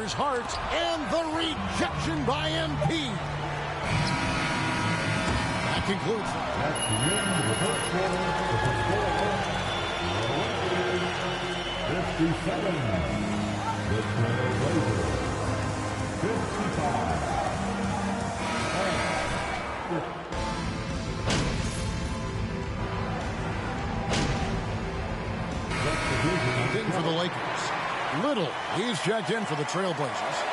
Here's Hart, and the rejection by MP. That concludes. That's the end of the first quarter. The score, 57. The Trailblazers, 55. In for the Lakers. Little, he's checked in for the Trailblazers.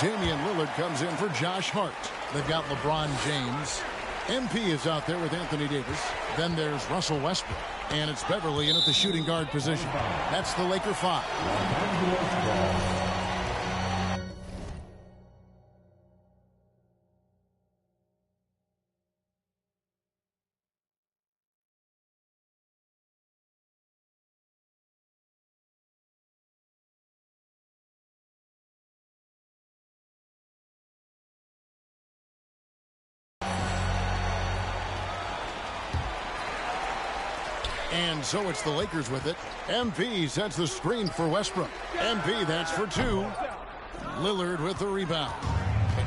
Damian Lillard comes in for Josh Hart. They've got LeBron James. MP is out there with Anthony Davis. Then there's Russell Westbrook. And it's Beverly in at the shooting guard position. That's the Laker 5. And so it's the Lakers with it. MP sets the screen for Westbrook. MP, that's for 2. Lillard with the rebound.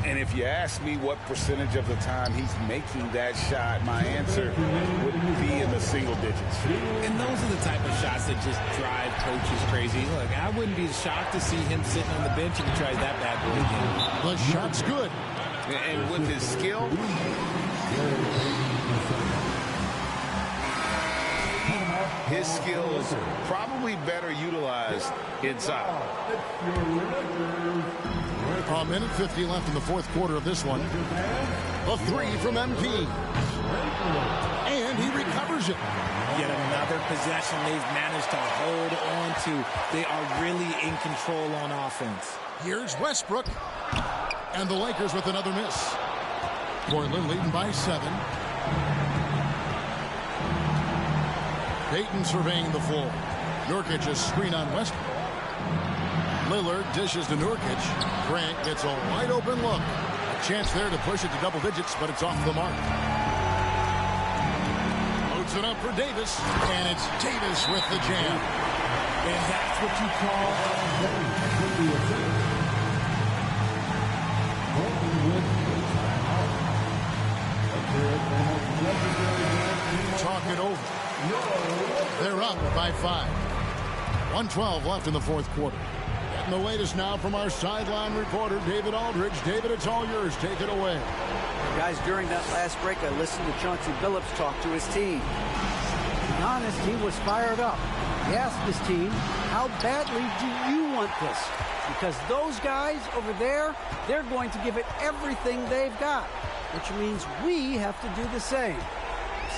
And if you ask me what percentage of the time he's making that shot, my answer would be in the single digits. And those are the type of shots that just drive coaches crazy. Look, I wouldn't be shocked to see him sitting on the bench if he tries that bad boy again. The shot's good. And with his skill, his skills probably better utilized inside. A minute 50 left in the fourth quarter of this one. A 3 from MP. And he recovers it. Yet another possession they've managed to hold on to. They are really in control on offense. Here's Westbrook. And the Lakers with another miss. Portland leading by 7. Payton surveying the floor. Nurkic's screen on Westbrook. Lillard dishes to Nurkic. Grant gets a wide open look. A chance there to push it to double digits, but it's off the mark. Loads it up for Davis, and it's Davis with the jam. And that's what you call talk it over. They're up by 5. 1:12 left in the fourth quarter. And the latest now from our sideline reporter, David Aldridge. David, it's all yours. Take it away. Guys, during that last break, I listened to Chauncey Billups talk to his team. To be honest, he was fired up. He asked his team, how badly do you want this? Because those guys over there, they're going to give it everything they've got, which means we have to do the same.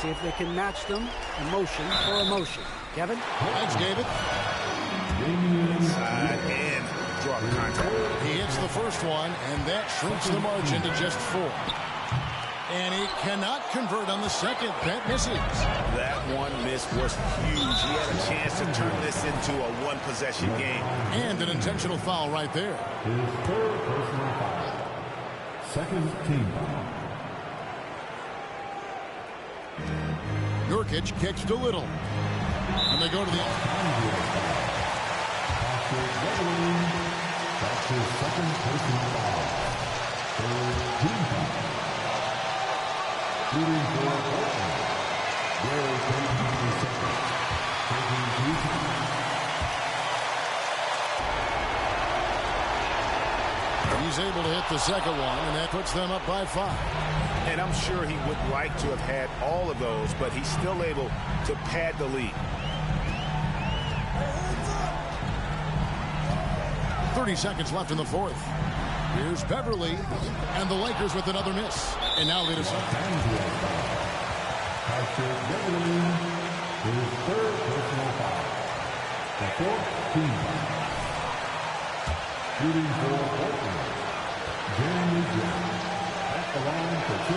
See if they can match them emotion for emotion. Kevin? Thanks, David. Inside and draw the contact. He hits the first one, and that shrinks the margin to just 4. And he cannot convert on the second. That misses. That one miss was huge. He had a chance to turn this into a one-possession game. And an intentional foul right there. His third personal foul. Second team foul. Nurkic kicks to Little. And they go to the... That's his second personal foul. Third team foul. Shooting for Portland. Gary Payton is second. Taking 3 times. He's able to hit the second one, and that puts them up by 5. And I'm sure he would like to have had all of those, but he's still able to pad the lead. 30 seconds left in the fourth. Here's Beverly, and the Lakers with another miss. And now lead us up. Patrick Beverly, his third personal foul. The fourth team foul. Shooting for Portland. Jeremy Grant at the line for 2.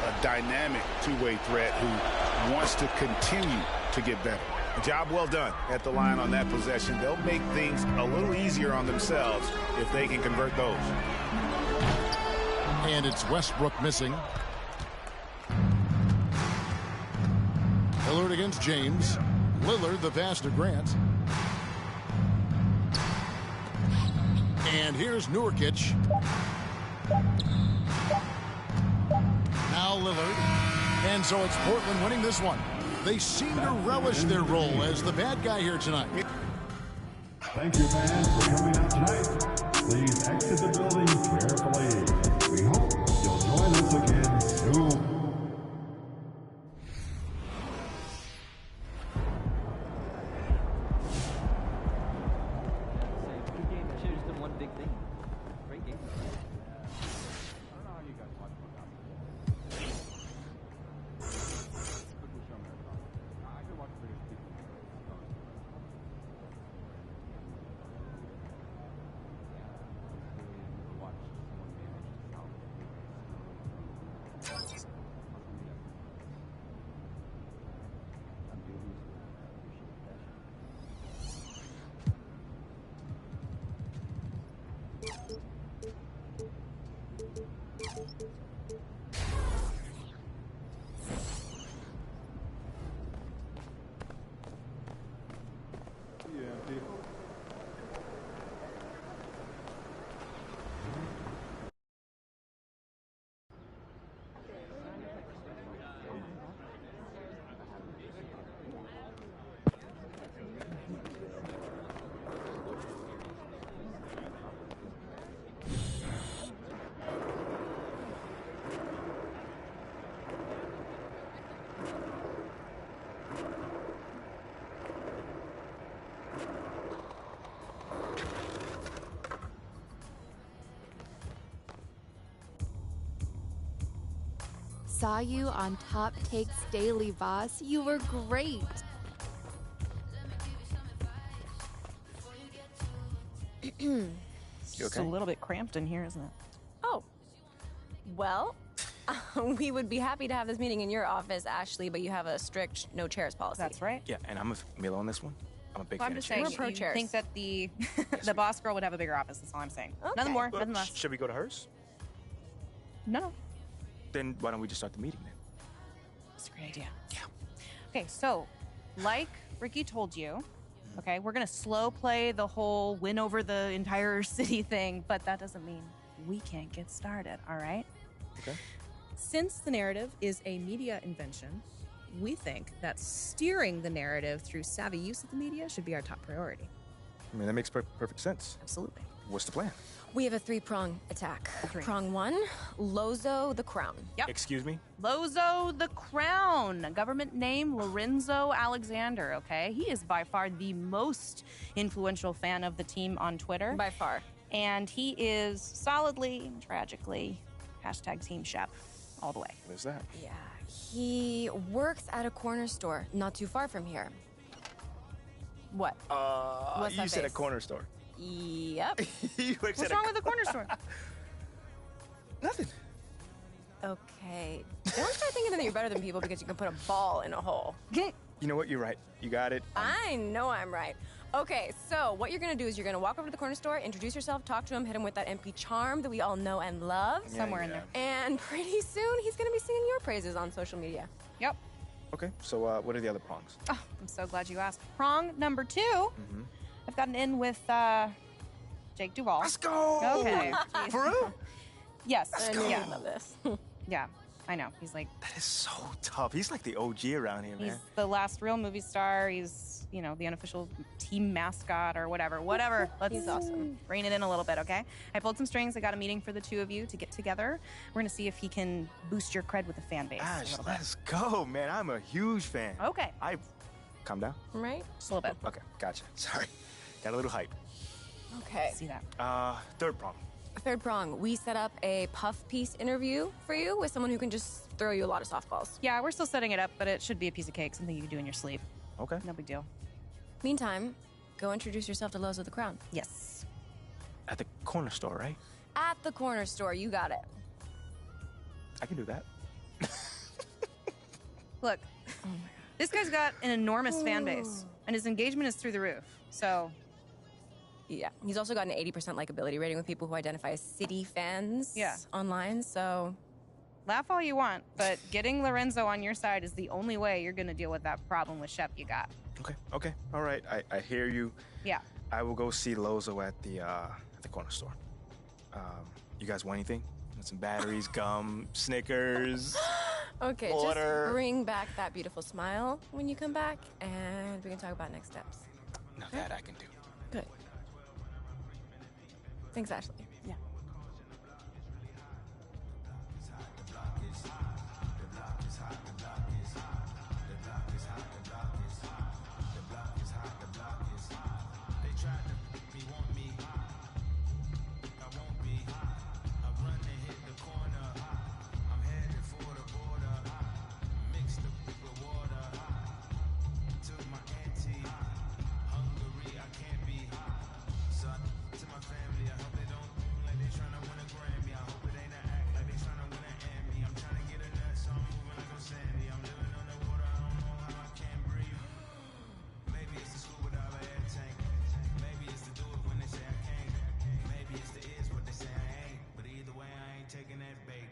A dynamic two-way threat who wants to continue to get better. A job well done at the line on that possession. They'll make things a little easier on themselves if they can convert those. And it's Westbrook missing. against James. Lillard, the pass to Grant. And here's Nurkic. Now Lillard. And so it's Portland winning this one. They seem to relish their role as the bad guy here tonight. Thank you, fans, for coming out tonight. Please exit the building carefully. We hope you'll join us again soon. Saw you on Top Takes Daily, boss. You were great. It's a little bit cramped in here, isn't it? Oh, well, we would be happy to have this meeting in your office, Ashley, but you have a strict no chairs policy. That's right. Yeah, and I'm with Milo on this one. I'm a big Well, I'm fan just of saying, chairs. We're pro you chairs. think that the the boss girl would have a bigger office. That's all I'm saying. Okay. Nothing more, Well, nothing less. should we go to hers? No, Then why don't we just start the meeting then? that's a great idea. Yeah. Okay, so like Ricky told you, okay, we're gonna slow play the whole win over the entire city thing, but that doesn't mean we can't get started. All right. Okay. Since the narrative is a media invention, we think that steering the narrative through savvy use of the media should be our top priority. I mean, that makes perfect sense. Absolutely. What's the plan? We have a three-prong attack. Three. Prong one, Lozo the Crown. Yep. Excuse me? Lozo the Crown, government name Lorenzo Alexander, okay? He is by far the most influential fan of the team on Twitter. By far. And he is solidly, tragically, #Team Shep all the way. What is that? Yeah, he works at a corner store not too far from here. What? What's you that said a face? corner store. Yep. He works What's at a wrong with the corner store? Nothing. Okay. Don't start thinking that you're better than people because you can put a ball in a hole. You know what? You're right. You got it. I know I'm right. Okay, so what you're gonna do is you're gonna walk over to the corner store, introduce yourself, talk to him, hit him with that MP charm that we all know and love. Yeah, Somewhere in yeah. there. And pretty soon he's gonna be singing your praises on social media. Yep. Okay, so what are the other prongs? Oh, I'm so glad you asked. Prong number 2, I've gotten in with Jake Duvall. Let's go! Okay. Jeez. For real? Yes. I knew Yeah. you'd love this. Yeah. I know. He's like, That is so tough. He's like the OG around here, he's man. the last real movie star. He's, you know, the unofficial team mascot or whatever. Whatever. Let's He's awesome. rein it in a little bit, okay? I pulled some strings. I got a meeting for the two of you to get together. We're going to see if he can boost your cred with the fan base. a Ash, little bit. let's go, man. I'm a huge fan. Okay. Calm down. Right? Just a little bit. Okay, gotcha. Sorry. Got a little hype. Okay. See that. Third prong. Third prong, we set up a puff piece interview for you with someone who can just throw you a lot of softballs. Yeah, we're still setting it up, but it should be a piece of cake, something you can do in your sleep. Okay. No big deal. Meantime, go introduce yourself to Lozo the Crown. Yes. At the corner store, right? At the corner store, you got it. I can do that. Look, this guy's got an enormous fan base, and his engagement is through the roof. So, Yeah, he's also got an 80% likability rating with people who identify as City fans Yeah. online, so laugh all you want, but getting Lorenzo on your side is the only way you're going to deal with that problem with Shep you got. Okay, all right. I hear you. Yeah. I will go see Lozo at the corner store. You guys want anything? Want some batteries, gum, Snickers, Okay, water? just bring back that beautiful smile when you come back, and we can talk about next steps. Now that I can do. Good. Thanks, Ashley. Yeah.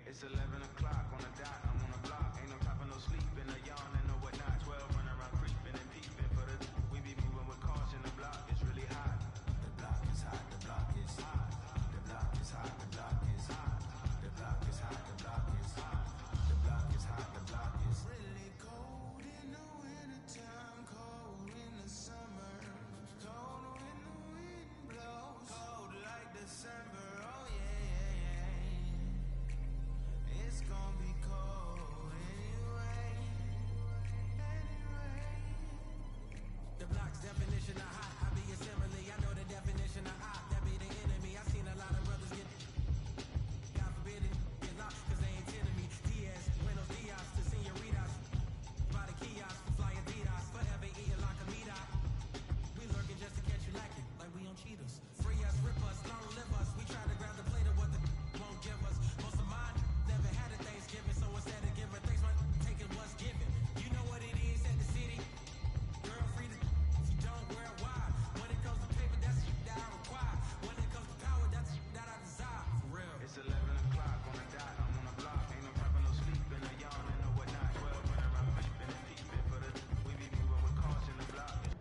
It's 11 o'clock on the dot, I'm on the block. Ain't no top no sleeping, no yawning, no whatnot. 12 running around creeping and peeping for the we be moving with caution. The block is really hot. The block is hot, the block is hot. The block is hot, the block is hot. The block is hot, the block is hot. The block is hot, the block is really cold in the wintertime, cold in the summer, cold when the wind blows, cold like December. Oh yeah. It's gonna be cold anyway. The block's definition of hot. I be a simile. I know the definition of hot. That be the enemy. I seen a lot of brothers get God forbid it get locked cause they ain't tending me. Diaz, Buenos Dias to senoritas. By the kiosk, fly Adidas. Forever eating like a meat eye. We lurking just to catch you lacking like we on Cheetos. Free us, rip us, long live us. We try to grab the plate of what the won't give us. Most of mine never had a Thanksgiving, so instead of giving thanks, man, taking what's given. You know what it is at the city. Girl, free to if you don't wear it wide. When it comes to paper, that's that I require. When it comes to power, that's that I desire. For real. It's 11 o'clock on the dot. I'm on the block. Ain't no time for no sleeping, no yawning, no whatnot. 12 running around creeping and peeping for the we be moving with caution. The block is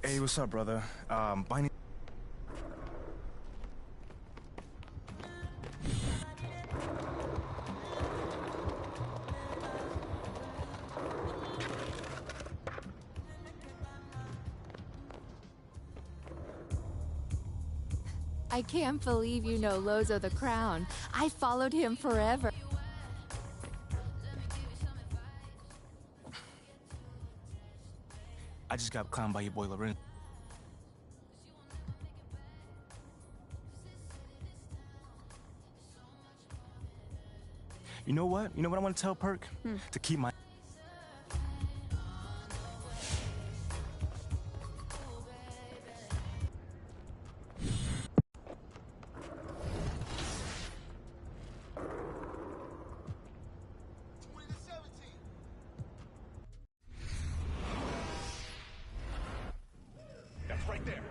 Hey, what's up, brother? By any- I can't believe you know Lozo the Crown. I followed him forever. I just got clowned by your boy Lorenzo. You know what? You know what I want to tell Perk? To keep my... that's right there.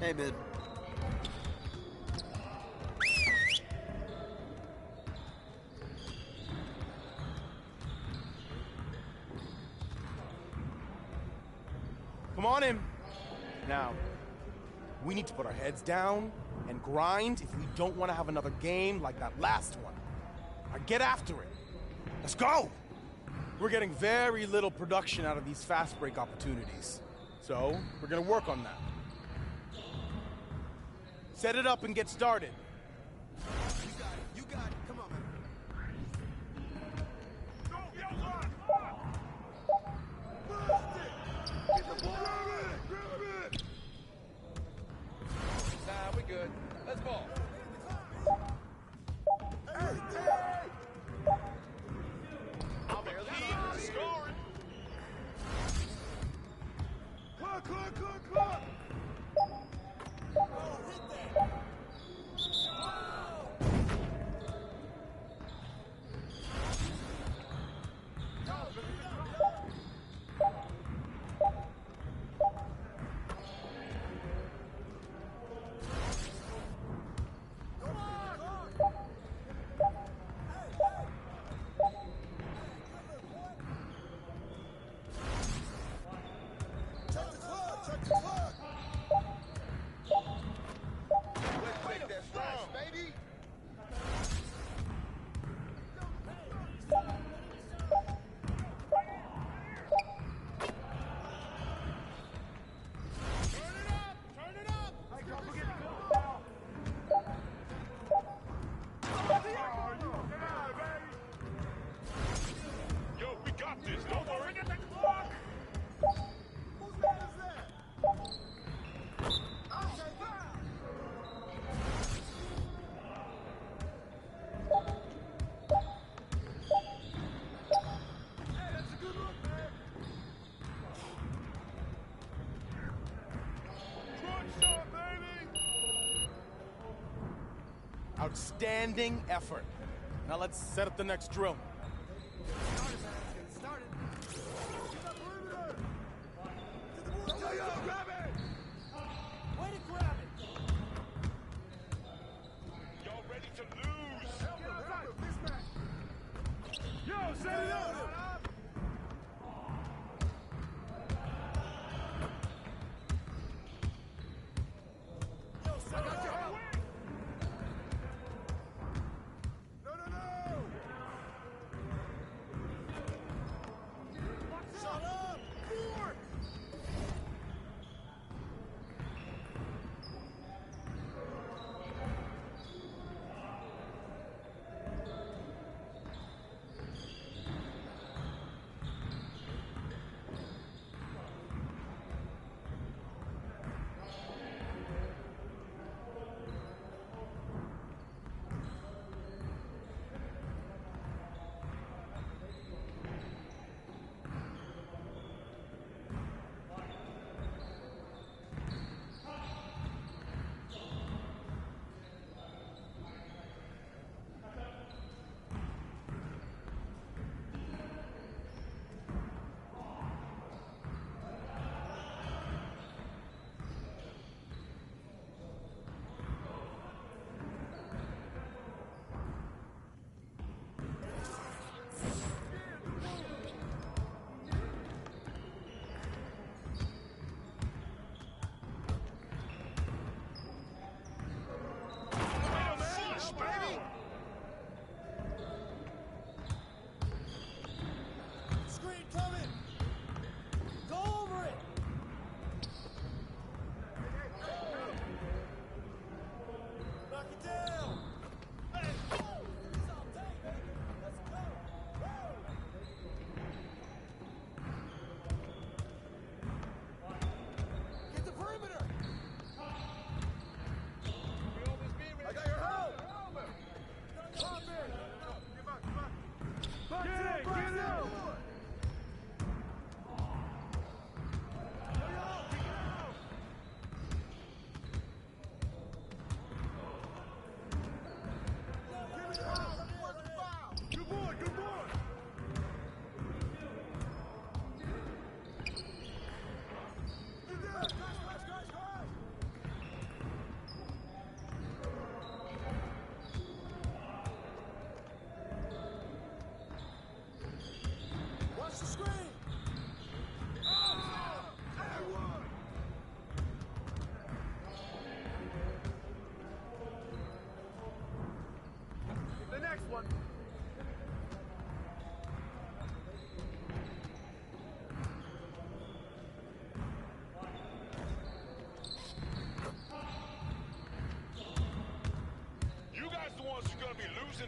Hey, mid. Come on in. Now, we need to put our heads down and grind if we don't want to have another game like that last one. Now get after it. Let's go! We're getting very little production out of these fast break opportunities. So, we're gonna work on that. Set it up and get started. You got it. Come on, man. Nah, we good. Let's ball. outstanding effort. Now let's set up the next drill.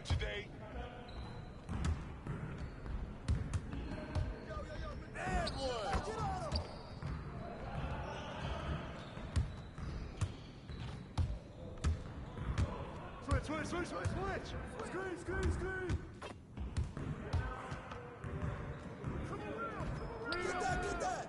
Today. Switch! Screen! Get that!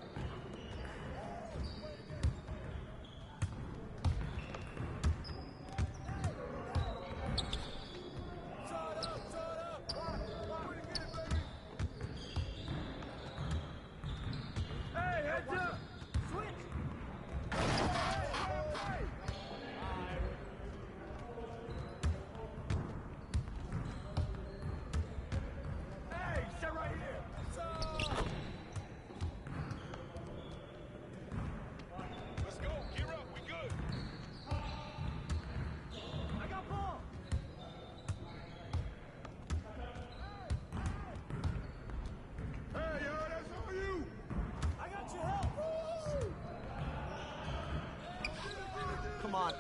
Come on,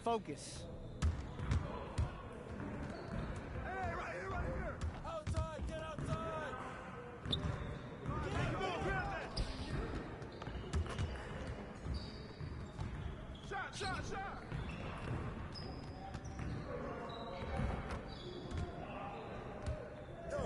focus. Hey, right here! Outside, get outside! Grab that! Shot! Yo!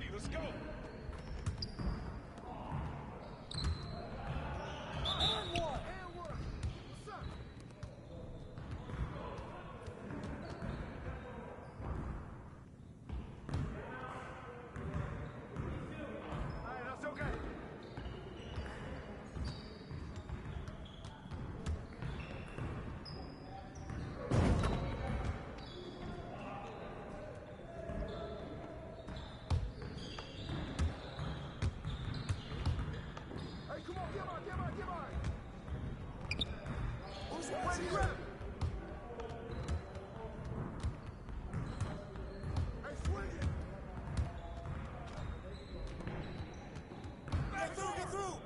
ready. Let's go. And one. What's up? All right, that's okay. Hey, come on, get on. Who's ready? Grab it. Hey, swing it. Get through.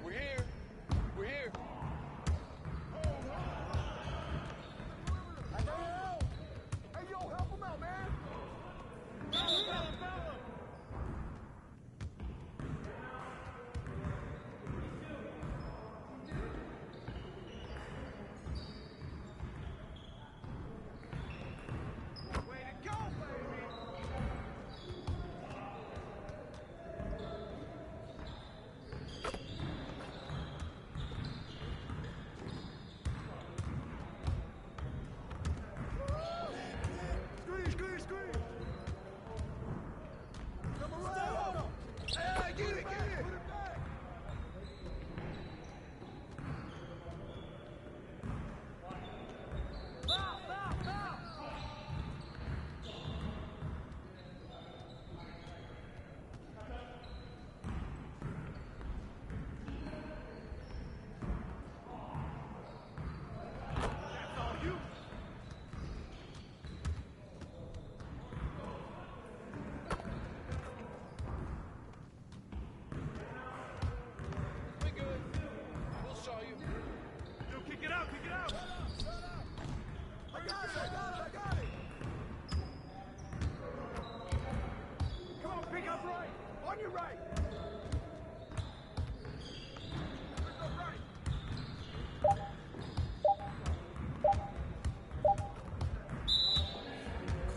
We're here. Hey, yo, help him out, man. Way to go, baby. Squeeze. Come around. Hey, get it. Put it back. Foul. That's all you. We good. We'll show you. Yo, kick it out. I got it. Come on, pick up right. On your right. Pick up right.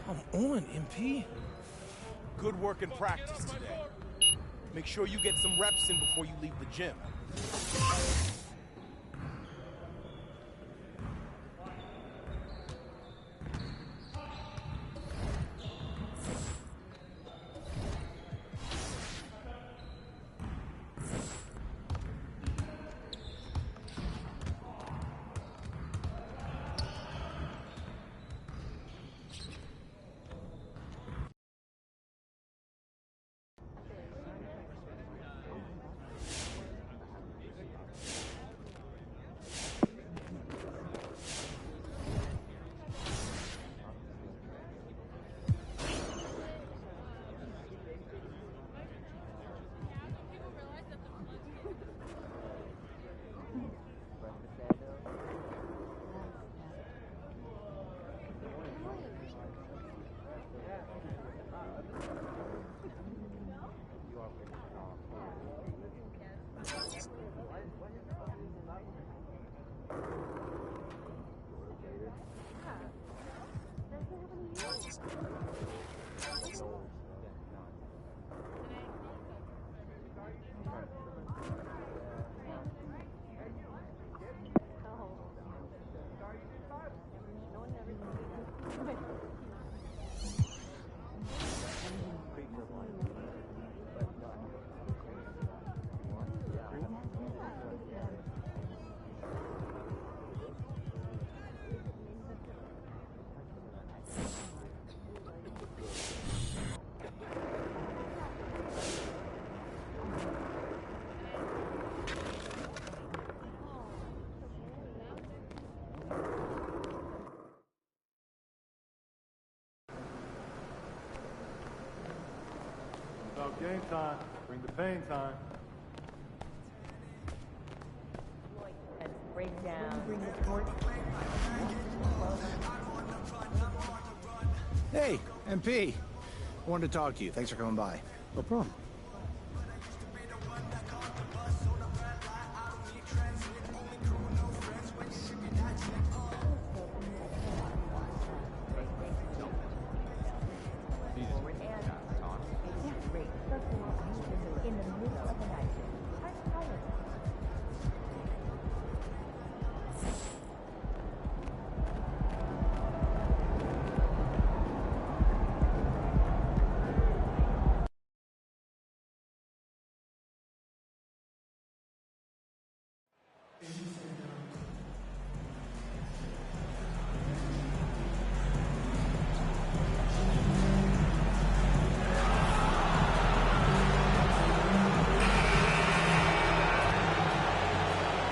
Come on, MP. Good work in practice today. Make sure you get some reps in before you leave the gym. About game time. Bring the pain time. Hey, MP. I wanted to talk to you. Thanks for coming by. No problem.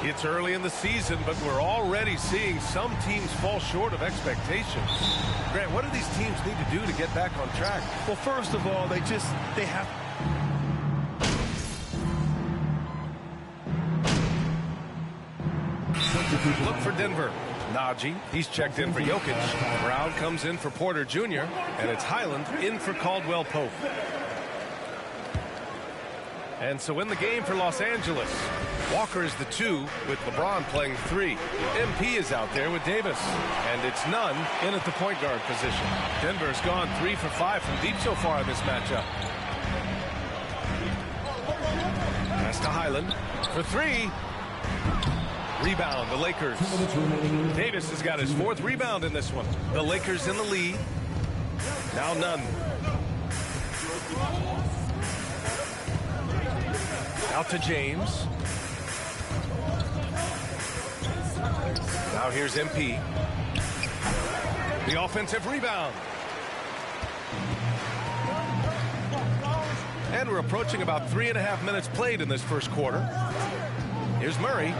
It's early in the season, but we're already seeing some teams fall short of expectations. Grant, what do these teams need to do to get back on track? Well, first of all, they have... Look for Denver. Najee, he's checked in for Jokic. Brown comes in for Porter Jr., and it's Highland in for Caldwell Pope. And so in the game for Los Angeles, Walker is the 2 with LeBron playing 3. MP is out there with Davis, and it's Nunn in at the point guard position. Denver's gone 3 for 5 from deep so far in this matchup. Pass to Highland for 3. Rebound, the Lakers. Davis has got his 4th rebound in this one. The Lakers in the lead. Now Nunn. Out to James. Now here's MP. The offensive rebound. And we're approaching about 3.5 minutes played in this first quarter. Here's Murray.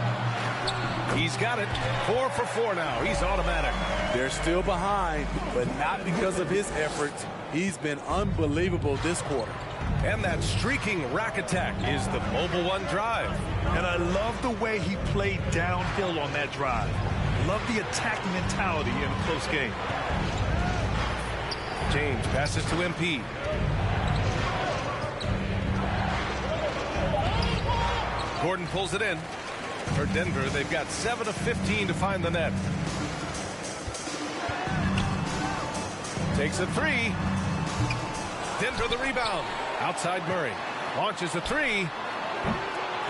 He's got it. 4 for 4 now. He's automatic. They're still behind, but not because of his efforts. He's been unbelievable this quarter. And that streaking rack attack is the Mobile One drive. And I love the way he played downhill on that drive. Love the attacking mentality in a close game. James passes to MP. Gordon pulls it in. For Denver, they've got 7 of 15 to find the net. Takes a 3. Denver the rebound. Outside Murray. Launches a 3.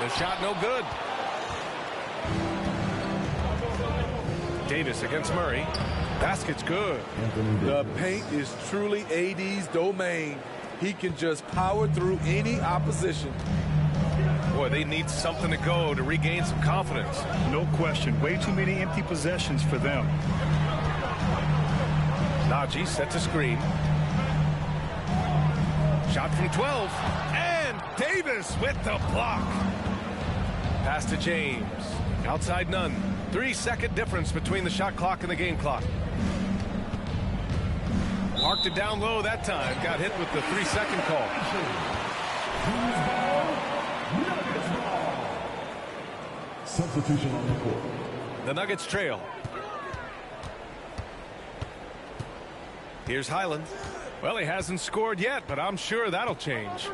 The shot no good. Davis against Murray. Basket's good. The paint is truly AD's domain. He can just power through any opposition. Boy, they need something to go to regain some confidence. No question. Way too many empty possessions for them. Najee sets a screen. Shot from 12. And Davis with the block. Pass to James. Outside Nunn. 3-second difference between the shot clock and the game clock. Marked it down low that time. Got hit with the 3-second call. Substitution on the court. The Nuggets trail. Here's Highland. Well, he hasn't scored yet, but I'm sure that'll change.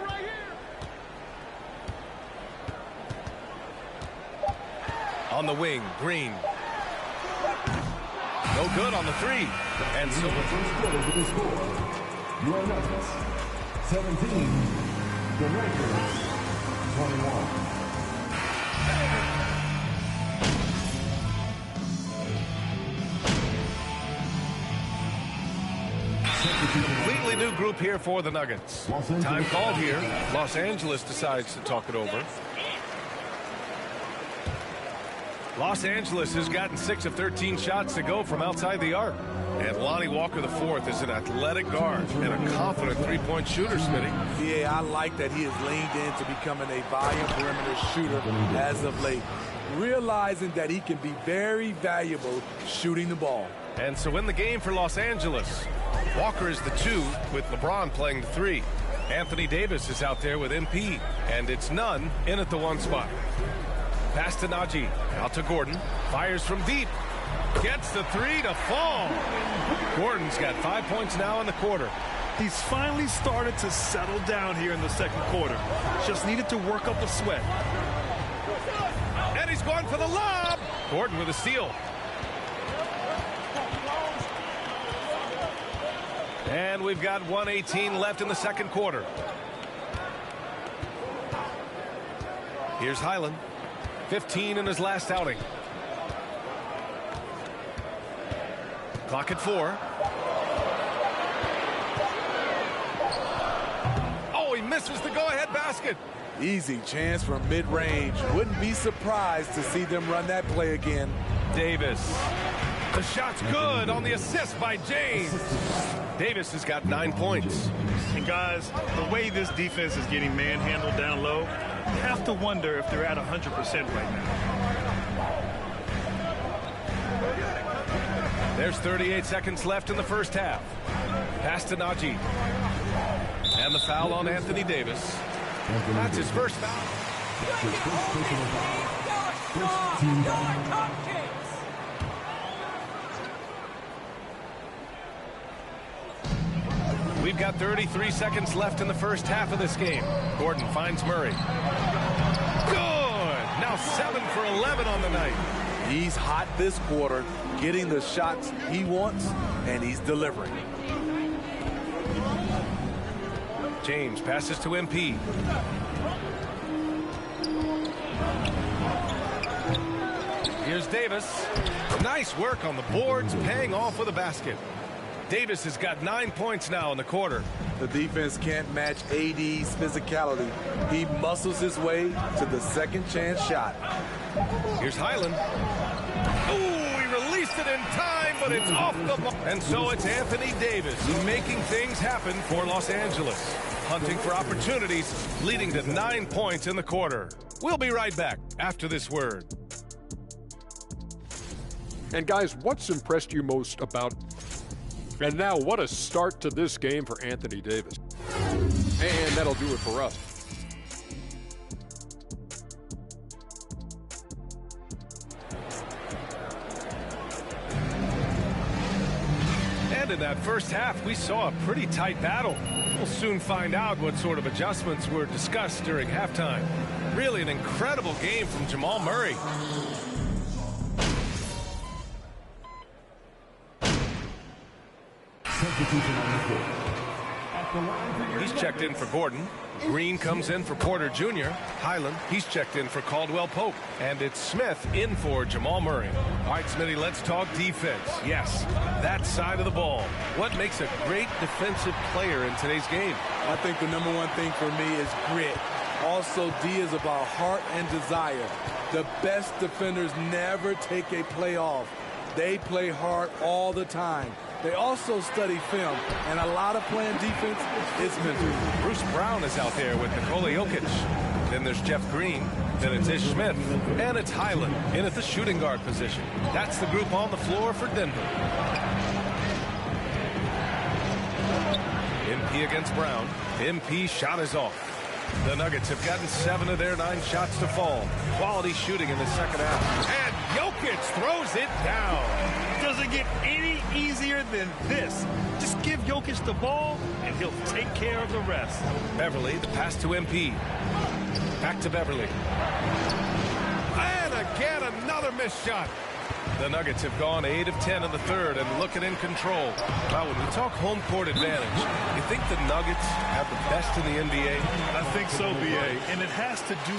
On the wing, Green. No good on the 3. And so the first quarter with the score. Your Nuggets 17. The Lakers 21. Completely new group here for the Nuggets. Time called here. Los Angeles decides to talk it over. Los Angeles has gotten 6 of 13 shots to go from outside the arc. And Lonnie Walker IV is an athletic guard and a confident three-point shooter, Smitty. Yeah, I like that he has leaned into becoming a volume perimeter shooter as of late, realizing that he can be very valuable shooting the ball. And so in the game for Los Angeles, Walker is the 2 with LeBron playing the 3. Anthony Davis is out there with MP, and it's Nunn in at the 1 spot. Pass to Najee, out to Gordon, fires from deep, gets the 3 to fall. Gordon's got 5 points now in the quarter. He's finally started to settle down here in the second quarter. Just needed to work up a sweat. And he's going for the lob. Gordon with a steal. And we've got 1:18 left in the second quarter. Here's Highland. 15 in his last outing. Clock at 4. Oh, he misses the go-ahead basket. Easy chance from mid-range. Wouldn't be surprised to see them run that play again. Davis. The shot's good on the assist by James. Davis has got 9 points. And guys, the way this defense is getting manhandled down low, you have to wonder if they're at 100% right now. There's 38 seconds left in the first half. Pass to Najee. And the foul on Anthony Davis. That's his first foul. We've got 33 seconds left in the first half of this game. Gordon finds Murray. Good! Now 7 for 11 on the night. He's hot this quarter, getting the shots he wants, and he's delivering. James passes to MP. Here's Davis. Nice work on the boards, paying off with a basket. Davis has got 9 points now in the quarter. The defense can't match AD's physicality. He muscles his way to the second chance shot. Here's Highland. Oh, he released it in time, but it's off the ball. And so it's Anthony Davis making things happen for Los Angeles. Hunting for opportunities, leading to 9 points in the quarter. We'll be right back after this word. And guys, what's impressed you most about... And now, what a start to this game for Anthony Davis. And that'll do it for us. And in that first half, we saw a pretty tight battle. We'll soon find out what sort of adjustments were discussed during halftime. Really an incredible game from Jamal Murray. He's checked in for Gordon. Green comes in for Porter Jr. Highland, he's checked in for Caldwell Pope. And it's Smith in for Jamal Murray. All right, Smitty, let's talk defense. Yes, that side of the ball. What makes a great defensive player in today's game? I think the number one thing for me is grit. Also, D is about heart and desire. The best defenders never take a play off. They play hard all the time. They also study film, and a lot of playing defense is mental. Bruce Brown is out there with Nikola Jokic. Then there's Jeff Green. Then it's Ish Smith. And it's Highland in at the shooting guard position. That's the group on the floor for Denver. MP against Brown. MP shot is off. The Nuggets have gotten 7 of their 9 shots to fall. Quality shooting in the second half. And Jokic throws it down. Doesn't get any easier than this. Just give Jokic the ball, and he'll take care of the rest. Beverly, the pass to MP. Back to Beverly. And again, another missed shot. The Nuggets have gone 8 of 10 in the third and looking in control. Now, when we talk home court advantage, you think the Nuggets have the best in the NBA? I think so, B.A., and it has to do...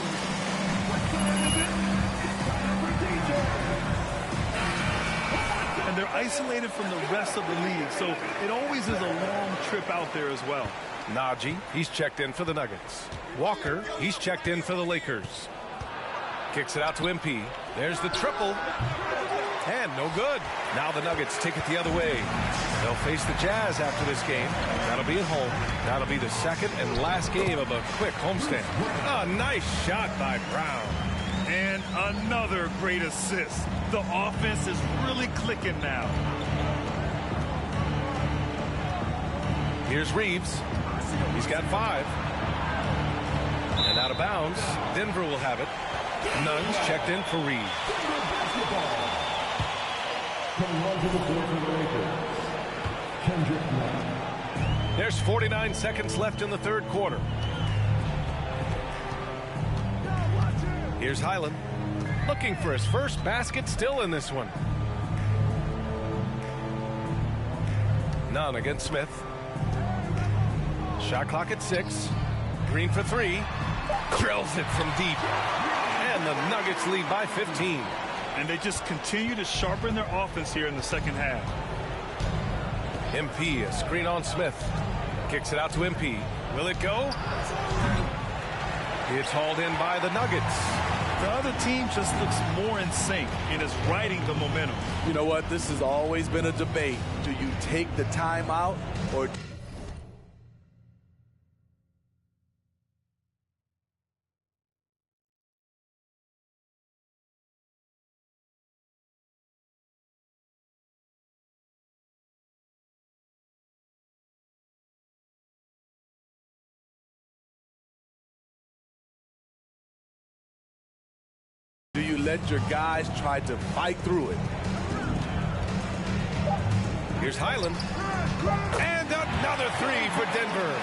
And they're isolated from the rest of the league, so it always is a long trip out there as well. Najee, he's checked in for the Nuggets. Walker, he's checked in for the Lakers. Kicks it out to MP. There's the triple. And no good. Now the Nuggets take it the other way. They'll face the Jazz after this game. That'll be at home. That'll be the second and last game of a quick homestand. A nice shot by Brown. And another great assist. The offense is really clicking now. Here's Reeves. He's got 5. And out of bounds. Denver will have it. Nuns checked in for Reeves. There's 49 seconds left in the third quarter. Here's Highland. Looking for his first basket still in this one. None against Smith. Shot clock at 6. Green for 3. Drills it from deep. And the Nuggets lead by 15. And they just continue to sharpen their offense here in the second half. MP, a screen on Smith. Kicks it out to MP. Will it go? It's hauled in by the Nuggets. The other team just looks more in sync and is riding the momentum. You know what? This has always been a debate. Do you take the timeout or... let your guys try to fight through it. Here's Highland. And another three for Denver.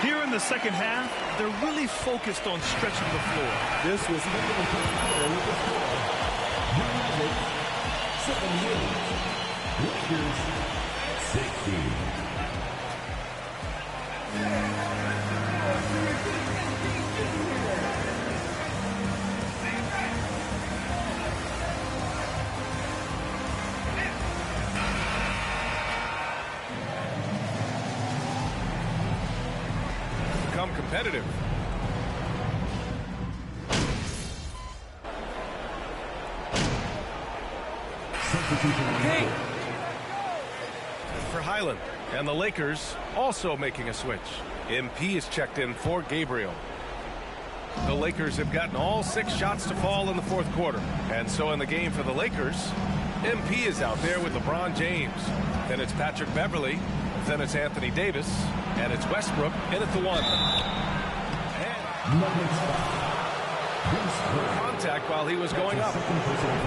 Here in the second half, they're really focused on stretching the floor. This was Become competitive. Hey! For Highland. And the Lakers also making a switch. MP is checked in for Gabriel. The Lakers have gotten all 6 shots to fall in the fourth quarter. And so in the game for the Lakers, MP is out there with LeBron James. Then it's Patrick Beverly. Then it's Anthony Davis. And it's Westbrook in at the 1. Contact while he was going up.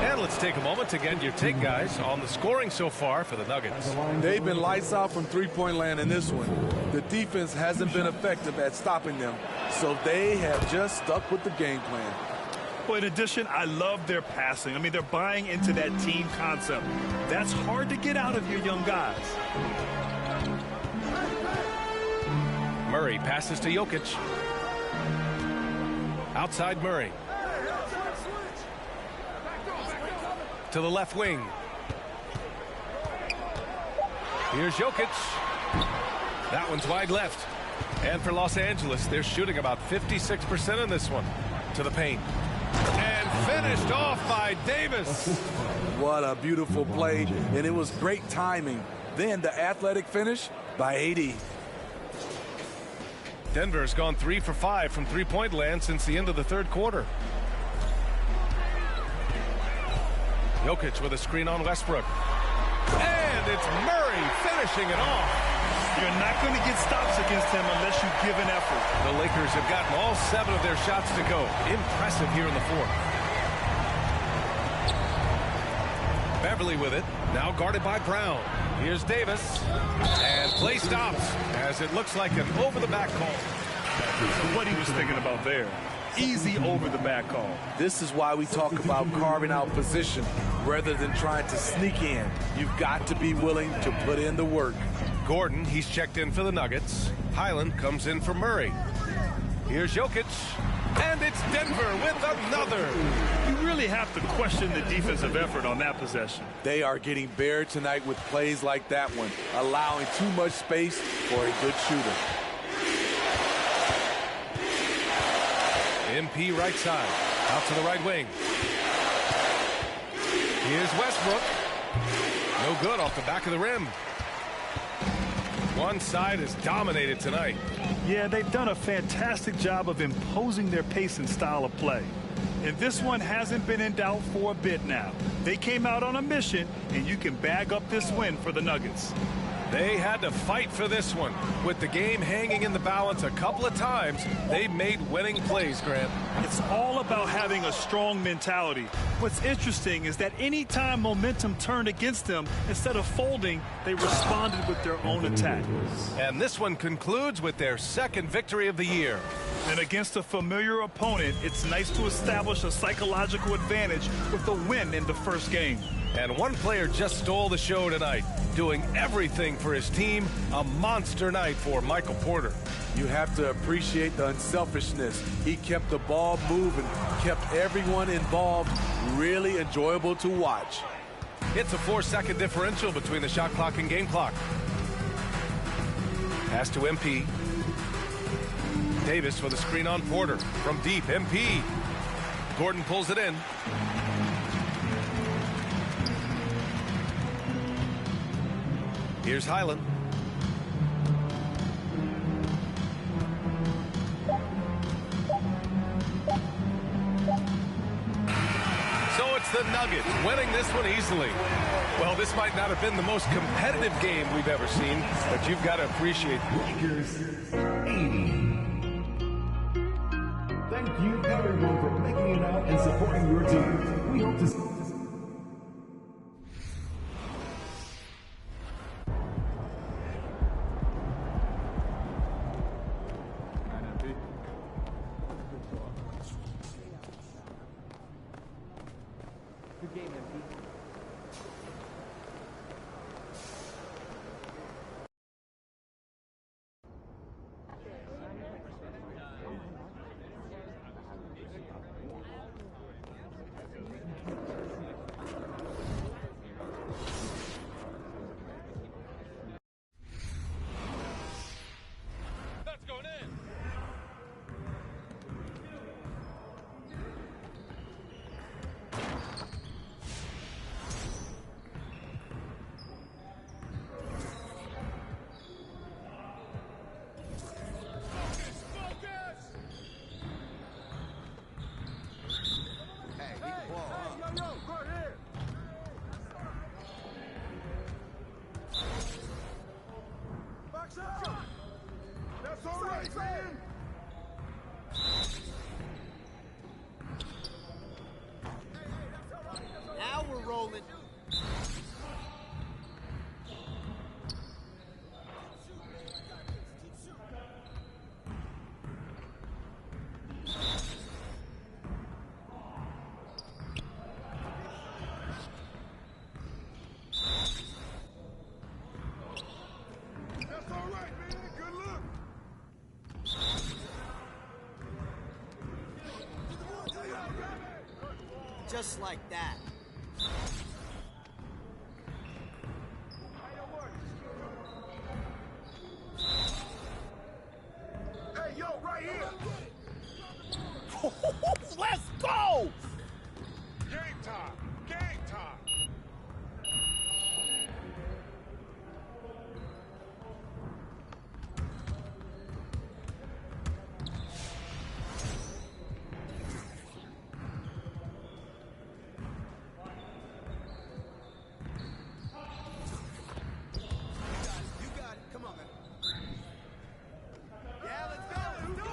And let's take a moment to get your take, guys, on the scoring so far for the Nuggets. They've been lights out from three-point land in this one. The defense hasn't been effective at stopping them, so they have just stuck with the game plan. Well, in addition, I love their passing. I mean, they're buying into that team concept. That's hard to get out of your young guys. Murray passes to Jokic. Outside Murray. To the left wing. Here's Jokic. That one's wide left. And for Los Angeles, they're shooting about 56% in this one. To the paint. And finished off by Davis. What a beautiful play, and it was great timing. Then the athletic finish by AD. Denver's gone 3 for 5 from three-point land since the end of the third quarter. Jokic with a screen on Westbrook. And it's Murray finishing it off. You're not going to get stops against him unless you give an effort. The Lakers have gotten all 7 of their shots to go. Impressive here in the fourth. Beverly with it. Now guarded by Brown. Here's Davis. And play stops as it looks like an over-the-back call. What he was thinking about there. Easy over-the-back call. This is why we talk about carving out position rather than trying to sneak in. You've got to be willing to put in the work. Gordon, he's checked in for the Nuggets. Highland comes in for Murray. Here's Jokic. And it's Denver with another. You really have to question the defensive effort on that possession. They are getting buried tonight with plays like that one, allowing too much space for a good shooter. MP right side. Out to the right wing. Here's Westbrook. No good off the back of the rim. One side is dominated tonight. Yeah, they've done a fantastic job of imposing their pace and style of play. And this one hasn't been in doubt for a bit now. They came out on a mission, and you can bag up this win for the Nuggets. They had to fight for this one. With the game hanging in the balance a couple of times, they made winning plays, Grant. It's all about having a strong mentality. What's interesting is that any time momentum turned against them, instead of folding, they responded with their own attack. And this one concludes with their second victory of the year. And against a familiar opponent, it's nice to establish a psychological advantage with a win in the first game. And one player just stole the show tonight, doing everything for his team. A monster night for Michael Porter. You have to appreciate the unselfishness. He kept the ball moving, kept everyone involved, really enjoyable to watch. It's a 4-second differential between the shot clock and game clock. Pass to MP. Davis with a screen on Porter. From deep, MP. Gordon pulls it in. Here's Highland. So it's the Nuggets winning this one easily. Well, this might not have been the most competitive game we've ever seen, but you've got to appreciate it. Thank you, everyone, for making it out and supporting your team. We hope to see. Good game, MP. That's going in. That's all right, man. Now we're rolling. That's all right, man. Good luck. Just like that. Hey, yo, right here. Let's go! Game time. Game time. You got it. Come on, man. Yeah, let's go. Let's do it.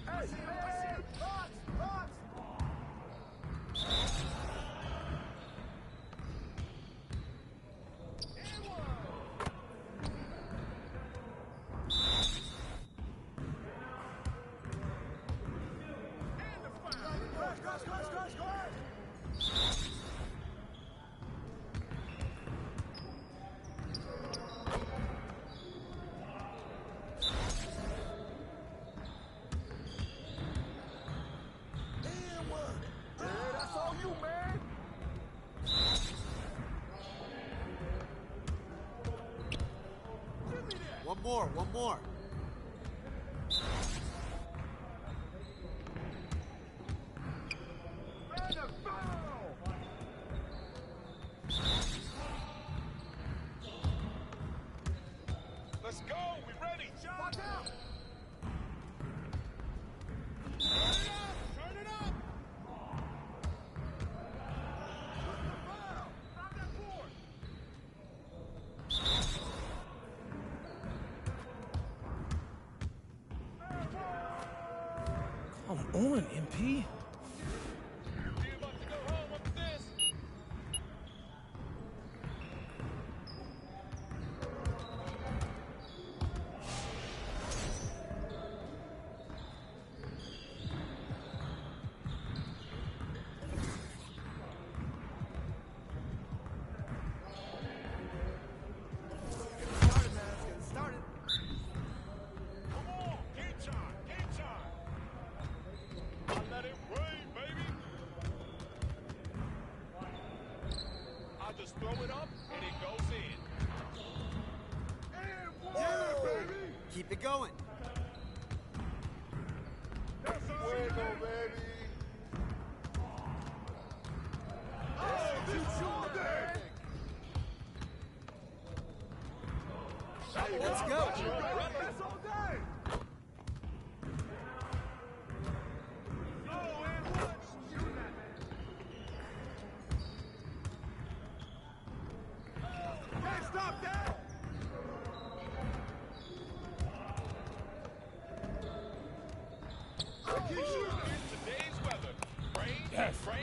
Hey, man. Box, box. That's all you, man. One more, one more. And a foul. Let's go. We ready. Watch out. Turn it up. Foul. Found that board. Come on, MP. Just throw it up and it goes in. Yeah, baby. Keep it going. That's all you, baby. Oh, this all day. Let's go. That's all day. Oh, and what? Shoot that. Can't stop that. today's weather. Rain, Yes. rain,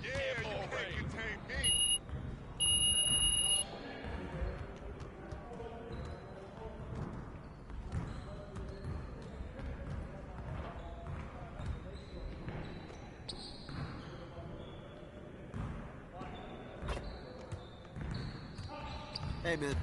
yeah, you can't contain me. Hey, man.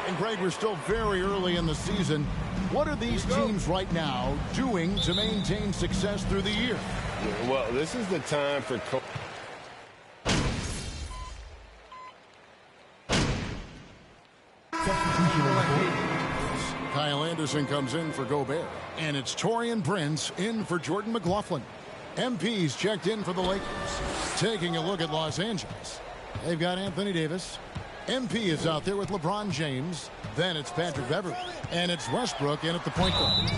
And Greg, we're still very early in the season. What are these teams right now doing to maintain success through the year? Well, this is the time for Kyle Anderson comes in for Gobert. And it's Taurean Prince in for Jordan McLaughlin. MP's checked in for the Lakers. Taking a look at Los Angeles. They've got Anthony Davis. MP is out there with LeBron James. Then it's Patrick Beverley. And it's Westbrook in at the point guard.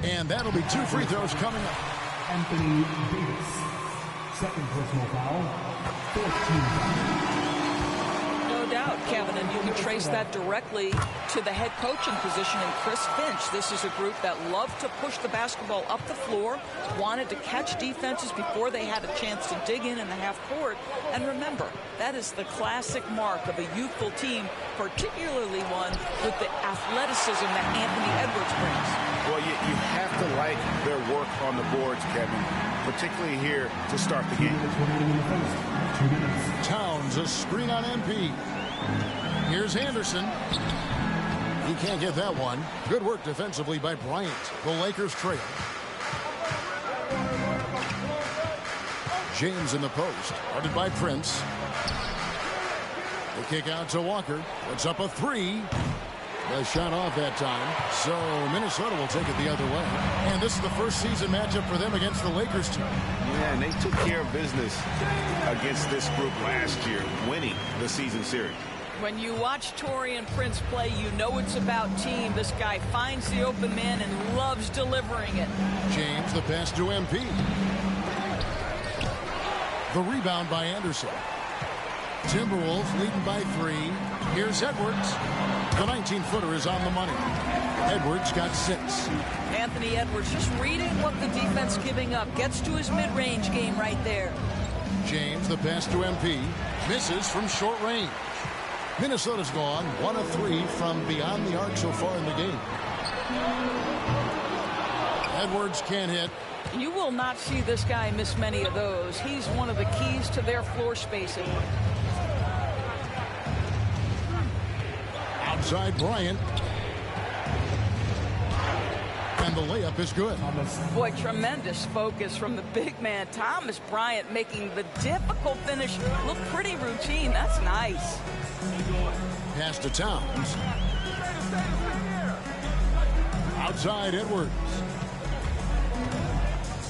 And that'll be 2 free throws coming up. Anthony Davis. Second personal foul. 14 foul. No doubt, Kevin, and you can trace that directly to the head coaching position in Chris Finch. This is a group that loved to push the basketball up the floor, wanted to catch defenses before they had a chance to dig in the half court. And remember, that is the classic mark of a youthful team, particularly one with the athleticism that Anthony Edwards brings. Well, you have to like their work on the boards, Kevin, particularly here to start the game. Towns, a screen on MP. Here's Anderson. He can't get that one. Good work defensively by Bryant. The Lakers trail. James in the post. Guarded by Prince. The kick out to Walker. Puts up a 3. The shot off that time. So Minnesota will take it the other way. And this is the first season matchup for them against the Lakers team. Yeah, and they took care of business against this group last year, winning the season series. When you watch Taurean Prince play, you know it's about team. This guy finds the open man and loves delivering it. James, the pass to MP. The rebound by Anderson. Timberwolves leading by 3. Here's Edwards. The 19-footer is on the money. Edwards got 6. Anthony Edwards just reading what the defense giving up. Gets to his mid-range game right there. James, the pass to MP. Misses from short range. Minnesota's gone 1 of 3 from beyond the arc so far in the game. Edwards can't hit. You will not see this guy miss many of those. He's one of the keys to their floor spacing. Outside Bryant. And the layup is good. Boy, tremendous focus from the big man. Thomas Bryant making the difficult finish look pretty routine. That's nice. Pass to Towns. Outside Edwards.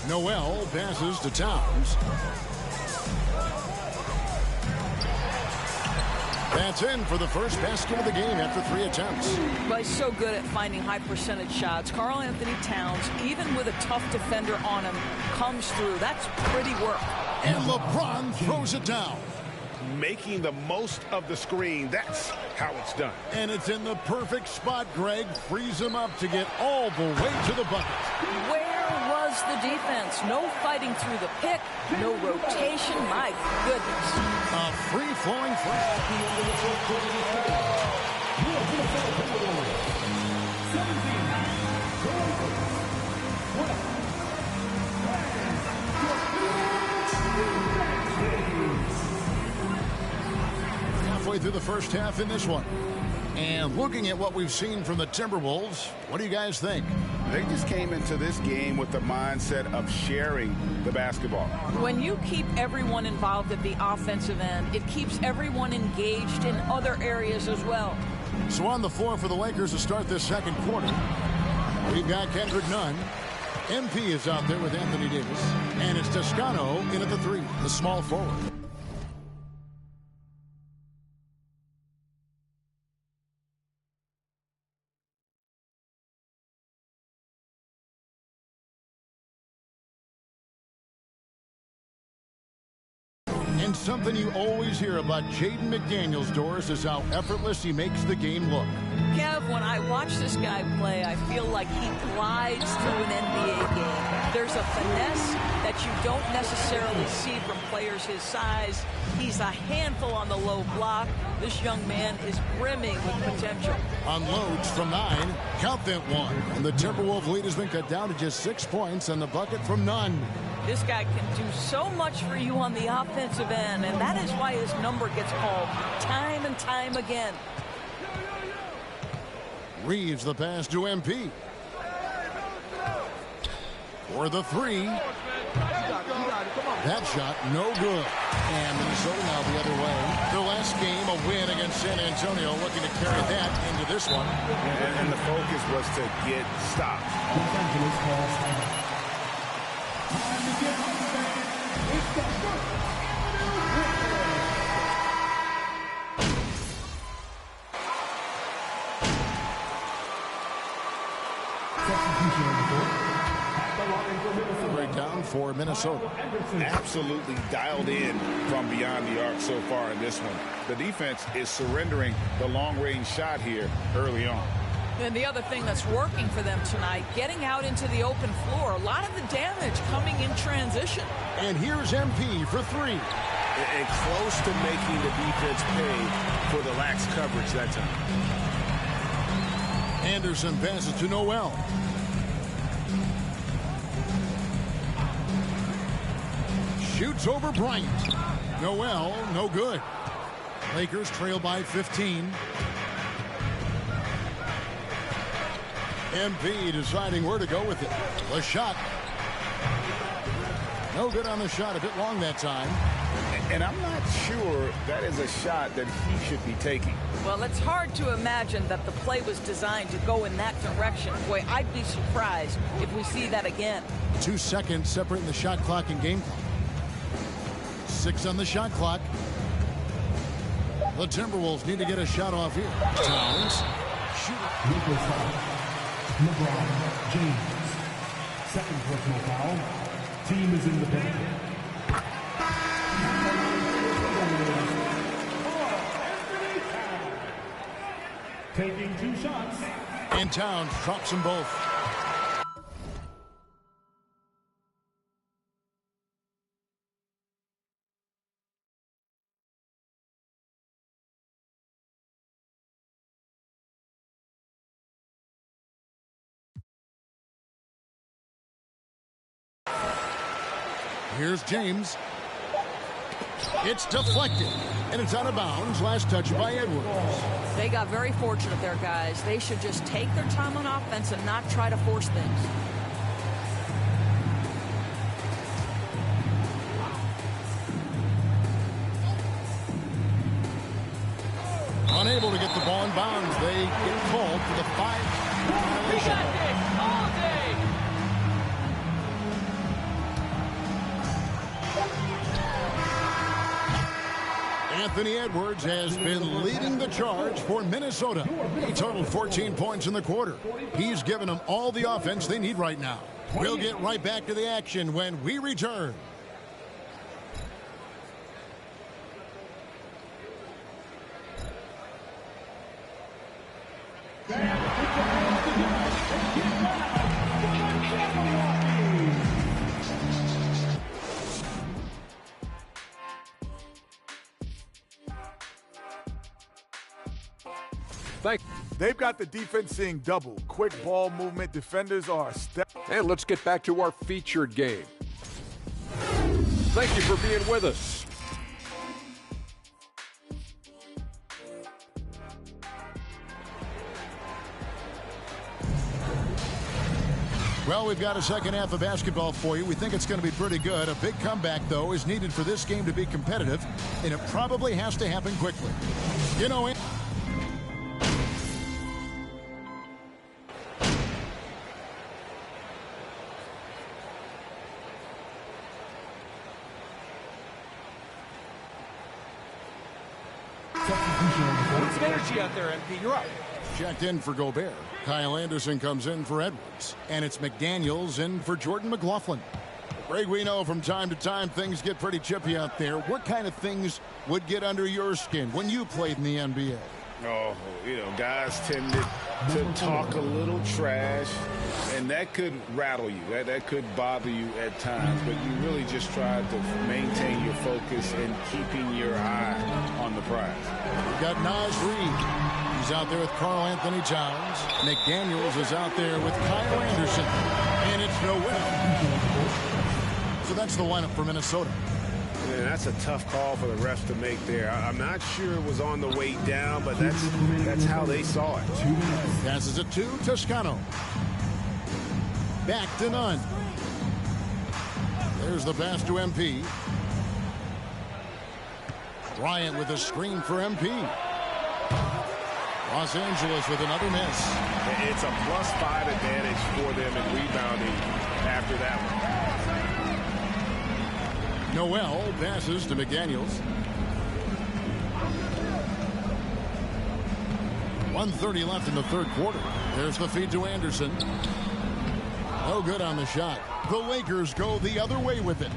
Noel passes to Towns. That's in for the first basket of the game after 3 attempts. Well, he's so good at finding high percentage shots. Karl Anthony Towns, even with a tough defender on him, comes through. That's pretty work. And LeBron throws it down. Making the most of the screen. That's how it's done. And it's in the perfect spot, Greg. Frees him up to get all the way to the bucket. Where was the defense? No fighting through the pick, no rotation. My goodness. A free-flowing halfway through the first half in this one. And looking at what we've seen from the Timberwolves, what do you guys think? They just came into this game with the mindset of sharing the basketball. When you keep everyone involved at the offensive end, it keeps everyone engaged in other areas as well. So on the floor for the Lakers to start this second quarter, we've got Kendrick Nunn. MP is out there with Anthony Davis. And it's Toscano in at the 3, the small forward. And something you always hear about Jaden McDaniels, Doris, is how effortless he makes the game look. Kev, when I watch this guy play, I feel like he glides through an NBA game. There's a finesse that you don't necessarily see from players his size. He's a handful on the low block. This young man is brimming with potential. Unloads from 9. Count that one. And the Timberwolves lead has been cut down to just 6 points and the bucket from Nunn. This guy can do so much for you on the offensive end, and that is why his number gets called time and time again. Reeves the pass to MP. For the three. That shot, no good. And Minnesota now the other way. Their last game, a win against San Antonio, looking to carry that into this one. And the focus was to get stopped. Breakdown for Minnesota. Absolutely dialed in from beyond the arc so far in this one. The defense is surrendering the long-range shot here early on. And the other thing that's working for them tonight, getting out into the open floor. A lot of the damage coming in transition. And here's MP for three. And close to making the defense pay for the lax coverage that time. Anderson passes to Noel. Shoots over Bryant. Noel, no good. Lakers trail by 15. MP deciding where to go with it. The shot. No good on the shot. A bit long that time. And I'm not sure that is a shot that he should be taking. Well, it's hard to imagine that the play was designed to go in that direction. Boy, I'd be surprised if we see that again. 2 seconds separating the shot clock and game clock. 6 on the shot clock. The Timberwolves need to get a shot off here. Towns. LeBron James. Second personal foul. Team is in the paint. Taking 2 shots. And Towns drops them both. Here's James. It's deflected, and it's out of bounds. Last touch by Edwards. They got very fortunate there, guys. They should just take their time on offense and not try to force things. Unable to get the ball in bounds. They get called for the 5 violation. Anthony Edwards has been leading the charge for Minnesota. He totaled 14 points in the quarter. He's given them all the offense they need right now. We'll get right back to the action when we return. They've got the defense seeing double. Quick ball movement. Defenders are step. And let's get back to our featured game. Thank you for being with us. Well, we've got a second half of basketball for you. We think it's going to be pretty good. A big comeback, though, is needed for this game to be competitive, and it probably has to happen quickly. You know, Put some energy out there, MP. You're up. checked in for Gobert. Kyle Anderson comes in for Edwards. And it's McDaniels in for Jordan McLaughlin. Greg, we know from time to time things get pretty chippy out there. What kind of things would get under your skin when you played in the NBA? Oh, you know, guys tended to talk a little trash, and that could rattle you. That could bother you at times, but you really just tried to maintain your focus and keeping your eye on the prize. We've got Naz Reid. He's out there with Karl Anthony Towns. McDaniels is out there with Kyle Anderson. And it's Noel. So that's the lineup for Minnesota. Yeah, that's a tough call for the refs to make there. I'm not sure it was on the way down, but that's how they saw it. Passes it to Toscano. Back to Nunn. There's the pass to MP. Bryant with a screen for MP. Los Angeles with another miss. It's a +5 advantage for them in rebounding after that one. Noel passes to McDaniels. 1:30 left in the third quarter. There's the feed to Anderson. No good on the shot. The Lakers go the other way with it.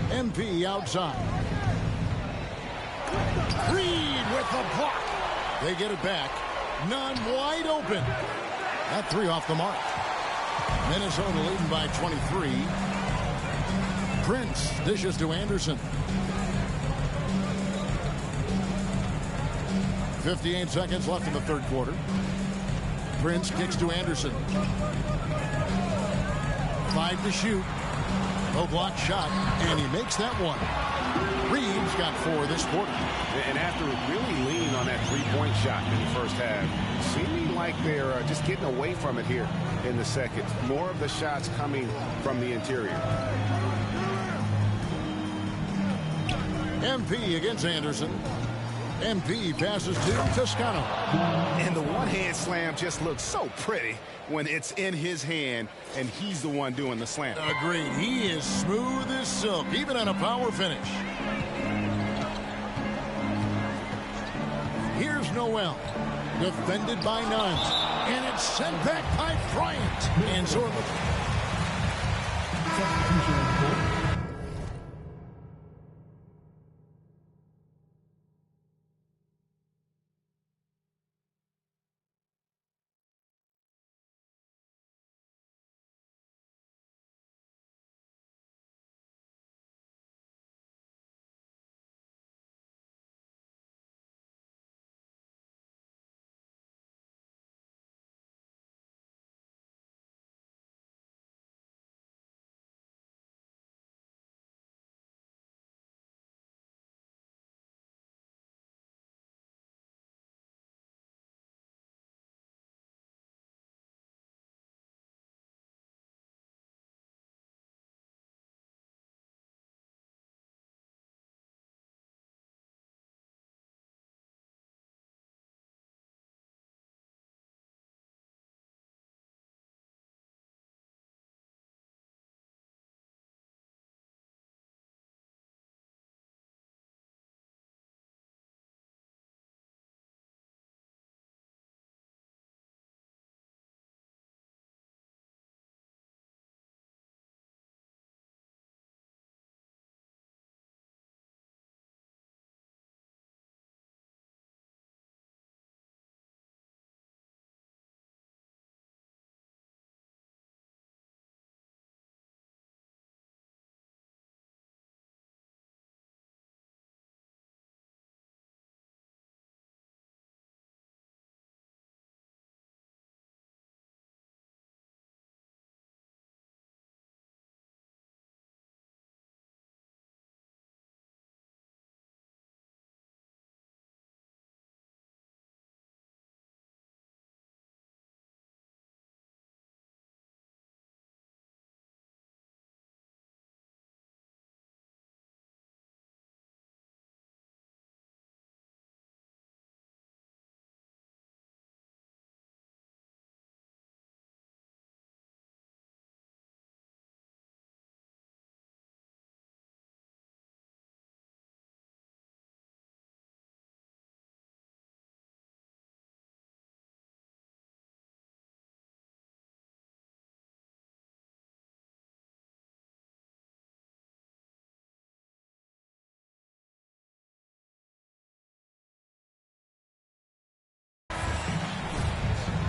MP outside. Reed with the block. They get it back. Nunn wide open. That three off the mark. Minnesota leading by 23. Prince dishes to Anderson. 58 seconds left in the third quarter. Prince kicks to Anderson. 5 to shoot. No block shot, and he makes that one. Reed's got 4 this quarter. And after really leaning on that three-point shot in the first half, seeming like they're just getting away from it here in the second. More of the shots coming from the interior. MP against Anderson. MP passes to Toscano. And the one-hand slam just looks so pretty when it's in his hand and he's the one doing the slam. Agreed. He is smooth as silk, even on a power finish. Here's Noel. Defended by Nunn. And it's sent back by Bryant. And Zorba.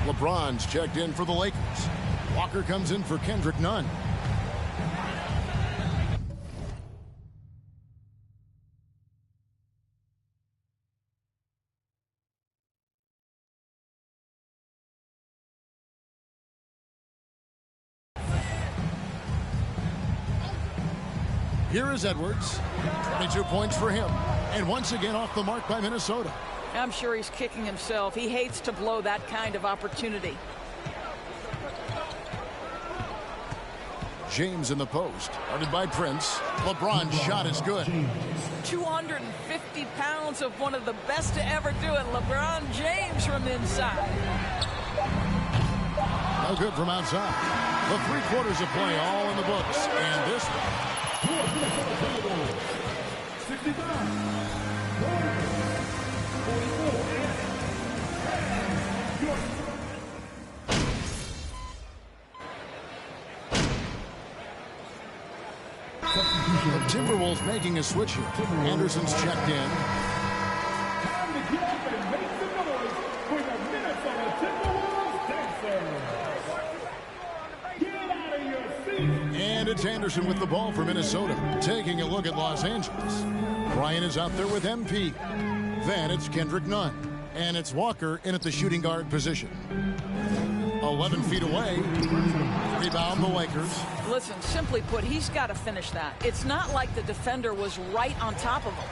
LeBron's checked in for the Lakers. Walker comes in for Kendrick Nunn. Here is Edwards. 22 points for him. And once again off the mark by Minnesota. I'm sure he's kicking himself. He hates to blow that kind of opportunity. James in the post. Guarded by Prince. LeBron's shot is good. 250 pounds of one of the best to ever do it. LeBron James from inside. No good from outside. The 3 quarters of play all in the books. And this the Timberwolves making a switch here. Anderson's checked in. And it's Anderson with the ball for Minnesota. Taking a look at Los Angeles. Bryant is out there with MP. Then it's Kendrick Nunn. And it's Walker in at the shooting guard position. 11 feet away. Rebound the Lakers. Listen, simply put, he's got to finish that. It's not like the defender was right on top of him.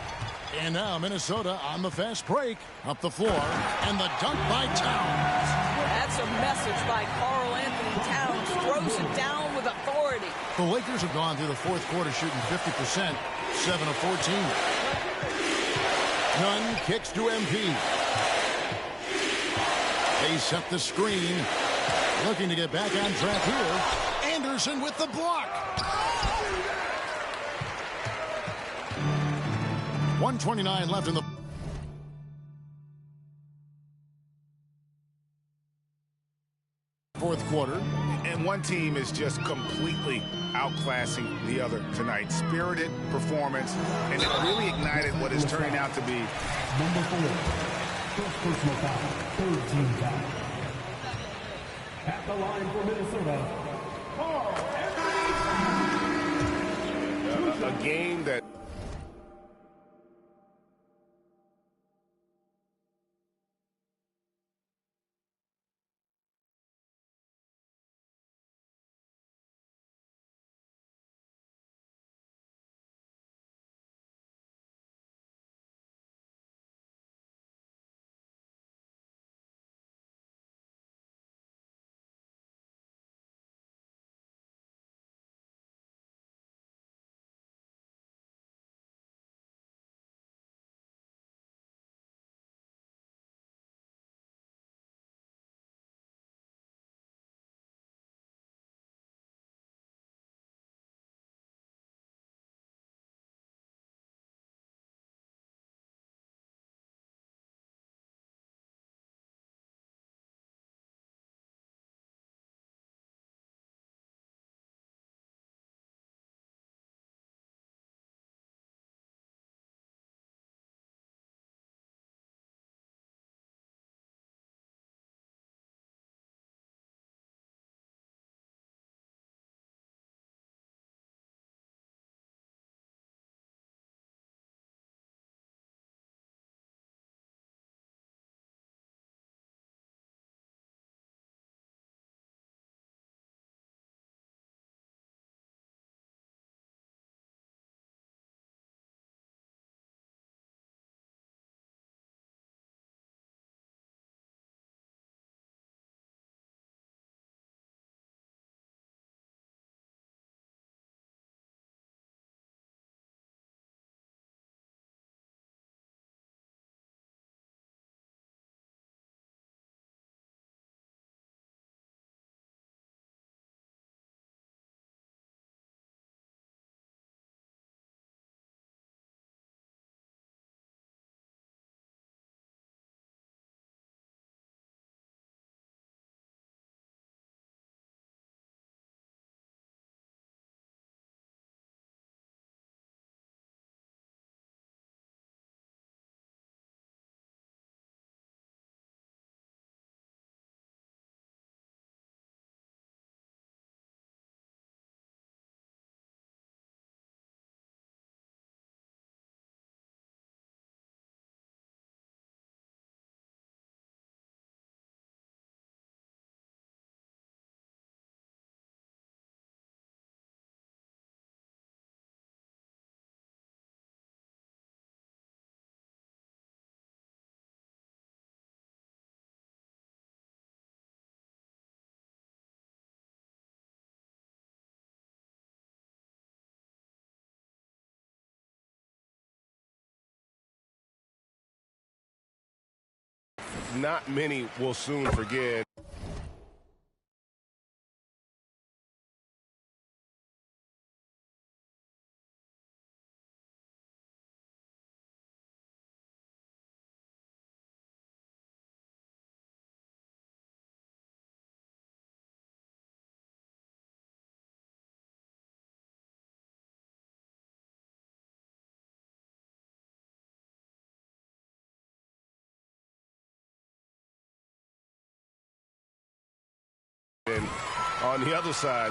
And now Minnesota on the fast break. Up the floor. And the dunk by Towns. That's a message by Karl Anthony Towns. Throws it down with authority. The Lakers have gone through the fourth quarter shooting 50%. 7 of 14. Nunn kicks to MP. They set the screen. Looking to get back on track here. Anderson with the block. 1:29 left in the fourth quarter. And one team is just completely outclassing the other tonight. Spirited performance, and it really ignited what is turning out to be Number 4, first personal foul, third team foul. At the line for Minnesota, Karl Anthony. a game that not many will soon forget. And on the other side,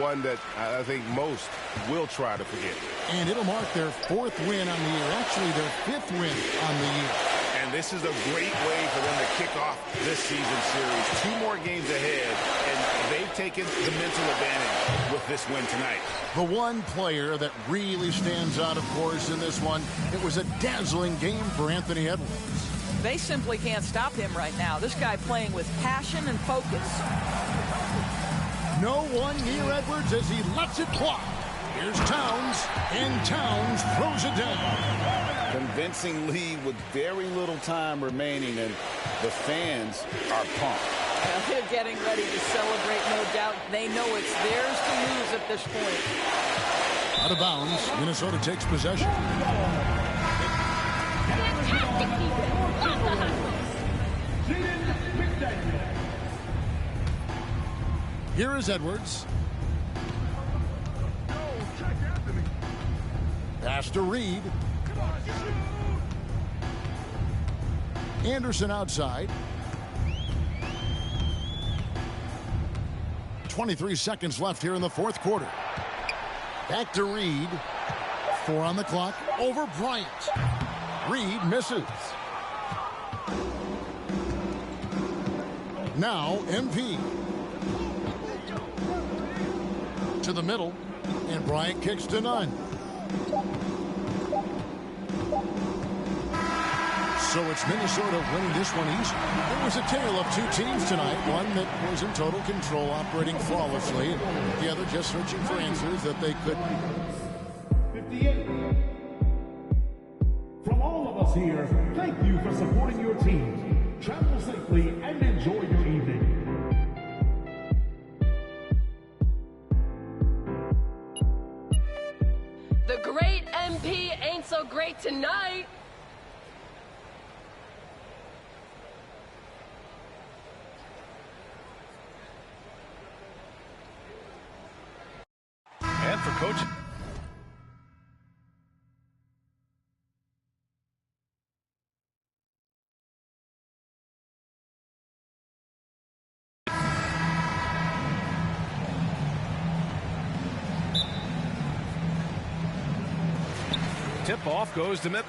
one that I think most will try to forget. And it'll mark their 4th win on the year. Actually, their 5th win on the year. And this is a great way for them to kick off this season series. 2 more games ahead, and they've taken the mental advantage with this win tonight. The one player that really stands out, of course, in this one, it was a dazzling game for Anthony Edwards. They simply can't stop him right now. This guy playing with passion and focus. No one near Edwards as he lets it fly. Here's Towns, and Towns throws it down. Convincing lead with very little time remaining, and the fans are pumped. Well, they're getting ready to celebrate, no doubt. They know it's theirs to lose at this point. Out of bounds, Minnesota takes possession. Here is Edwards. Pass to Reed. Anderson outside. 23 seconds left here in the 4th quarter. Back to Reed. 4 on the clock. Over Bryant. Reed misses. Now MP. To the middle, and Bryant kicks to none. So it's Minnesota winning this one easy. It was a tale of 2 teams tonight. One that was in total control, operating flawlessly, and the other just searching for answers that they couldn't. 58. From all of us here, thank you for supporting your team. Travel safely and enjoy your evening. The great MP ain't so great tonight. And for coaching. Tip-off goes to Mid.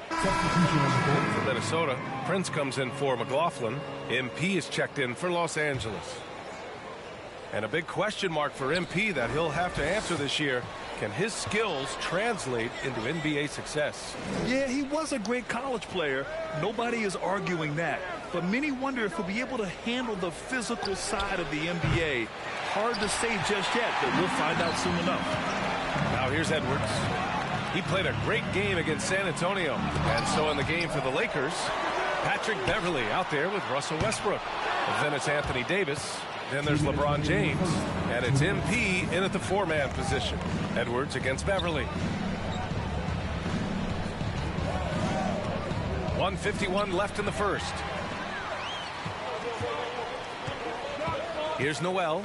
For Minnesota, Prince comes in for McLaughlin. MP is checked in for Los Angeles. And a big question mark for MP that he'll have to answer this year. Can his skills translate into NBA success? Yeah, he was a great college player. Nobody is arguing that. But many wonder if he'll be able to handle the physical side of the NBA. Hard to say just yet, but we'll find out soon enough. Now here's Edwards. He played a great game against San Antonio. And so in the game for the Lakers, Patrick Beverley out there with Russell Westbrook. And then it's Anthony Davis. Then there's LeBron James. And it's MP in at the 4-man position. Edwards against Beverley. 1:51 left in the first. Here's Noel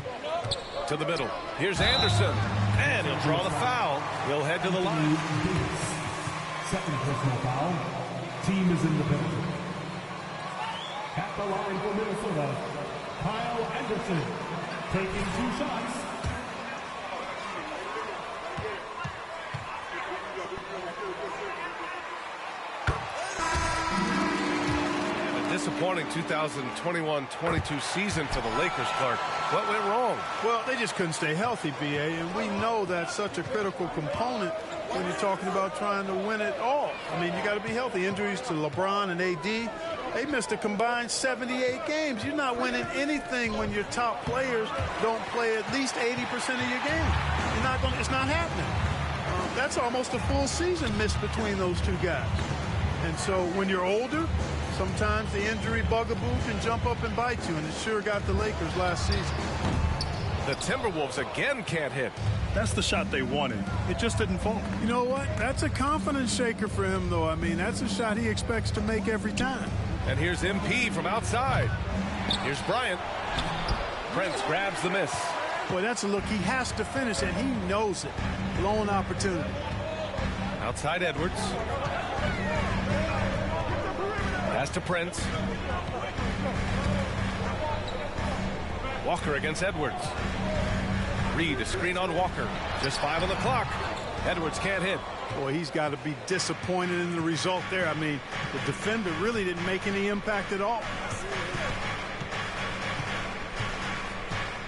to the middle. Here's Anderson. And he'll draw the foul. He'll head to the line. Second personal foul. Team is in the penalty. At the line for Minnesota, Kyle Anderson taking 2 shots. Disappointing 2021-22 season for the Lakers, Clark. What went wrong? Well, they just couldn't stay healthy, BA, and we know that's such a critical component when you're talking about trying to win it all. I mean, you got to be healthy. Injuries to LeBron and AD, they missed a combined 78 games. You're not winning anything when your top players don't play at least 80% of your game. it's not happening. That's almost a full season missed between those two guys. And so when you're older, sometimes the injury bugaboo can jump up and bite you, and it sure got the Lakers last season. The Timberwolves again can't hit. That's the shot they wanted. It just didn't fall. You know what? That's a confidence shaker for him, though. I mean, that's a shot he expects to make every time. And here's MP from outside. Here's Bryant. Prince grabs the miss. Boy, that's a look he has to finish, and he knows it. Blown opportunity. Outside Edwards. Pass to Prince. Walker against Edwards. Reed, a screen on Walker. Just 5 on the clock. Edwards can't hit. Boy, he's got to be disappointed in the result there. I mean, the defender really didn't make any impact at all.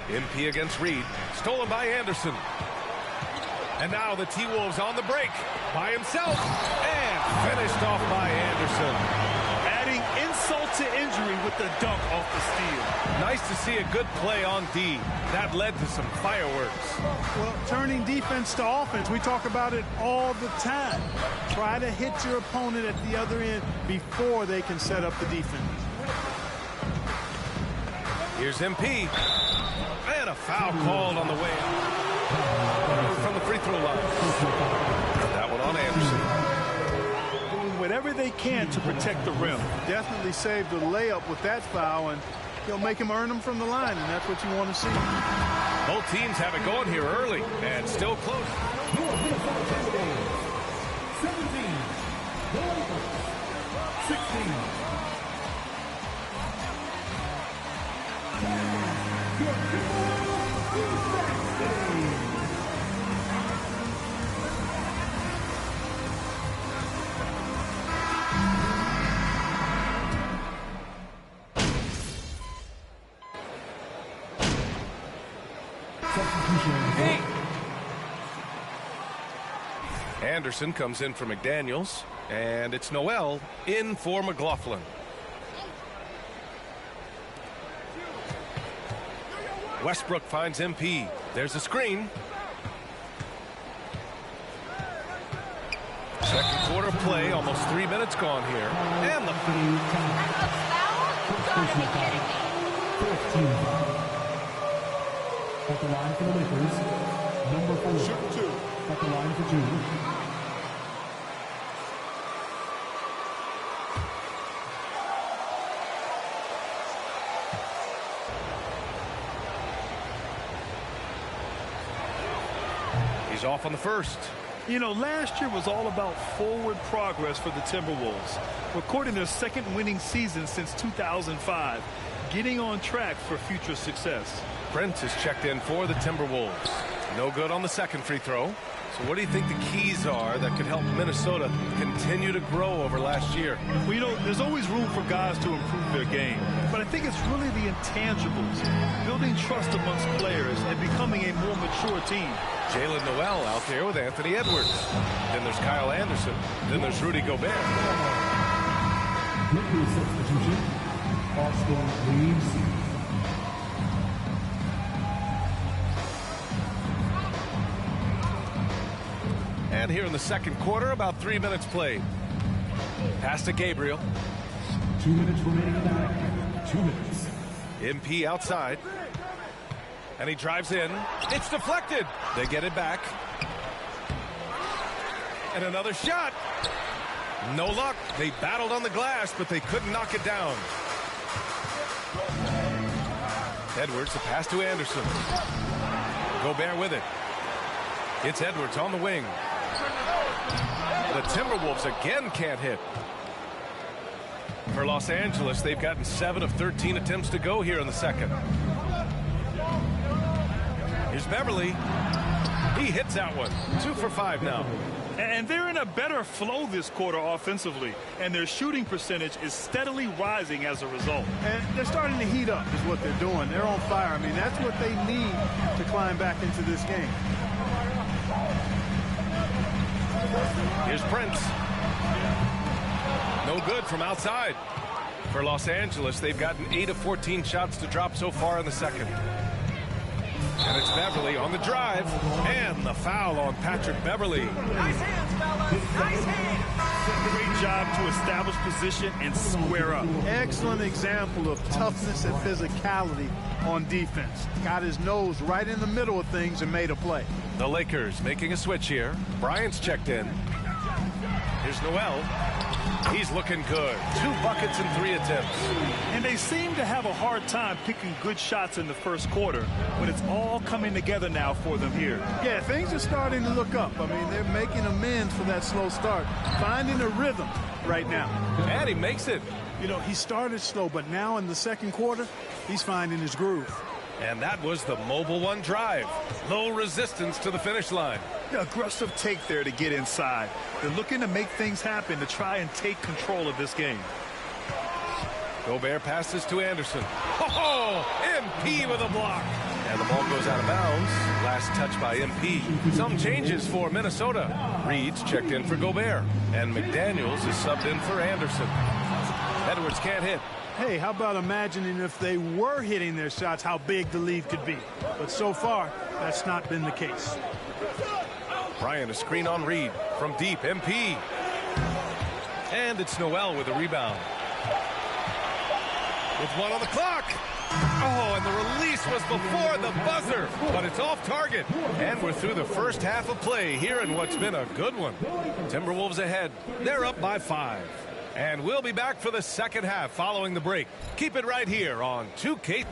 MP against Reed. Stolen by Anderson. And now the T-Wolves on the break. By himself. And finished off by Anderson. Adding insult to injury with the dunk off the steal. Nice to see a good play on D. That led to some fireworks. Well, turning defense to offense, we talk about it all the time. Try to hit your opponent at the other end before they can set up the defense. Here's MP. And a foul called on the way from the free throw line. That one on Anderson. Doing whatever they can to protect the rim. Definitely saved a layup with that foul, and he'll make him earn them from the line, and that's what you want to see. Both teams have it going here early, and still close. 17. The Lakers. 16. Anderson comes in for McDaniels, and it's Noel in for McLaughlin. Westbrook finds MP. There's a screen. Second quarter play, almost 3 minutes gone here. And the Personal foul. 15 foul. At the line for the Lakers, number 4. Shoot 2. At the line for 2. He's off on the first. You know, last year was all about forward progress for the Timberwolves, recording their second winning season since 2005, getting on track for future success. Prince is checked in for the Timberwolves. No good on the second free throw. So what do you think the keys are that could help Minnesota continue to grow over last year? Well, you know, there's always room for guys to improve their game, but I think it's really the intangibles, building trust amongst players and becoming a more mature team. Jalen Noel out there with Anthony Edwards. Then there's Kyle Anderson. Then there's Rudy Gobert. Lakers substitution. Austin Reeves. And here in the second quarter, about 3 minutes played. Pass to Gabriel. 2 minutes remaining in the half. 2 minutes. MP outside. And he drives in. It's deflected. They get it back. And another shot. No luck. They battled on the glass, but they couldn't knock it down. Edwards, the pass to Anderson. Gobert with it. It's Edwards on the wing. The Timberwolves again can't hit. For Los Angeles, they've gotten 7 of 13 attempts to go here in the second. Here's Beverly. He hits that one. 2 for 5 now. And they're in a better flow this quarter offensively, and their shooting percentage is steadily rising as a result. And they're starting to heat up is what they're doing. They're on fire. I mean, that's what they need to climb back into this game. Here's Prince. No good from outside. For Los Angeles, they've gotten 8 of 14 shots to drop so far in the second. And it's Beverly on the drive. And the foul on Patrick Beverly. Nice hands, fellas. Nice hands. Great job to establish position and square up. Excellent example of toughness and physicality on defense. Got his nose right in the middle of things and made a play. The Lakers making a switch here. Bryant's checked in. Here's Noel. He's looking good. 2 buckets in 3 attempts. And they seem to have a hard time picking good shots in the first quarter, but it's all coming together now for them here. Yeah, things are starting to look up. I mean, they're making amends for that slow start, finding a rhythm right now. And he makes it. You know, he started slow, but now in the second quarter, he's finding his groove. And that was the Mobile One drive. Low resistance to the finish line. The aggressive take there to get inside. They're looking to make things happen to try and take control of this game. Gobert passes to Anderson. Oh, MP with a block. And the ball goes out of bounds. Last touch by MP. Some changes for Minnesota. Reed's checked in for Gobert. And McDaniels is subbed in for Anderson. Edwards can't hit. Hey, how about imagining if they were hitting their shots, how big the lead could be. But so far, that's not been the case. Bryant a screen on Reed from deep. MP. And it's Noel with a rebound. With 1 on the clock. Oh, and the release was before the buzzer, but it's off target. And we're through the first half of play here in what's been a good one. Timberwolves ahead. They're up by 5. And we'll be back for the second half following the break. Keep it right here on 2K.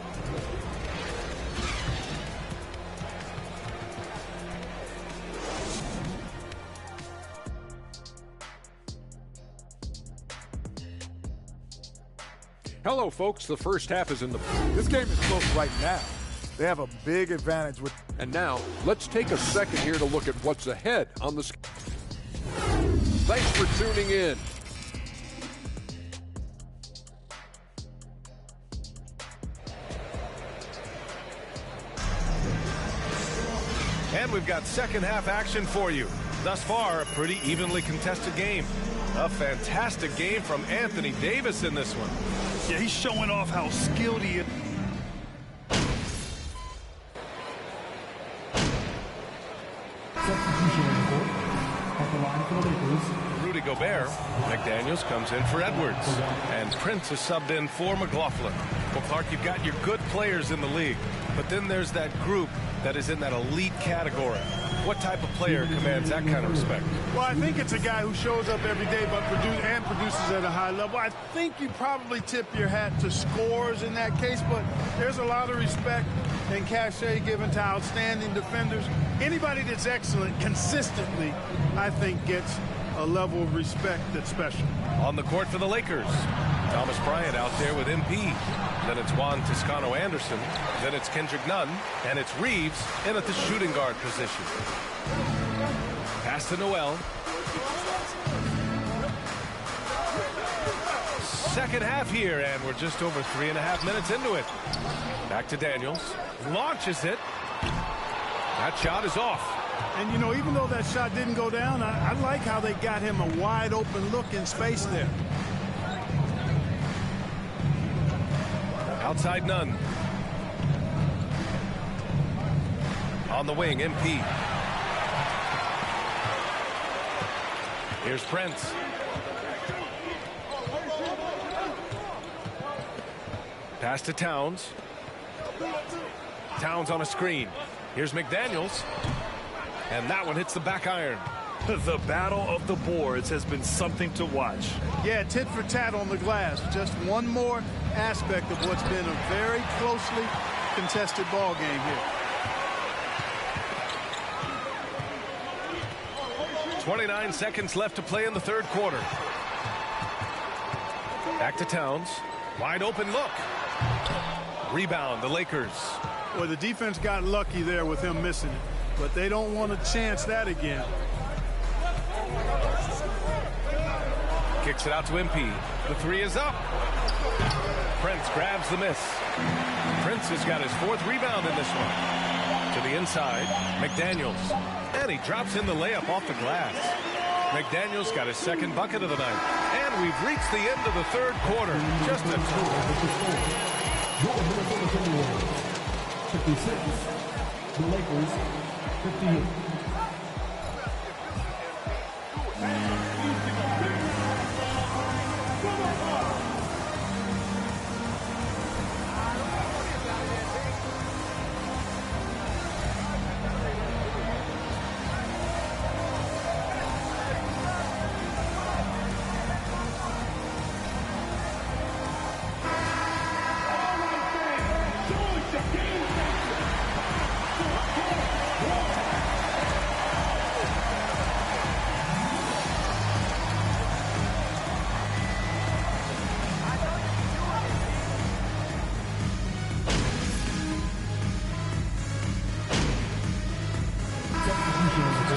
Hello, folks. The first half is in the... This game is close right now. They have a big advantage with... And now, let's take a second here to look at what's ahead on the... Thanks for tuning in. And we've got second half action for you. Thus far, a pretty evenly contested game. A fantastic game from Anthony Davis in this one. Yeah, he's showing off how skilled he is. Substitution on the court. At the line for the Lakers. Rudy Gobert. McDaniels comes in for Edwards. And Prince is subbed in for McLaughlin. Well, Clark, you've got your good players in the league, but then there's that group that is in that elite category. What type of player commands that kind of respect? Well, I think it's a guy who shows up every day but produces at a high level. I think you probably tip your hat to scores in that case, but there's a lot of respect and cachet given to outstanding defenders. Anybody that's excellent consistently, I think, gets a level of respect that's special. On the court for the Lakers, Thomas Bryant out there with MP. Then it's Juan Toscano Anderson. Then it's Kendrick Nunn. And it's Reeves in at the shooting guard position. Pass to Noel. Second half here, and we're just over 3.5 minutes into it. Back to Daniels. Launches it. That shot is off. And, you know, even though that shot didn't go down, I like how they got him a wide open look in space there. Outside Nunn. On the wing, MP. Here's Prince. Pass to Towns. Towns on a screen. Here's McDaniels. And that one hits the back iron. The battle of the boards has been something to watch. Yeah, tit for tat on the glass. Just one more aspect of what's been a very closely contested ball game here. 29 seconds left to play in the third quarter. Back to Towns. Wide open look. Rebound, the Lakers. Well, the defense got lucky there with him missing it, but they don't want to chance that again. Kicks it out to MP. The three is up. Prince grabs the miss. Prince has got his 4th rebound in this one. To the inside, McDaniels. And he drops in the layup off the glass. McDaniels got his 2nd bucket of the night. And we've reached the end of the third quarter. Just a The Lakers, 58.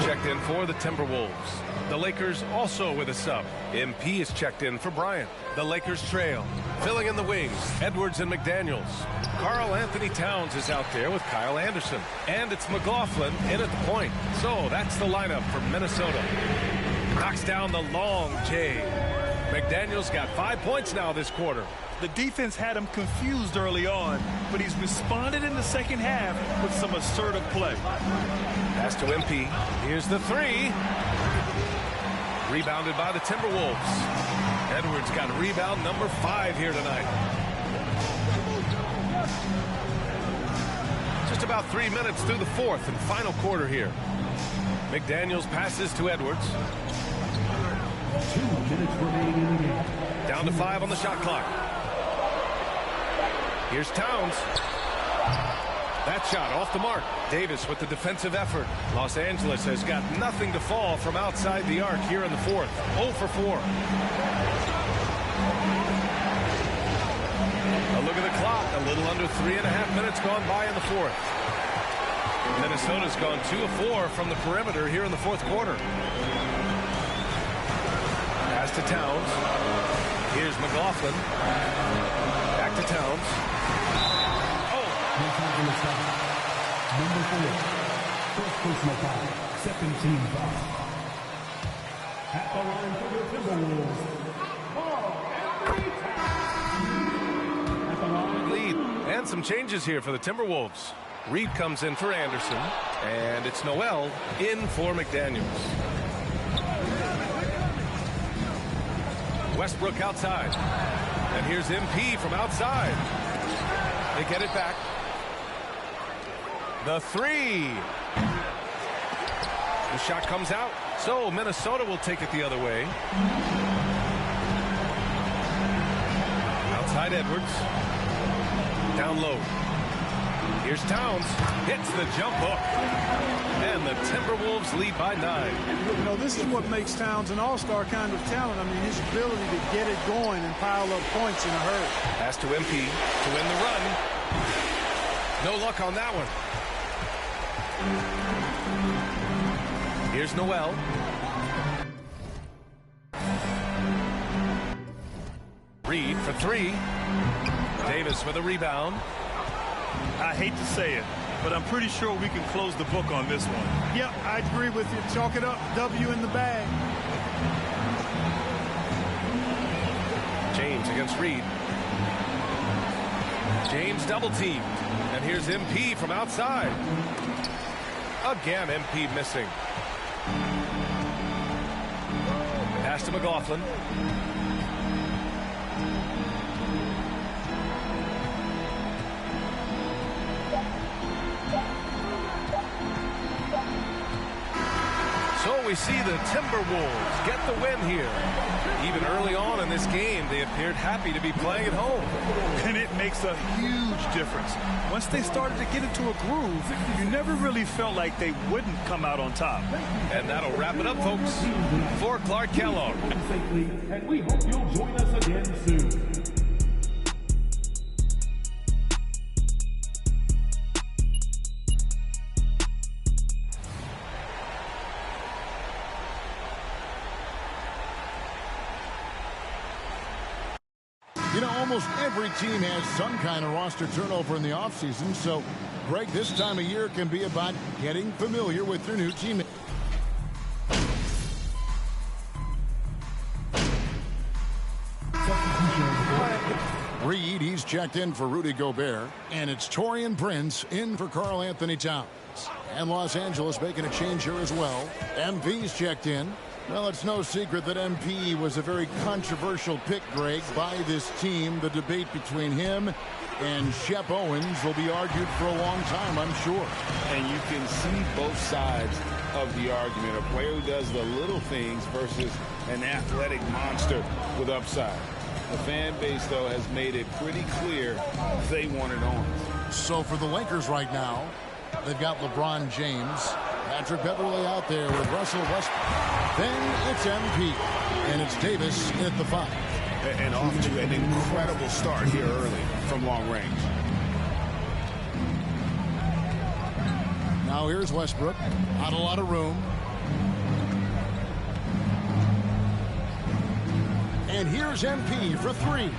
Checked in for the Timberwolves. The Lakers also with a sub. MP is checked in for Bryant. The Lakers trail. Filling in the wings, Edwards and McDaniels. Karl Anthony Towns is out there with Kyle Anderson. And it's McLaughlin in at the point. So that's the lineup for Minnesota. Knocks down the long J. McDaniels got 5 points now this quarter. The defense had him confused early on, but he's responded in the second half with some assertive play. Pass to MP. Here's the three. Rebounded by the Timberwolves. Edwards got rebound number 5 here tonight. Just about 3 minutes through the fourth and final quarter here. McDaniels passes to Edwards. 2 minutes remaining in the game. Down to 5 on the shot clock. Here's Towns. That shot off the mark. Davis with the defensive effort. Los Angeles has got nothing to fall from outside the arc here in the fourth. 0 for 4. A look at the clock. A little under 3.5 minutes gone by in the fourth. Minnesota's gone 2 of 4 from the perimeter here in the fourth quarter. Pass to Towns. Here's McLaughlin. Back to Towns. Number 4, first personal foul, second team foul. At the line for the Timberwolves, Karl Anthony Towns. Lead and some changes here for the Timberwolves. Reed comes in for Anderson, and it's Noel in for McDaniels. Westbrook outside, and here's MP from outside. They get it back. The three. The shot comes out, so Minnesota will take it the other way. Outside Edwards. Down low. Here's Towns. Hits the jump hook. And the Timberwolves lead by 9. You know, this is what makes Towns an all-star kind of talent. I mean, his ability to get it going and pile up points in a hurry. Pass to MP to win the run. No luck on that one. Here's Noel. Reed for 3. Davis with a rebound. I hate to say it, but I'm pretty sure we can close the book on this one. Yeah, I agree with you. Chalk it up. W in the bag. James against Reed. James double teamed. And here's MP from outside. Again, MP missing. Pass to McLaughlin. So we see the Timberwolves get the win here. Even early on in this game, they appeared happy to be playing at home. And it makes a huge difference. Once they started to get into a groove, you never really felt like they wouldn't come out on top. And that'll wrap it up, folks. For Clark Kellogg. And we hope you'll join us again soon. You know, almost every team has some kind of roster turnover in the offseason, so, Greg, this time of year can be about getting familiar with your new teammates. Reed, he's checked in for Rudy Gobert. And it's Taurean Prince in for Karl Anthony Towns. And Los Angeles making a change here as well. MP's checked in. Well, it's no secret that MP was a very controversial pick, Greg, by this team. The debate between him and Shep Owens will be argued for a long time, I'm sure. And you can see both sides of the argument. A player who does the little things versus an athletic monster with upside. The fan base, though, has made it pretty clear they want it on. So for the Lakers right now, they've got LeBron James, Patrick Beverley out there with Russell Westbrook. Then it's MP, and it's Davis at the 5. And off to an incredible start here early from long range. Now here's Westbrook. Not a lot of room. And here's MP for 3.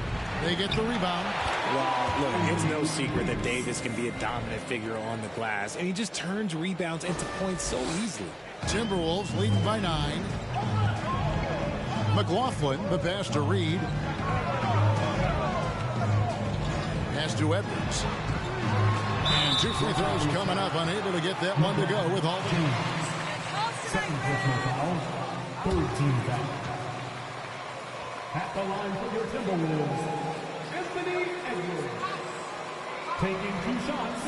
They get the rebound. Well, look, it's no secret that Davis can be a dominant figure on the glass, and he just turns rebounds into points so easily. Timberwolves leading by 9. McLaughlin, the pass to Reed. Pass to Edwards. And 2 free throws coming up, unable to get that one to go with all the... Second personal foul, third team foul. At the line for your Timberwolves, Anthony Edwards. Taking 2 shots.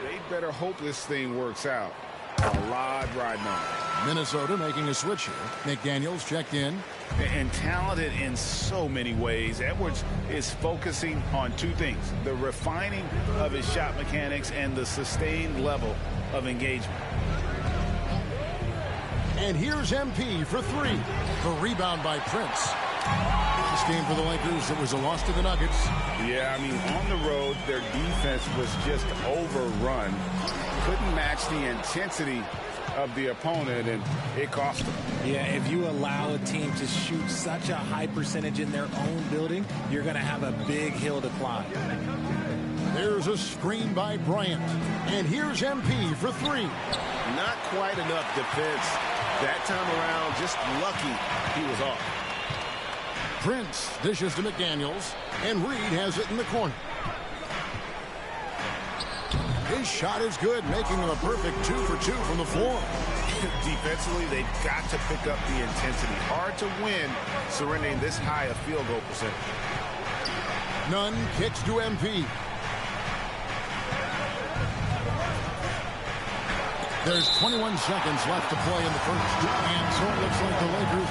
They better hope this thing works out. A lot riding on it. Minnesota making a switch here. McDaniels checked in. And talented in so many ways. Edwards is focusing on 2 things. The refining of his shot mechanics and the sustained level of engagement. And here's MP for 3. The rebound by Prince. This game for the Lakers, it was a loss to the Nuggets. Yeah, I mean, on the road, their defense was just overrun. Couldn't match the intensity of the opponent, and it cost them. Yeah, if you allow a team to shoot such a high percentage in their own building, you're going to have a big hill to climb. There's a screen by Bryant. And here's MP for 3. Not quite enough defense that time around. Just lucky he was off. Prince dishes to McDaniels, and Reed has it in the corner. His shot is good, making him a perfect 2 for 2 from the floor. Defensively, they've got to pick up the intensity. Hard to win surrendering this high a field goal percentage. Nunn kicks to MP. There's 21 seconds left to play in the first. And so it looks like the Lakers...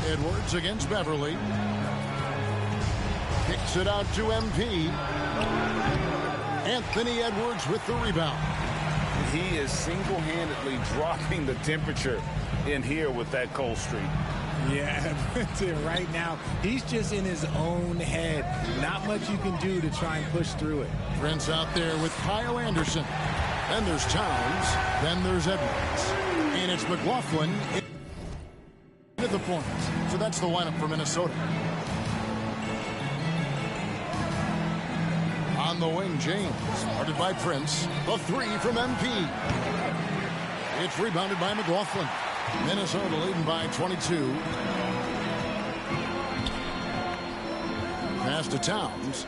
Edwards against Beverly. Kicks it out to MP. Anthony Edwards with the rebound. He is single-handedly dropping the temperature in here with that cold streak. Yeah, right now, he's just in his own head. Not much you can do to try and push through it. Prince out there with Kyle Anderson. Then there's Towns. Then there's Edwards. And it's McLaughlin at the point. So that's the lineup for Minnesota. On the wing, James. Guarded by Prince. The 3 from MP. It's rebounded by McLaughlin. Minnesota leading by 22. Pass to Towns.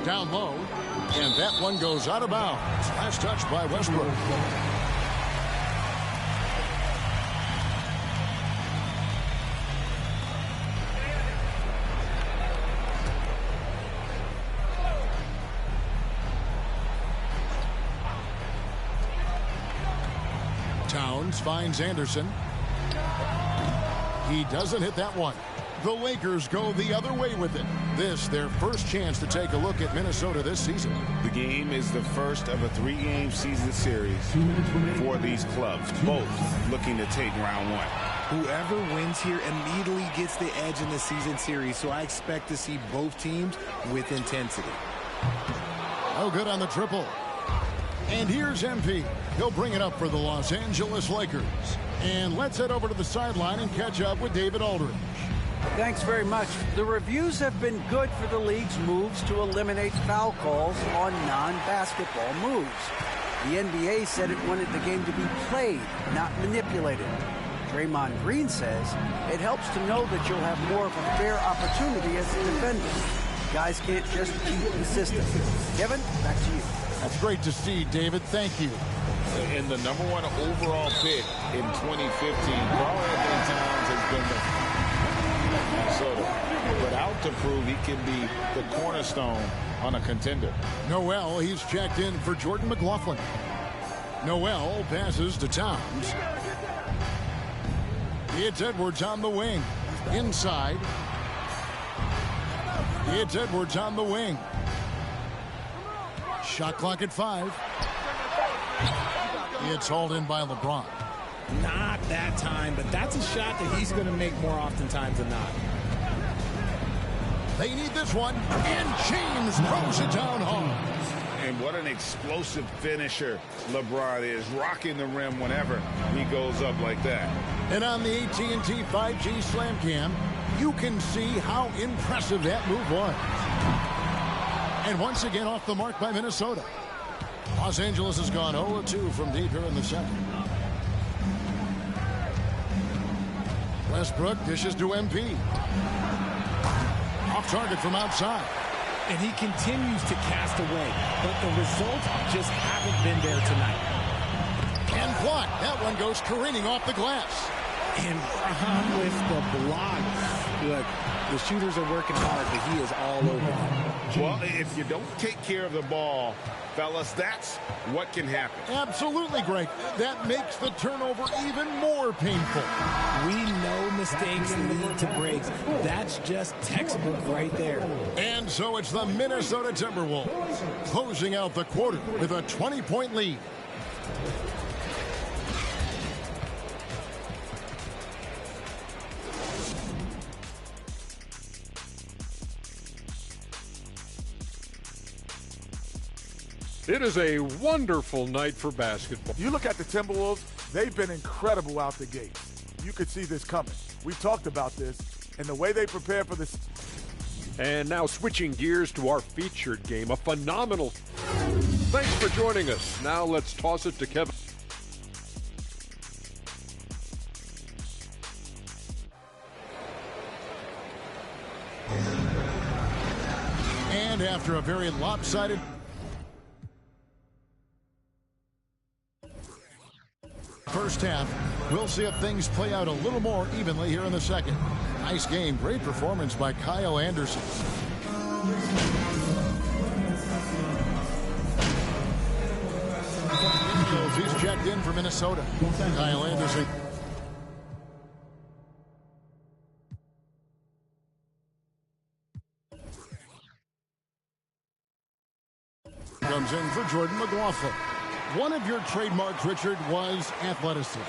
Down low. And that one goes out of bounds. Last touch by Westbrook. Towns finds Anderson. He doesn't hit that one. The Lakers go the other way with it. This, their first chance to take a look at Minnesota this season. The game is the first of a 3-game season series for these clubs, both looking to take round one. Whoever wins here immediately gets the edge in the season series, so I expect to see both teams with intensity. Oh, good on the triple. And here's MP. He'll bring it up for the Los Angeles Lakers. And let's head over to the sideline and catch up with David Aldridge. Thanks very much. The reviews have been good for the league's moves to eliminate foul calls on non-basketball moves. The NBA said it wanted the game to be played, not manipulated. Draymond Green says it helps to know that you'll have more of a fair opportunity as a defender. Guys can't just cheat the system. Kevin, back to you. That's great to see, David. Thank you. And the #1 overall pick in 2015, Karl-Anthony Towns has been the Minnesota, but out to prove he can be the cornerstone on a contender. Noel, he's checked in for Jordan McLaughlin. Noel passes to Towns. It's Edwards on the wing. Inside. It's Edwards on the wing. Shot clock at 5. It's hauled in by LeBron. Not that time, but that's a shot that he's going to make more oftentimes than not. They need this one, and James throws it down hard. And what an explosive finisher LeBron is, rocking the rim whenever he goes up like that. And on the AT&T 5G Slam Cam, you can see how impressive that move was. And once again off the mark by Minnesota. Los Angeles has gone 0-2 from deep here in the second. Westbrook dishes to MP. Off target from outside. And he continues to cast away, but the results just haven't been there tonight. And blocked. That one goes careening off the glass. And Braun with the block. Look, the shooters are working hard, but he is all over them. Well, if you don't take care of the ball, fellas, that's what can happen. Absolutely, Greg. That makes the turnover even more painful. We know mistakes lead to breaks. That's just textbook right there. And so it's the Minnesota Timberwolves closing out the quarter with a 20-point lead. It is a wonderful night for basketball. You look at the Timberwolves, they've been incredible out the gate. You could see this coming. We talked about this, and the way they prepare for this. And now switching gears to our featured game, a phenomenal. Thanks for joining us. Now let's toss it to Kevin. And after a very lopsided first half, we'll see if things play out a little more evenly here in the second. Nice game. Great performance by Kyle Anderson. He's checked in for Minnesota. Kyle Anderson. Comes in for Jordan McLaughlin. One of your trademarks, Richard, was athleticism.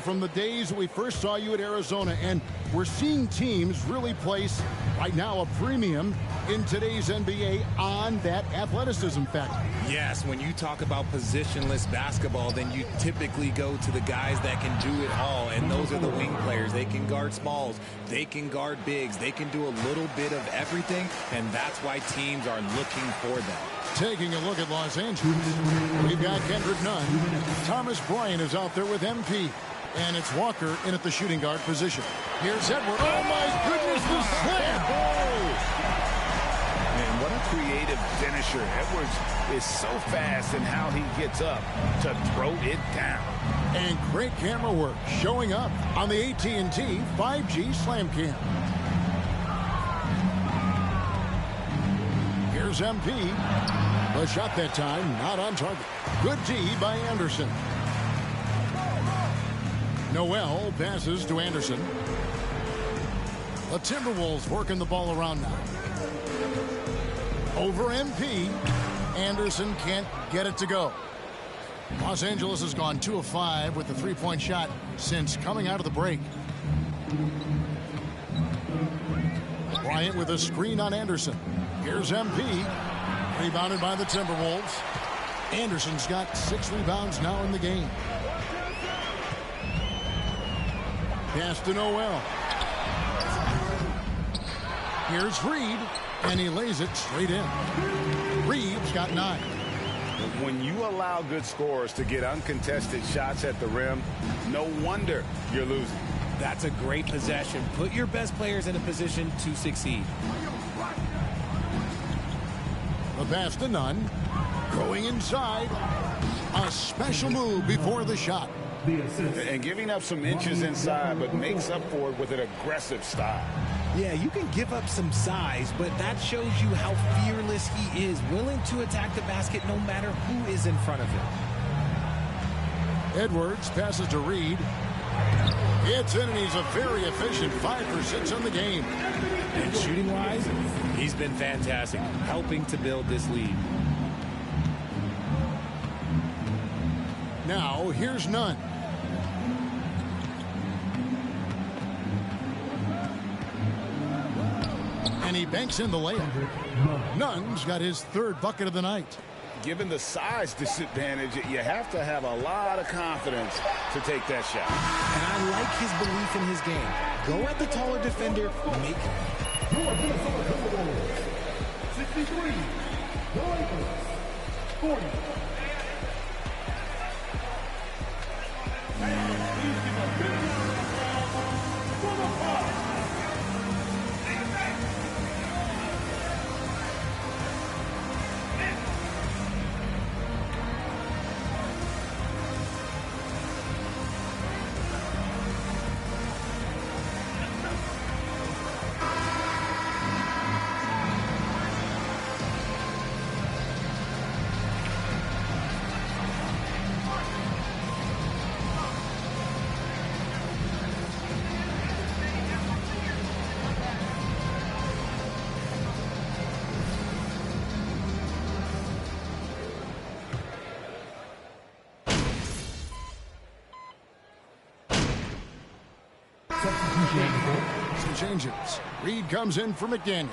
From the days we first saw you at Arizona, and we're seeing teams really place, right now, a premium in today's NBA on that athleticism factor. Yes, when you talk about positionless basketball, then you typically go to the guys that can do it all, and those are the wing players. They can guard smalls, they can guard bigs, they can do a little bit of everything, and that's why teams are looking for them. Taking a look at Los Angeles, we've got Kendrick Nunn. Thomas Bryant is out there with MP. And it's Walker in at the shooting guard position. Here's Edward. Oh, my goodness, the slam! Man, what a creative finisher. Edwards is so fast in how he gets up to throw it down. And great camera work showing up on the AT&T 5G Slam Cam. Here's MP. The shot that time, not on target. Good D by Anderson. Noel passes to Anderson. The Timberwolves working the ball around now. Over MP. Anderson can't get it to go. Los Angeles has gone 2 of 5 with the three-point shot since coming out of the break. Bryant with a screen on Anderson. Here's MP. Rebounded by the Timberwolves. Anderson's got 6 rebounds now in the game. Pass to Noel. Here's Reed, and he lays it straight in. Reed's got 9. When you allow good scorers to get uncontested shots at the rim, no wonder you're losing. That's a great possession. Put your best players in a position to succeed. The pass to Nunn. Going inside. A special move before the shot. And giving up some inches inside, but makes up for it with an aggressive style. Yeah, you can give up some size, but that shows you how fearless he is, willing to attack the basket no matter who is in front of him. Edwards passes to Reed. It's in, and he's a very efficient 5 for 6 on the game. And shooting-wise, he's been fantastic, helping to build this lead. Now, here's Nunn. And he banks in the layup. Nunn's got his 3rd bucket of the night. Given the size disadvantage, you have to have a lot of confidence to take that shot. And I like his belief in his game. Go at the taller defender, make it. 63, the Lakers, 40. Some changes. Reed comes in for McDaniels.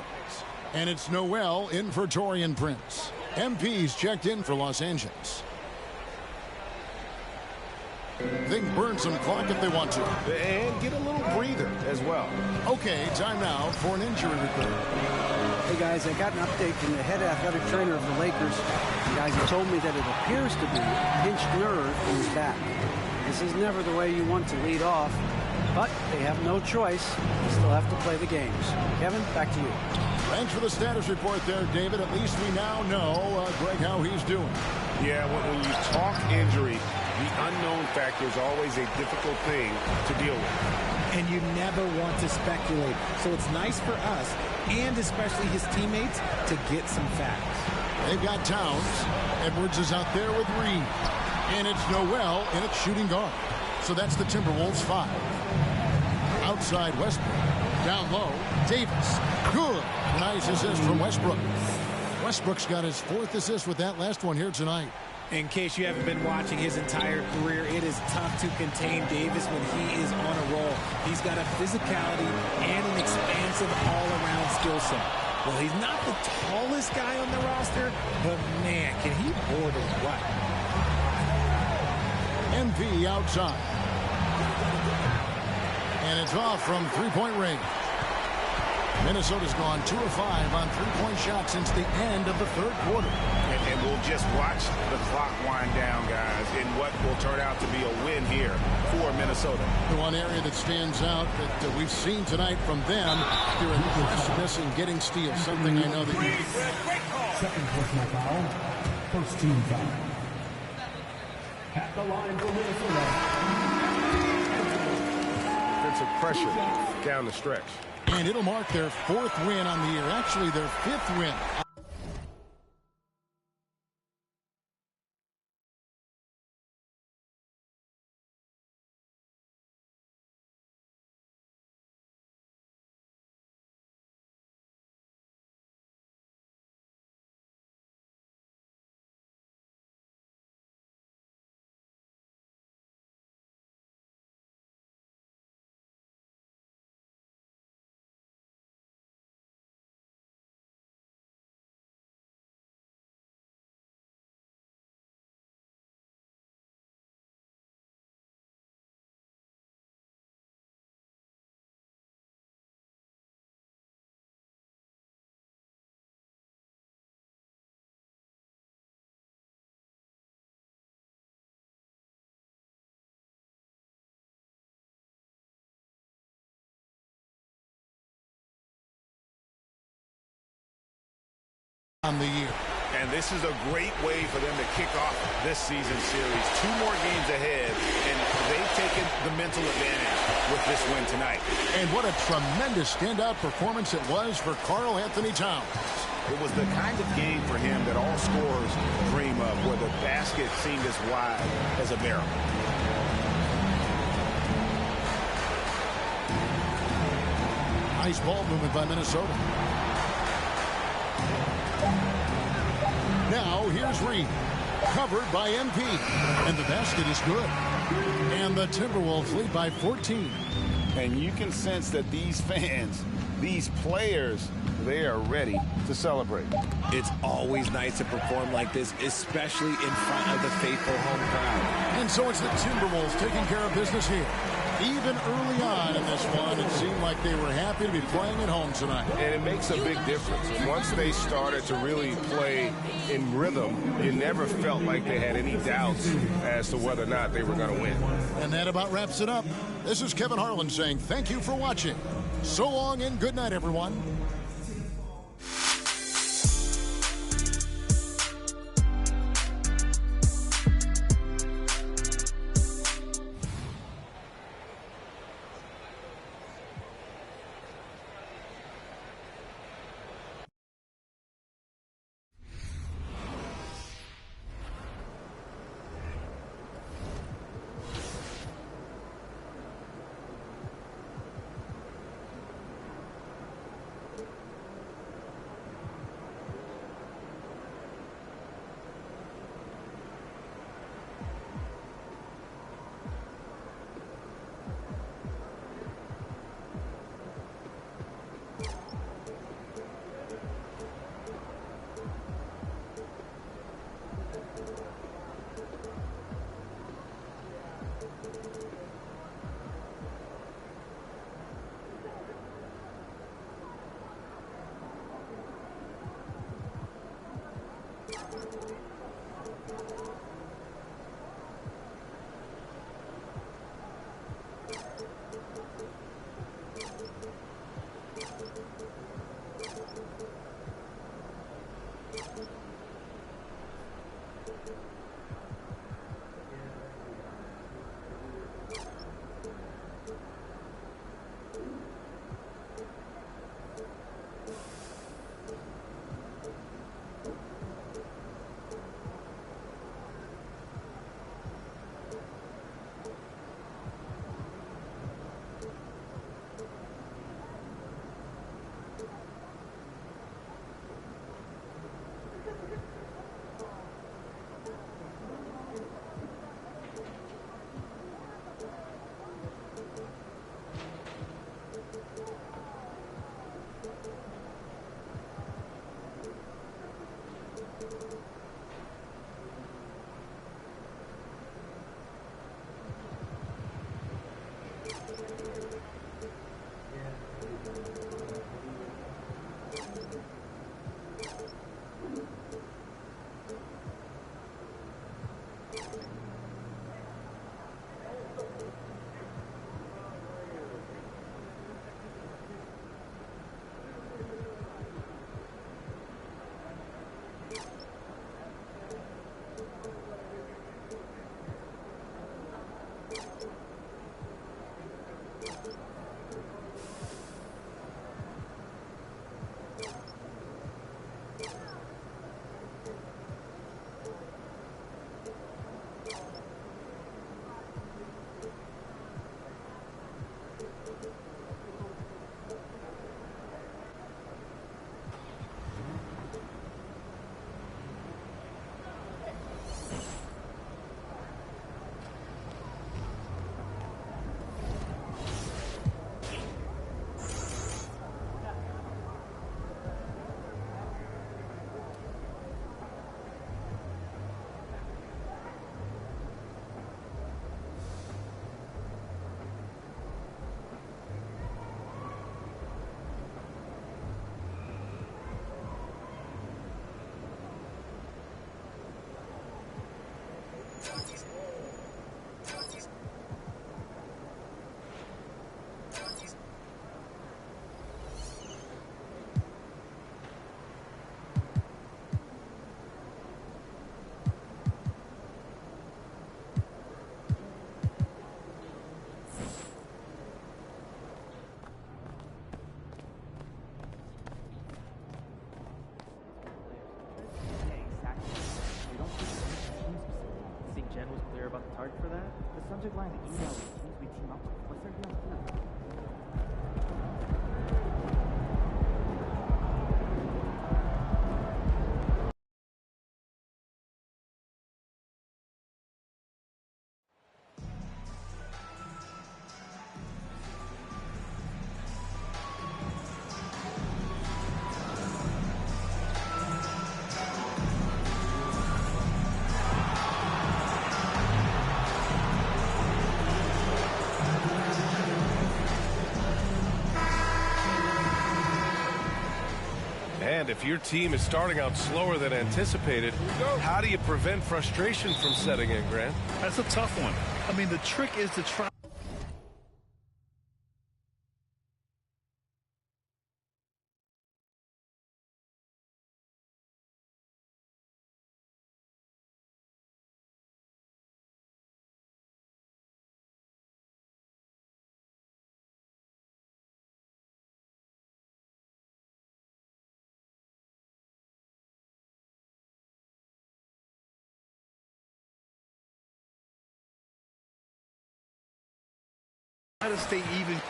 And it's Noel in for Taurean Prince. MP's checked in for Los Angeles. They can burn some clock if they want to. And get a little breather as well. Okay, time now for an injury report. Hey, guys, I got an update from the head athletic trainer of the Lakers. The guys have told me that it appears to be a pinched nerve in his back. This is never the way you want to lead off, but they have no choice. They still have to play the games. Kevin, back to you. Thanks for the status report there, David. At least we now know, Greg, how he's doing. Yeah, when you talk injury, the unknown factor is always a difficult thing to deal with. And you never want to speculate. So it's nice for us, and especially his teammates, to get some facts. They've got Towns. Edwards is out there with Reed. And it's Noel in its shooting guard. So that's the Timberwolves 5. Outside Westbrook. Down low, Davis. Good. Nice assist from Westbrook. Westbrook's got his 4th assist with that last one here tonight. In case you haven't been watching his entire career, it is tough to contain Davis when he is on a roll. He's got a physicality and an expansive all-around skill set. Well, he's not the tallest guy on the roster, but man, can he board or what? MP outside. And it's off from three-point range. Minnesota's gone 2 of 5 on three-point shots since the end of the 3rd quarter. And we'll just watch the clock wind down, guys, in what will turn out to be a win here for Minnesota. The one area that stands out that we've seen tonight from them, their aggressiveness in getting steals, something I know that you... Second personal foul. First team foul. At the line for Minnesota. Defensive pressure down the stretch. And it'll mark their 4th win on the year. Actually, their 5th win. on the year. And this is a great way for them to kick off this season series. 2 more games ahead, and they've taken the mental advantage with this win tonight. And what a tremendous standout performance it was for Karl Anthony Towns. It was the kind of game for him that all scorers dream of, where the basket seemed as wide as a barrel. Nice ball movement by Minnesota. Now here's Reed, covered by MP, and the basket is good. And the Timberwolves lead by 14. And you can sense that these fans, these players, they are ready to celebrate. It's always nice to perform like this, especially in front of the faithful home crowd. And so it's the Timberwolves taking care of business here. Even early on in this one, it seemed like they were happy to be playing at home tonight. And it makes a big difference. Once they started to really play in rhythm, you never felt like they had any doubts as to whether or not they were going to win. And that about wraps it up. This is Kevin Harlan saying thank you for watching. So long and good night, everyone. clear about the target for that? The subject line of the email is teams we team up with. What's their deal? And if your team is starting out slower than anticipated, how do you prevent frustration from setting in, Grant? That's a tough one. I mean, the trick is to try to stay even.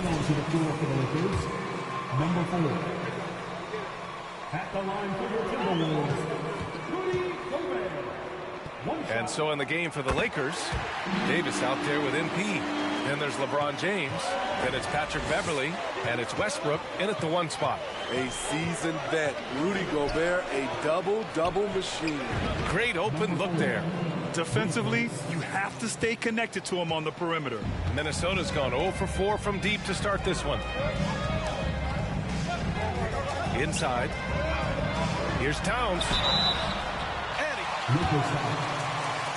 Stepping onto the floor for the Lakers, number 4. At the line for the Timberwolves, Rudy Gobert. And so in the game for the Lakers, Davis out there with MP. Then there's LeBron James. Then it's Patrick Beverly. And it's Westbrook in at the 1 spot. A seasoned vet, Rudy Gobert, a double-double machine. Great open look there. Defensively, you have to stay connected to him on the perimeter. Minnesota's gone 0 for 4 from deep to start this one. Inside. Here's Towns.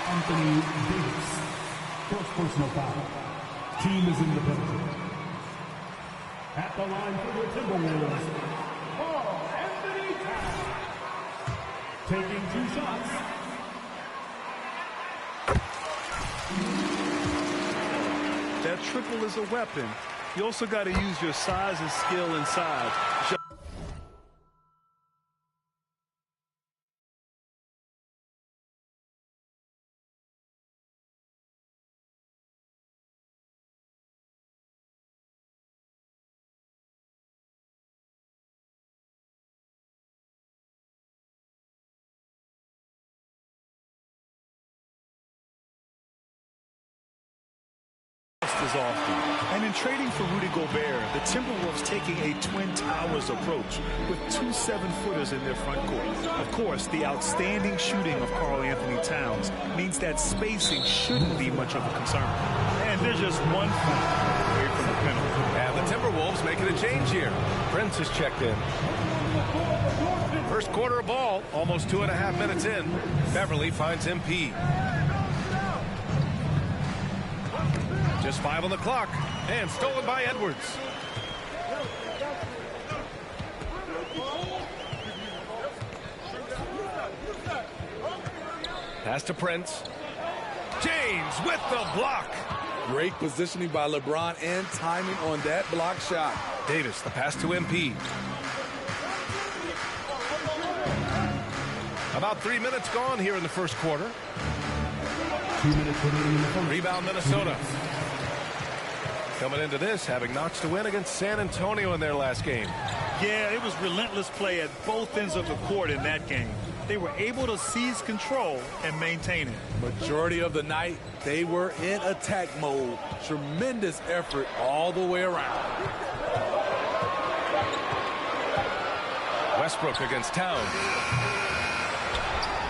Anthony Davis. First personal foul. Team is in the penalty. At the line for the Timberwolves, Karl Anthony Towns. Taking 2 shots. That triple is a weapon. You also got to use your size and skill inside. As often. And in trading for Rudy Gobert, the Timberwolves taking a Twin Towers approach with 2 7-footers in their front court. Of course, the outstanding shooting of Karl Anthony Towns means that spacing shouldn't be much of a concern. And they're just 1 foot away from the penalty. And the Timberwolves making a change here. Prince is checked in. First quarter of ball, almost 2.5 minutes in. Beverly finds MP. Just 5 on the clock, and stolen by Edwards. Pass to Prince. James with the block. Great positioning by LeBron and timing on that block shot. Davis, the pass to MP. About 3 minutes gone here in the first quarter. 2 minutes remaining in the first. Rebound Minnesota. Coming into this, having notched a win against San Antonio in their last game. Yeah, it was relentless play at both ends of the court in that game. They were able to seize control and maintain it. Majority of the night, they were in attack mode. Tremendous effort all the way around. Westbrook against Towns.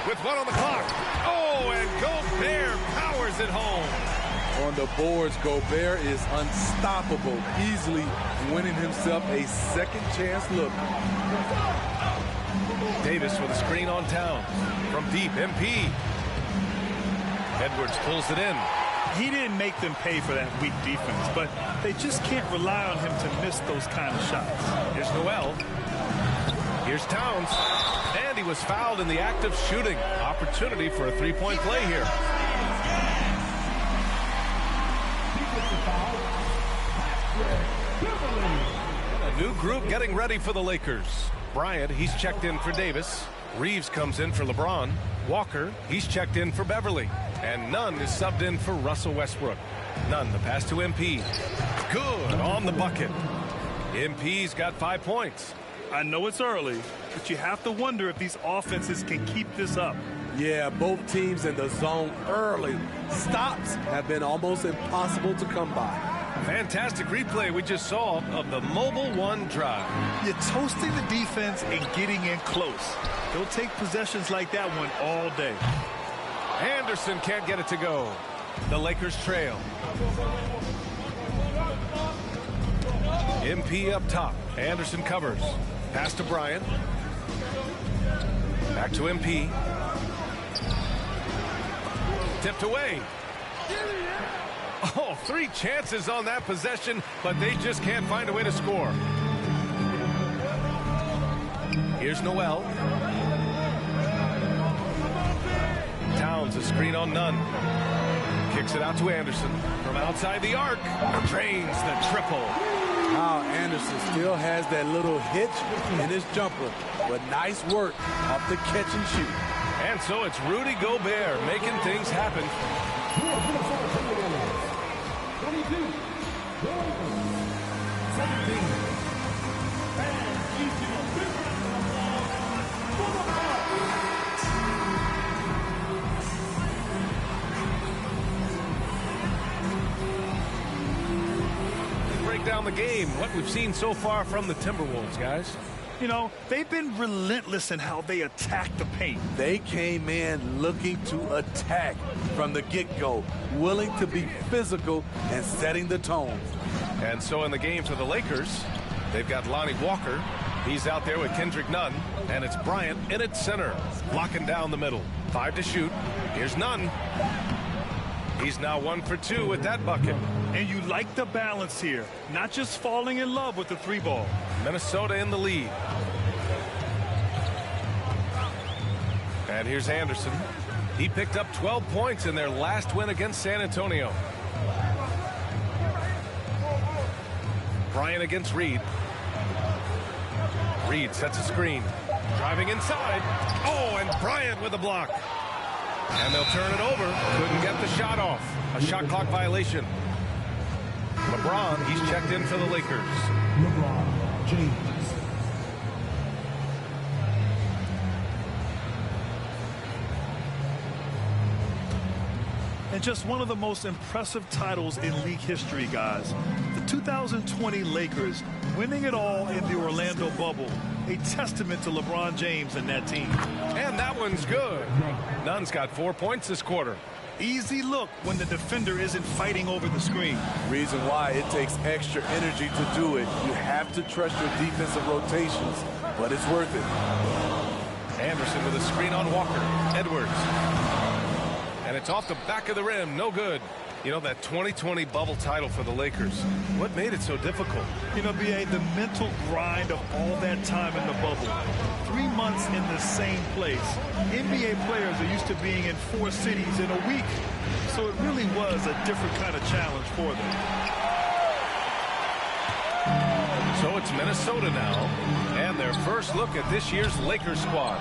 With 1 on the clock. Oh, and Gobert powers it home. On the boards, Gobert is unstoppable, easily winning himself a second chance look. Davis with a screen on Towns. From deep, MP. Edwards pulls it in. He didn't make them pay for that weak defense, but they just can't rely on him to miss those kind of shots. Here's Noel. Here's Towns. And he was fouled in the act of shooting. Opportunity for a 3-point play here. A new group getting ready for the Lakers. Bryant, he's checked in for Davis. Reeves comes in for LeBron. Walker, he's checked in for Beverly. And Nunn is subbed in for Russell Westbrook. Nunn, the pass to MP. Good on the bucket. MP's got 5 points. I know it's early, but you have to wonder if these offenses can keep this up. Yeah, both teams in the zone early. Stops have been almost impossible to come by. Fantastic replay we just saw of the Mobile One drive. You're toasting the defense and getting in close. They'll take possessions like that one all day. Anderson can't get it to go. The Lakers trail. MP up top. Anderson covers. Pass to Bryant. Back to MP. Tipped away. Oh, 3 chances on that possession, but they just can't find a way to score. Here's Noel. Towns, a screen on Nunn. Kicks it out to Anderson. From outside the arc, drains the triple. Wow, Anderson still has that little hitch in his jumper, but nice work off the catch and shoot. And so it's Rudy Gobert making things happen. 17. And each of the big round of applause for the Break down the game, what we've seen so far from the Timberwolves, guys. You know, they've been relentless in how they attack the paint. They came in looking to attack from the get-go, willing to be physical and setting the tone. And so in the game for the Lakers, they've got Lonnie Walker. He's out there with Kendrick Nunn, and it's Bryant in at center, blocking down the middle. 5 to shoot. Here's Nunn. He's now 1 for 2 with that bucket. And you like the balance here, not just falling in love with the 3-ball. Minnesota in the lead. And here's Anderson. He picked up 12 points in their last win against San Antonio. Bryant against Reed. Reed sets a screen. Driving inside. Oh, and Bryant with a block. And they'll turn it over. Couldn't get the shot off. A shot clock violation. LeBron, he's checked in for the Lakers. LeBron James. And just one of the most impressive titles in league history, guys. The 2020 Lakers winning it all in the Orlando bubble. A testament to LeBron James and that team. And that one's good. Nunn's got 4 points this quarter. Easy look when the defender isn't fighting over the screen. Reason why it takes extra energy to do it. You have to trust your defensive rotations, but it's worth it. Anderson with a screen on Walker. Edwards. And it's off the back of the rim. No good. You know, that 2020 bubble title for the Lakers, what made it so difficult? You know, B.A., the mental grind of all that time in the bubble. 3 months in the same place. NBA players are used to being in 4 cities in a week. So it really was a different kind of challenge for them. So it's Minnesota now, and their first look at this year's Lakers squad.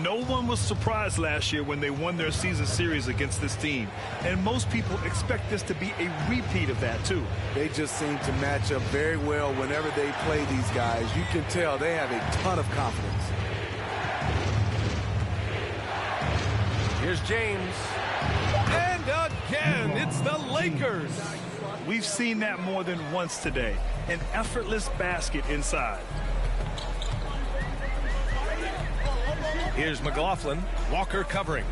No one was surprised last year when they won their season series against this team. And most people expect this to be a repeat of that, too. They just seem to match up very well whenever they play these guys. You can tell they have a ton of confidence. Here's James. And again, it's the Lakers. We've seen that more than once today. An effortless basket inside. Here's McLaughlin. Walker covering.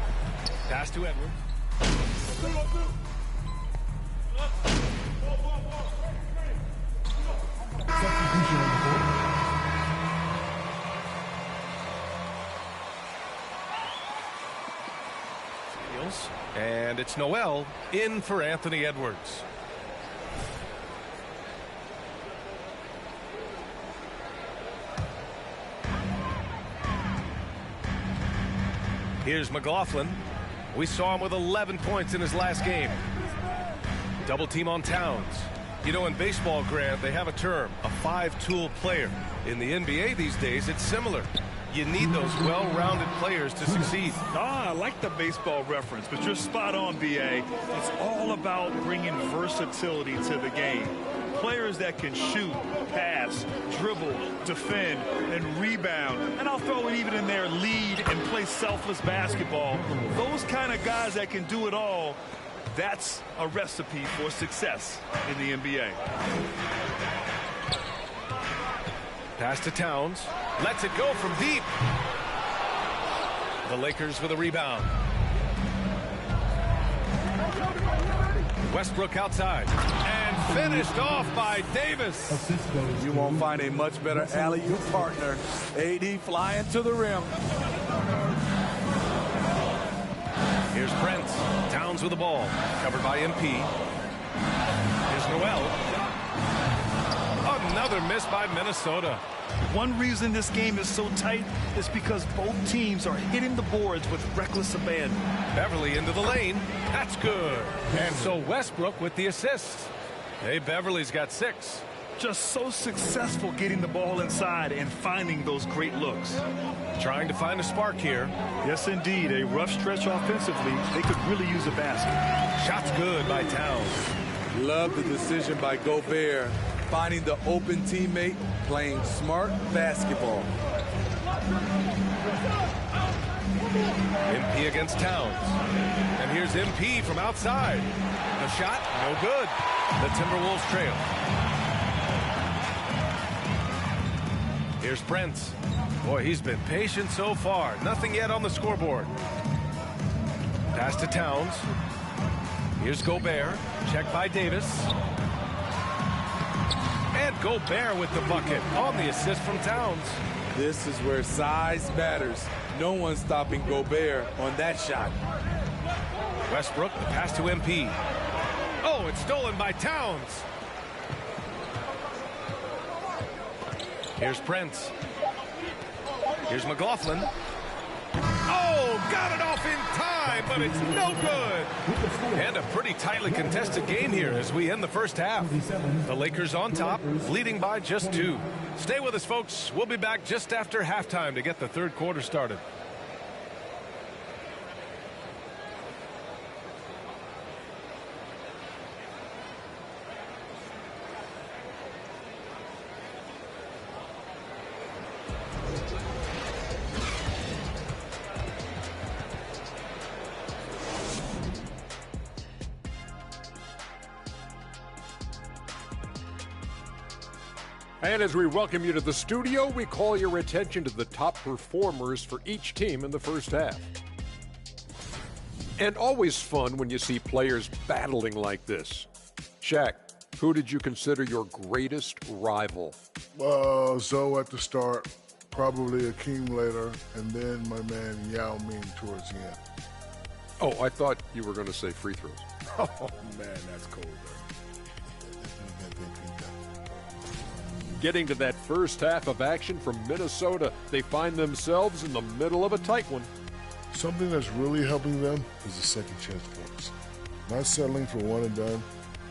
Pass to Edwards. And it's Noel in for Anthony Edwards. Here's McLaughlin. We saw him with 11 points in his last game. Double team on Towns. You know, in baseball, Grant, they have a term, a 5-tool player. In the NBA these days, it's similar. You need those well-rounded players to succeed. I like the baseball reference, but you're spot on, B.A. It's all about bringing versatility to the game. Players that can shoot, pass, dribble, defend, and rebound. And I'll throw it even in there, lead and play selfless basketball. Those kind of guys that can do it all, that's a recipe for success in the NBA. Pass to Towns. Lets it go from deep. The Lakers with a rebound. Westbrook outside. And finished off by Davis. You won't find a much better alley-oop partner. AD flying to the rim. Here's Prince. Towns with the ball. Covered by MP. Here's Noel. Another miss by Minnesota. One reason this game is so tight is because both teams are hitting the boards with reckless abandon. Beverly into the lane. That's good. And so Westbrook with the assist. Hey, Beverly's got 6. Just so successful getting the ball inside and finding those great looks. Trying to find a spark here. Yes, indeed. A rough stretch offensively. They could really use a basket. Shots good by Towns. Love the decision by Gobert. finding the open teammate, playing smart basketball. MP against Towns. And here's MP from outside. The shot, no good. The Timberwolves trail. Here's Brent. Boy, he's been patient so far. Nothing yet on the scoreboard. Pass to Towns. Here's Gobert. Check by Davis. And Gobert with the bucket on the assist from Towns. This is where size matters. No one's stopping Gobert on that shot. Westbrook, the pass to MP. Oh, it's stolen by Towns. Here's Brent. Here's McLaughlin. Oh, got it off in time, but it's no good. And a pretty tightly contested game here as we end the first half. The Lakers on top, leading by just 2. Stay with us, folks. We'll be back just after halftime to get the third quarter started. And as we welcome you to the studio, we call your attention to the top performers for each team in the first half. And always fun when you see players battling like this. Shaq, who did you consider your greatest rival? Zoe at the start, probably Akeem later, and then my man Yao Ming towards the end. Oh, I thought you were going to say free throws. Oh, man, that's cold. Getting to that first half of action from Minnesota, they find themselves in the middle of a tight one. Something that's really helping them is the second chance points. Not settling for one and done.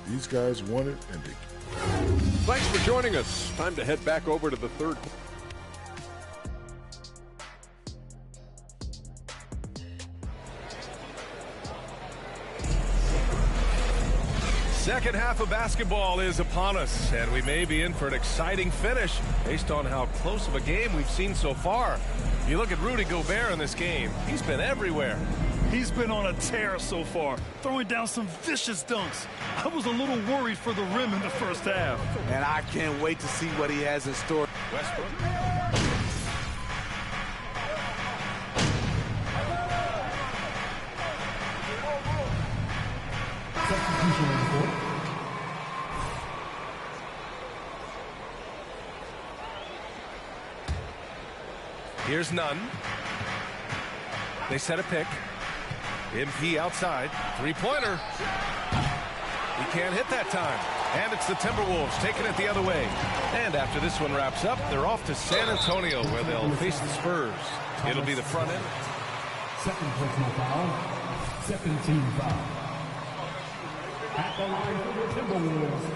These guys want it, and they do. Thanks for joining us. Time to head back over to the third. Second half of basketball is upon us, and we may be in for an exciting finish based on how close of a game we've seen so far. You look at Rudy Gobert in this game, he's been everywhere. He's been on a tear so far, throwing down some vicious dunks. I was a little worried for the rim in the first half. And I can't wait to see what he has in store. Westbrook. Here's Nunn. They set a pick. MP outside. Three-pointer. He can't hit that time. And it's the Timberwolves taking it the other way. And after this one wraps up, they're off to San Antonio where they'll face the Spurs. It'll be the front end. Second personal foul. Second team foul. At the line for the Timberwolves,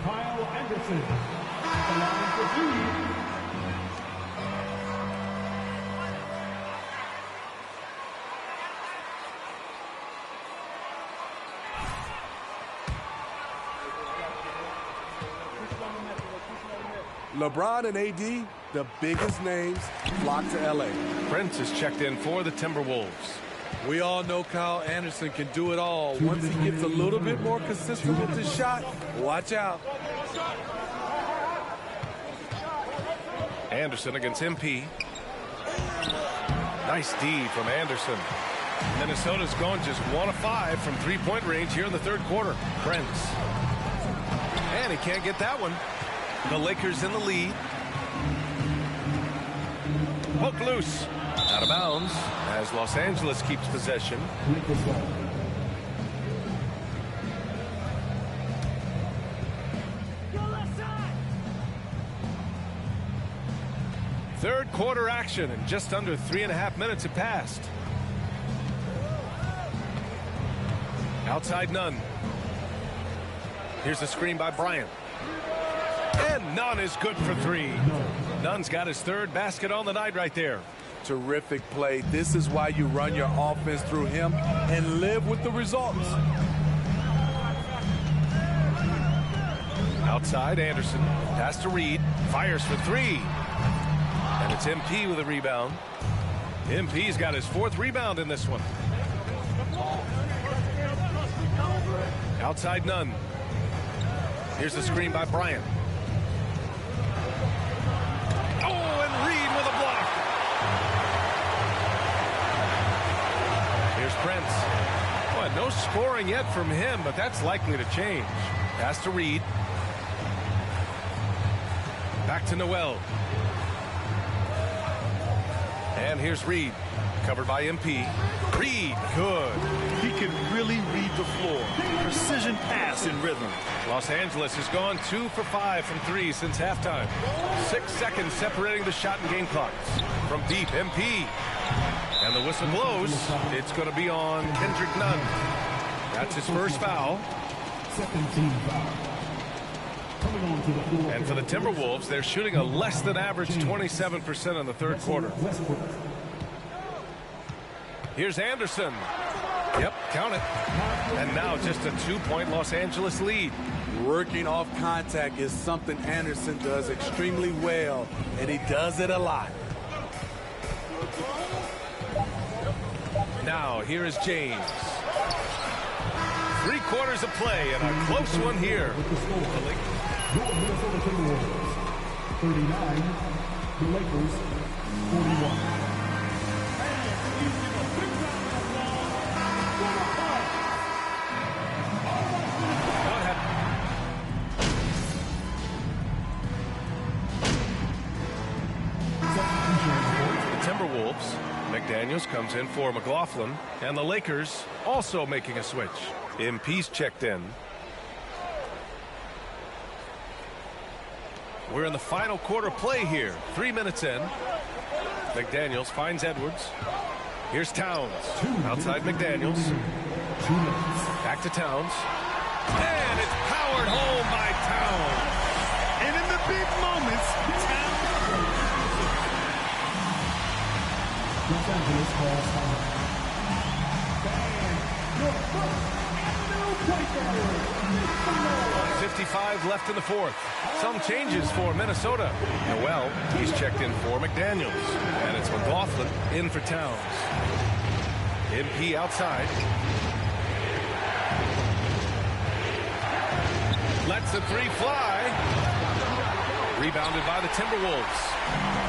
Kyle Anderson. At the line for three. LeBron and AD, the biggest names, flock to LA. Prince is checked in for the Timberwolves. We all know Kyle Anderson can do it all. Once he gets a little bit more consistent with his shot, watch out. Anderson against MP. Nice D from Anderson. Minnesota's gone just 1 of 5 from three-point range here in the third quarter. Prince. And he can't get that one. The Lakers in the lead. Poke loose. Out of bounds as Los Angeles keeps possession. Third quarter action, and just under 3.5 minutes have passed. Outside Nunn. Here's a screen by Bryant. And Nunn is good for 3. Nunn's got his third basket on the night right there. Terrific play. This is why you run your offense through him and live with the results. Outside, Anderson. Pass to Reed. Fires for three. And it's MP with a rebound. MP's got his 4th rebound in this one. Outside, Nunn. Here's the screen by Bryant. Oh, and Reed with a block. Here's Prince. Boy, no scoring yet from him, but that's likely to change. Pass to Reed. Back to Noel. And here's Reed. Covered by MP. Reed, good. He can really read the floor. Precision pass in rhythm. Los Angeles has gone 2 for 5 from 3 since halftime. 6 seconds separating the shot and game clocks. From deep, MP. And the whistle blows. It's going to be on Kendrick Nunn. That's his first foul. Second team foul. Coming on to the floor. And for the Timberwolves, they're shooting a less than average 27% in the third quarter. Here's Anderson. Yep, count it. And now just a 2-point Los Angeles lead. Working off contact is something Anderson does extremely well, and he does it a lot. Now, here is James. 3 quarters of play, and a close one here. Your Minnesota Timberwolves, 39. The Lakers, 41. Timberwolves. McDaniels comes in for McLaughlin, and the Lakers also making a switch. MP's checked in. We're in the final quarter play here. 3 minutes in. McDaniels finds Edwards. Here's Towns. Outside McDaniels. Back to Towns. And it's powered home by Towns. And in the big moments, Los Angeles calls time. Your first and new point guard, 55 left in the fourth. Some changes for Minnesota. Noel, he's checked in for McDaniels. And it's McLaughlin in for Towns. MP outside. Lets the three fly. Rebounded by the Timberwolves.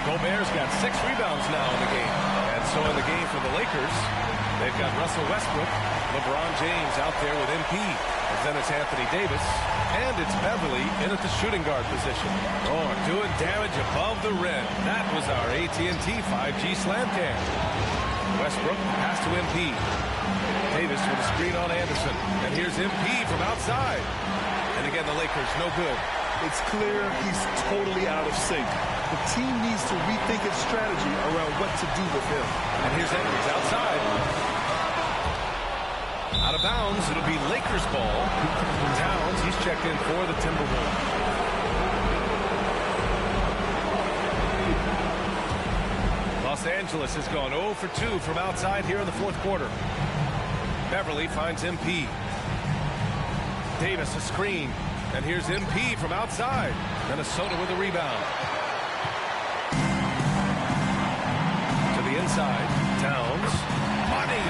Gobert's got 6 rebounds now in the game. And so in the game for the Lakers, they've got Russell Westbrook, LeBron James out there with MP. And then it's Anthony Davis. And it's Beverly in at the shooting guard position. Oh, doing damage above the rim. That was our AT&T 5G slam cam. Westbrook pass to MP. Davis with a screen on Anderson. And here's MP from outside. And again, the Lakers no good. It's clear he's totally out of sync. The team needs to rethink its strategy around what to do with him. And here's Edwards outside. Out of bounds, it'll be Lakers ball. Towns, he's checked in for the Timberwolves. Los Angeles has gone 0 for 2 from outside here in the fourth quarter. Beverly finds MP. Davis a screen. And here's MP from outside. Minnesota with a rebound. To the inside. Towns. Money.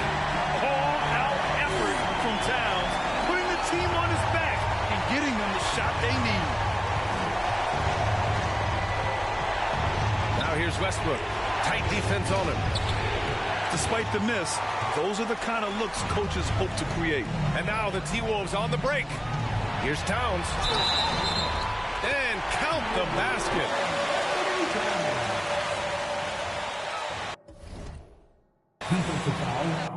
All-out effort from Towns, putting the team on his back and getting them the shot they need. Now here's Westbrook. Tight defense on him. Despite the miss, those are the kind of looks coaches hope to create. And now the T-Wolves on the break. Here's Towns. And count the basket. Defensive foul.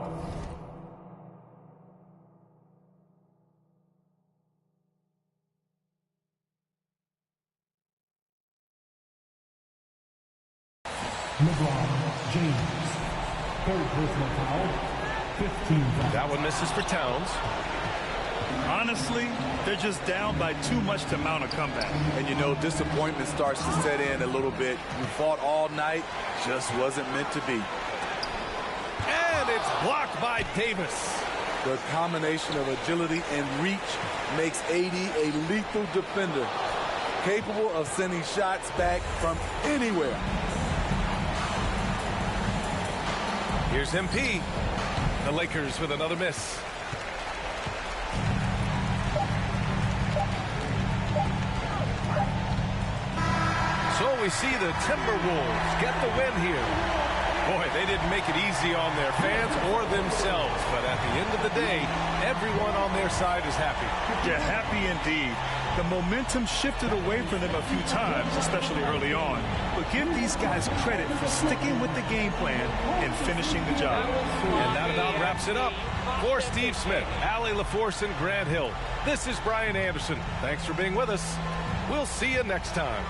LeBron James. Third personal foul. 15 fouls. That one misses for Towns. Honestly, they're just down by too much to mount a comeback. And you know, disappointment starts to set in a little bit. You fought all night, just wasn't meant to be. And it's blocked by Davis. The combination of agility and reach makes AD a lethal defender, capable of sending shots back from anywhere. Here's MP. The Lakers with another miss. So we see the Timberwolves get the win here. Boy, they didn't make it easy on their fans or themselves, but at the end of the day, everyone on their side is happy. Yeah, happy indeed. The momentum shifted away from them a few times, especially early on. But give these guys credit for sticking with the game plan and finishing the job. And that about wraps it up. For Steve Smith, Allie LaForce, and Grant Hill, this is Brian Anderson. Thanks for being with us. We'll see you next time.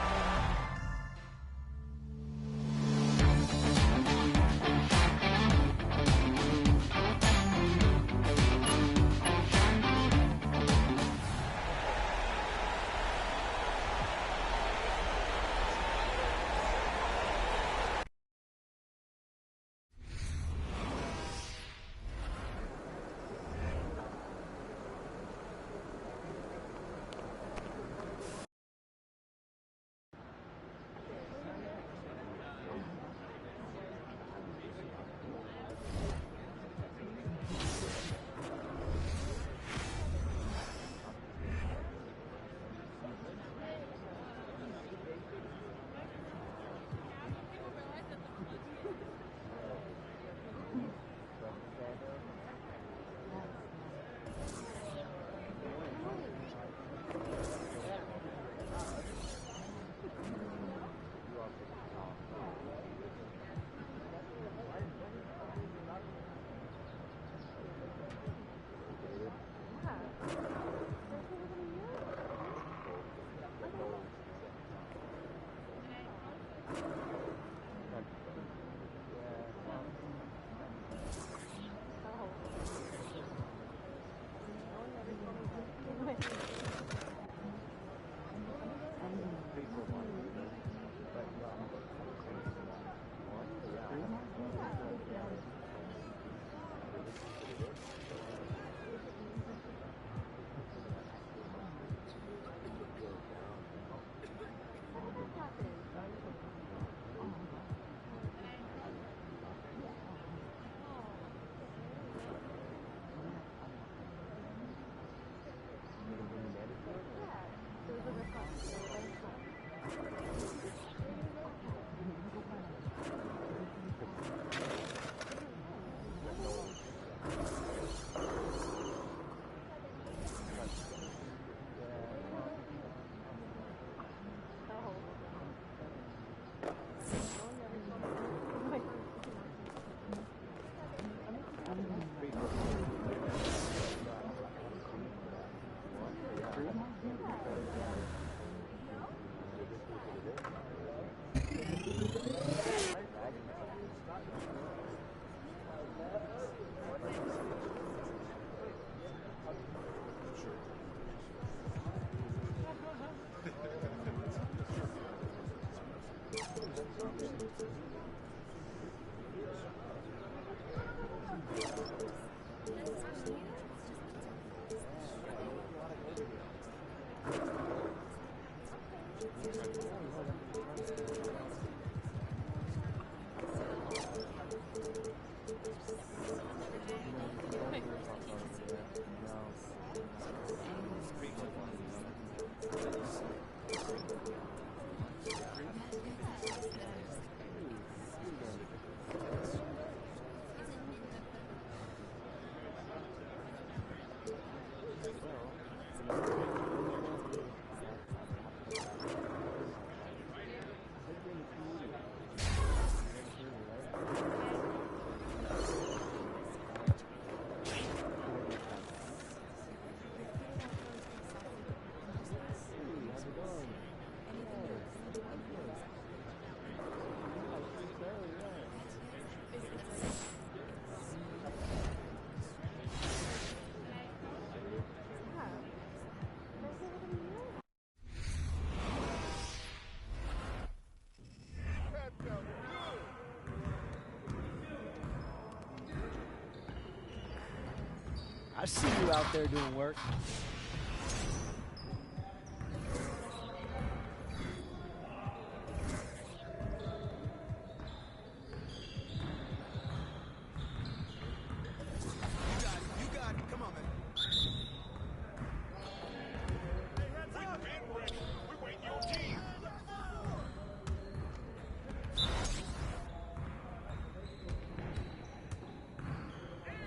I see you out there doing work.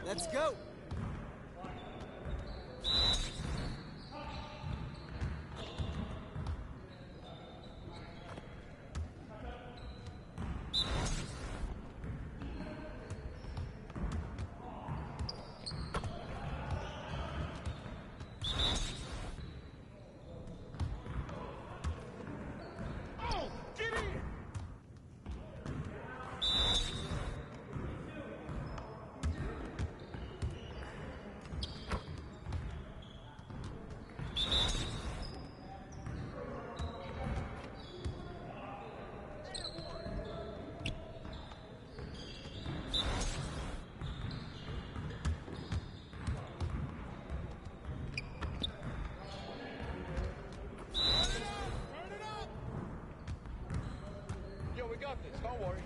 Let's go. Don't worry.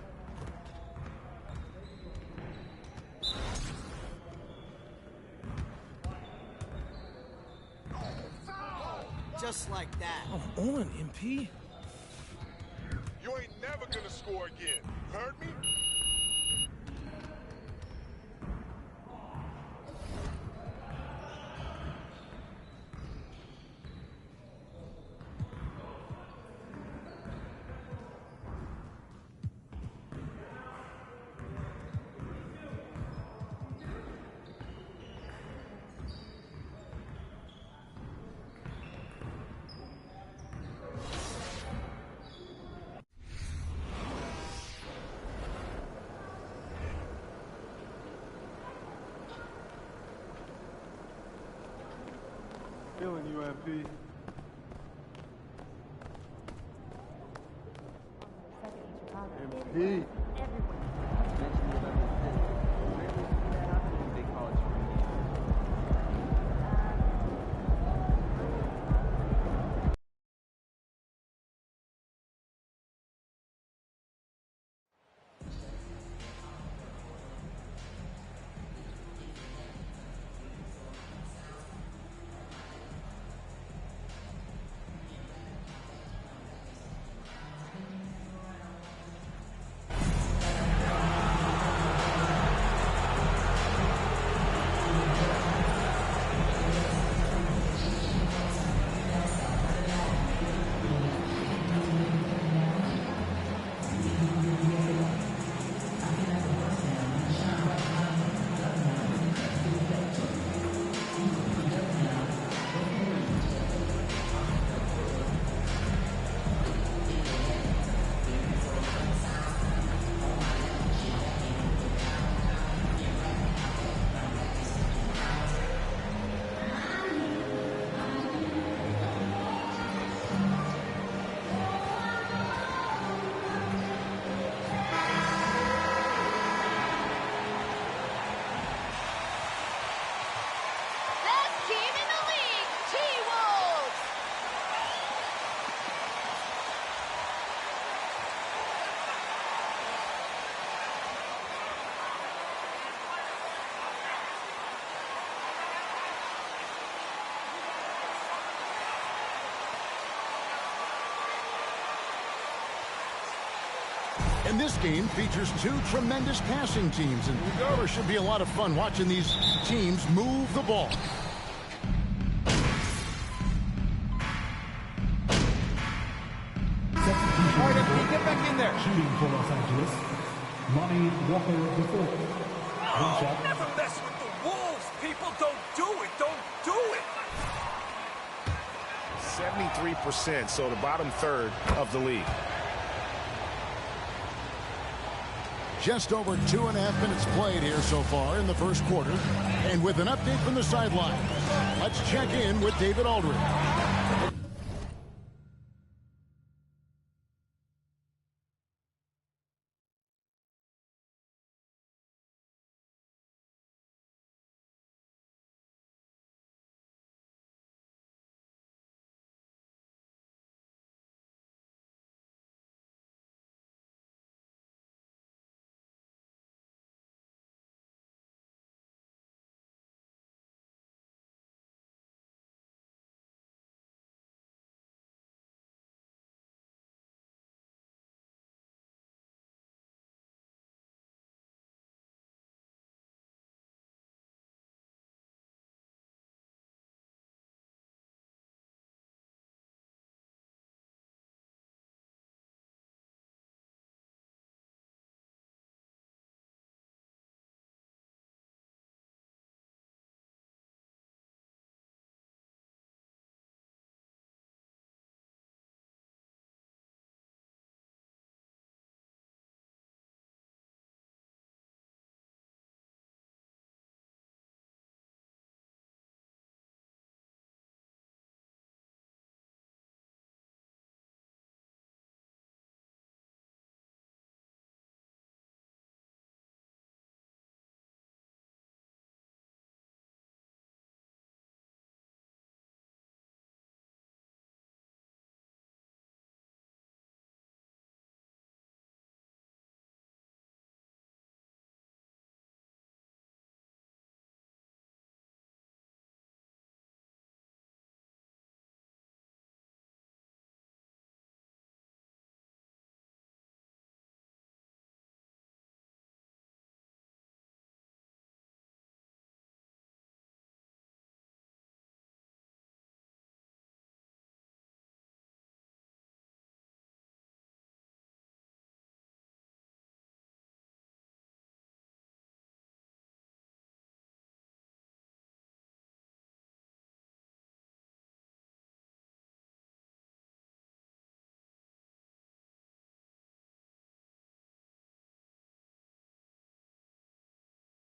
Just like that. Come on, MP. You ain't never gonna score again. Heard me? Feeling you, MP. MP. And this game features two tremendous passing teams, and there should be a lot of fun watching these teams move the ball. Get back in there. Shooting for Los Angeles. Lonnie Walker before. One shot. Never mess with the Wolves. People don't do it. Don't do it. 73%, so the bottom third of the league. Just over 2.5 minutes played here so far in the first quarter. And with an update from the sideline, let's check in with David Aldridge.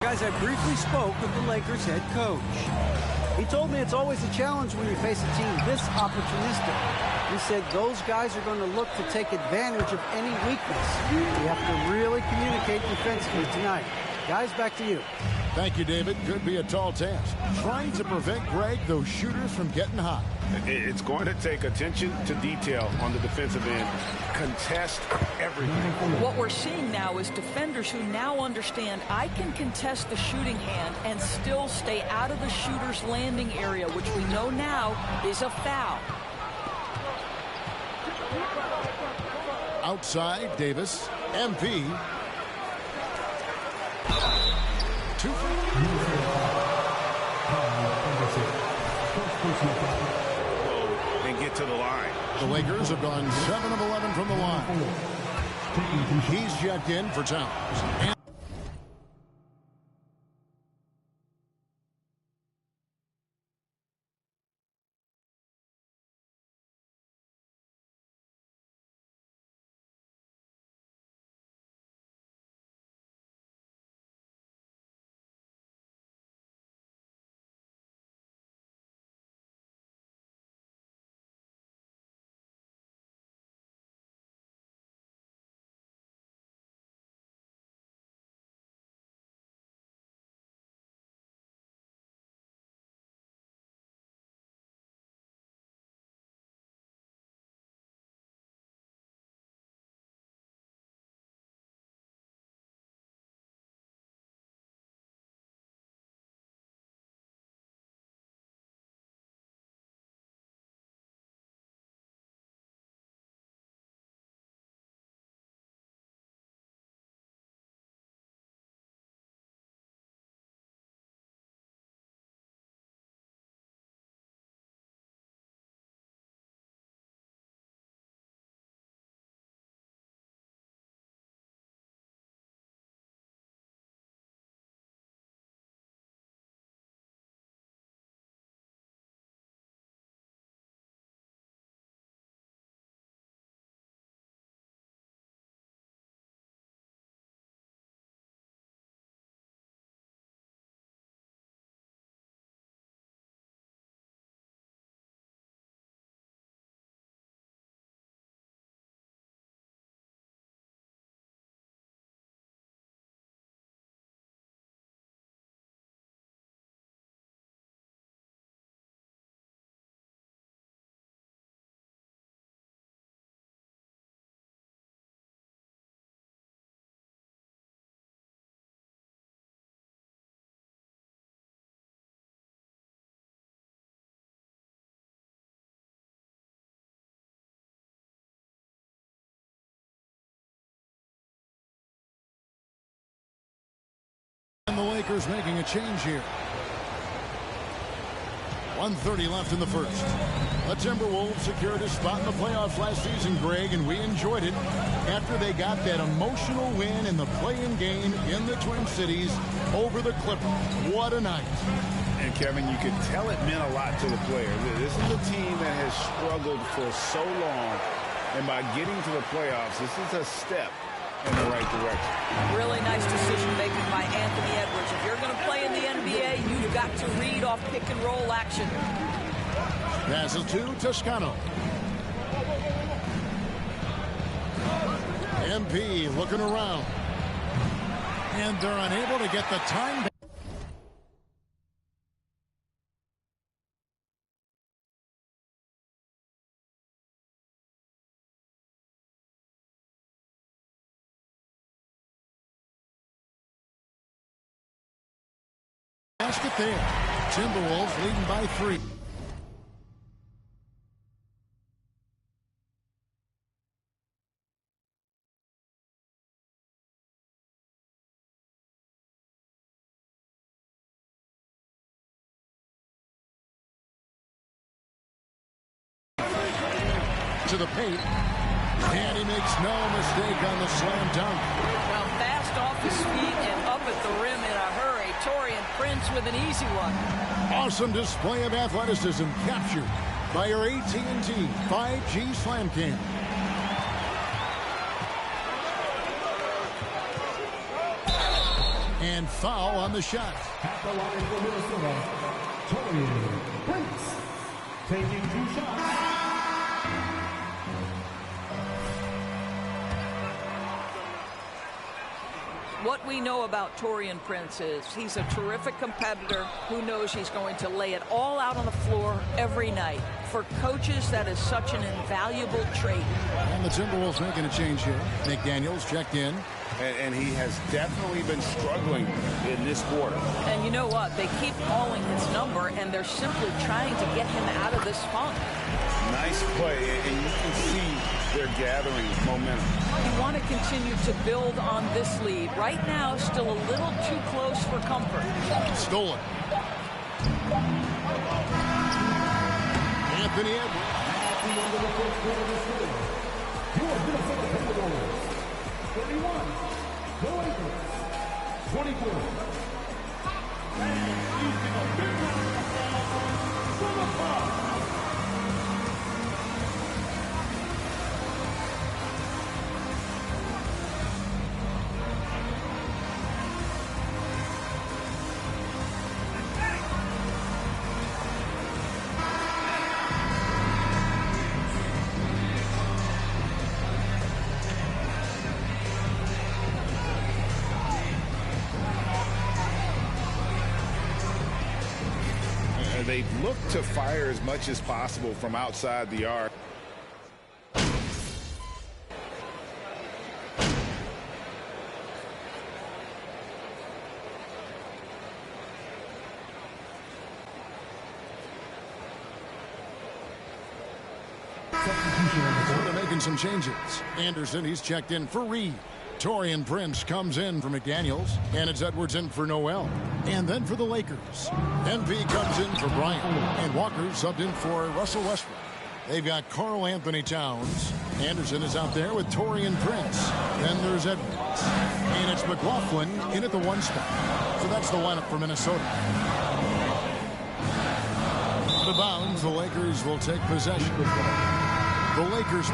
Guys, I briefly spoke with the Lakers head coach. He told me it's always a challenge when you face a team this opportunistic. He said those guys are going to look to take advantage of any weakness. We have to really communicate defensively tonight. Guys, back to you. Thank you, David. Could be a tall task. Trying to prevent, Greg, those shooters from getting hot. It's going to take attention to detail on the defensive end. Contest everything. What we're seeing now is defenders who now understand I can contest the shooting hand and still stay out of the shooter's landing area, which we know now is a foul. Outside, Davis. MP. 2 for and get to the line. The Lakers have gone 7 of 11 from the line. He's checked in for Towns. And the Lakers making a change here. 1:30 left in the first. The Timberwolves secured a spot in the playoffs last season, Greg, and we enjoyed it after they got that emotional win in the play-in game in the Twin Cities over the Clippers. What a night. And, Kevin, you could tell it meant a lot to the players. This is a team that has struggled for so long, and by getting to the playoffs, this is a step in the right direction. Really nice decision making by Anthony Edwards. If you're going to play in the NBA, you've got to read off pick and roll action. Passes to Toscano. MP looking around. And they're unable to get the time back. Basket there. Timberwolves leading by 3. To the paint, and he makes no mistake on the slam dunk. Well, fast off his feet and up at the rim in a hurry. Taurean Prince with an easy one. Awesome display of athleticism captured by your AT&T 5G Slam Cam. And foul on the shot. At the line for Minnesota, Taurean Prince taking 2 shots. What we know about Taurean Prince is he's a terrific competitor who knows he's going to lay it all out on the floor every night. For coaches, that is such an invaluable trait. And the Timberwolves making a change here. McDaniels checked in. And he has definitely been struggling in this quarter. And you know what? They keep calling his number, and they're simply trying to get him out of this funk. Nice play, and you can see they're gathering momentum. You want to continue to build on this lead. Right now, still a little too close for comfort. Stolen. Anthony Edwards. At the end of the first quarter of this game, your Minnesota Timberwolves 31, the Lakers 24. And using a big round of applause for the crowd. They look to fire as much as possible from outside the arc. So they're making some changes. Anderson, he's checked in for Reed. Taurean Prince comes in for McDaniels, and it's Edwards in for Noel. And then for the Lakers, MP comes in for Bryant, and Walker subbed in for Russell Westbrook. They've got Karl Anthony Towns. Anderson is out there with Taurean Prince. Then there's Edwards. And it's McLaughlin in at the 1 spot. So that's the lineup for Minnesota. Out of bounds, the Lakers will take possession. The Lakers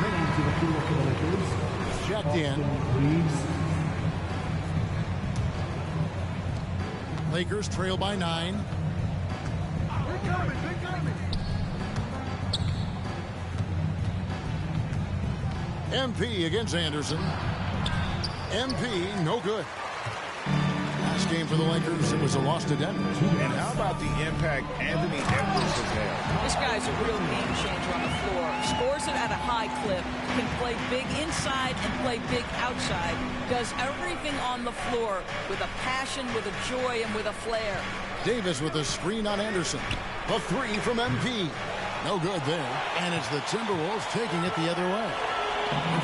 checked in. Lakers trail by 9. MP against Anderson. MP, no good. Last game for the Lakers, it was a loss to Denver. And how about the impact Anthony Edwards has had? This guy's a real game changer on the floor. Scores it at a high clip. Can play big inside and play big outside. Does everything on the floor with a passion, with a joy, and with a flair. Davis with a screen on Anderson. A 3 from MP. No good there. And it's the Timberwolves taking it the other way.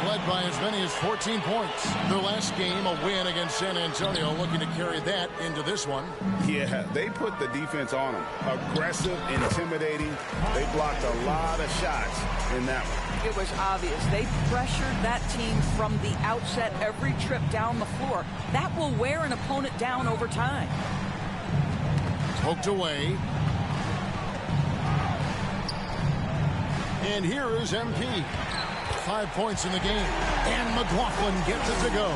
Led by as many as 14 points. Their last game, a win against San Antonio, looking to carry that into this one. Yeah, they put the defense on them. Aggressive, intimidating. They blocked a lot of shots in that one. It was obvious. They pressured that team from the outset every trip down the floor. That will wear an opponent down over time. Poked away. And here is MP. 5 points in the game. And McLaughlin gets it to go.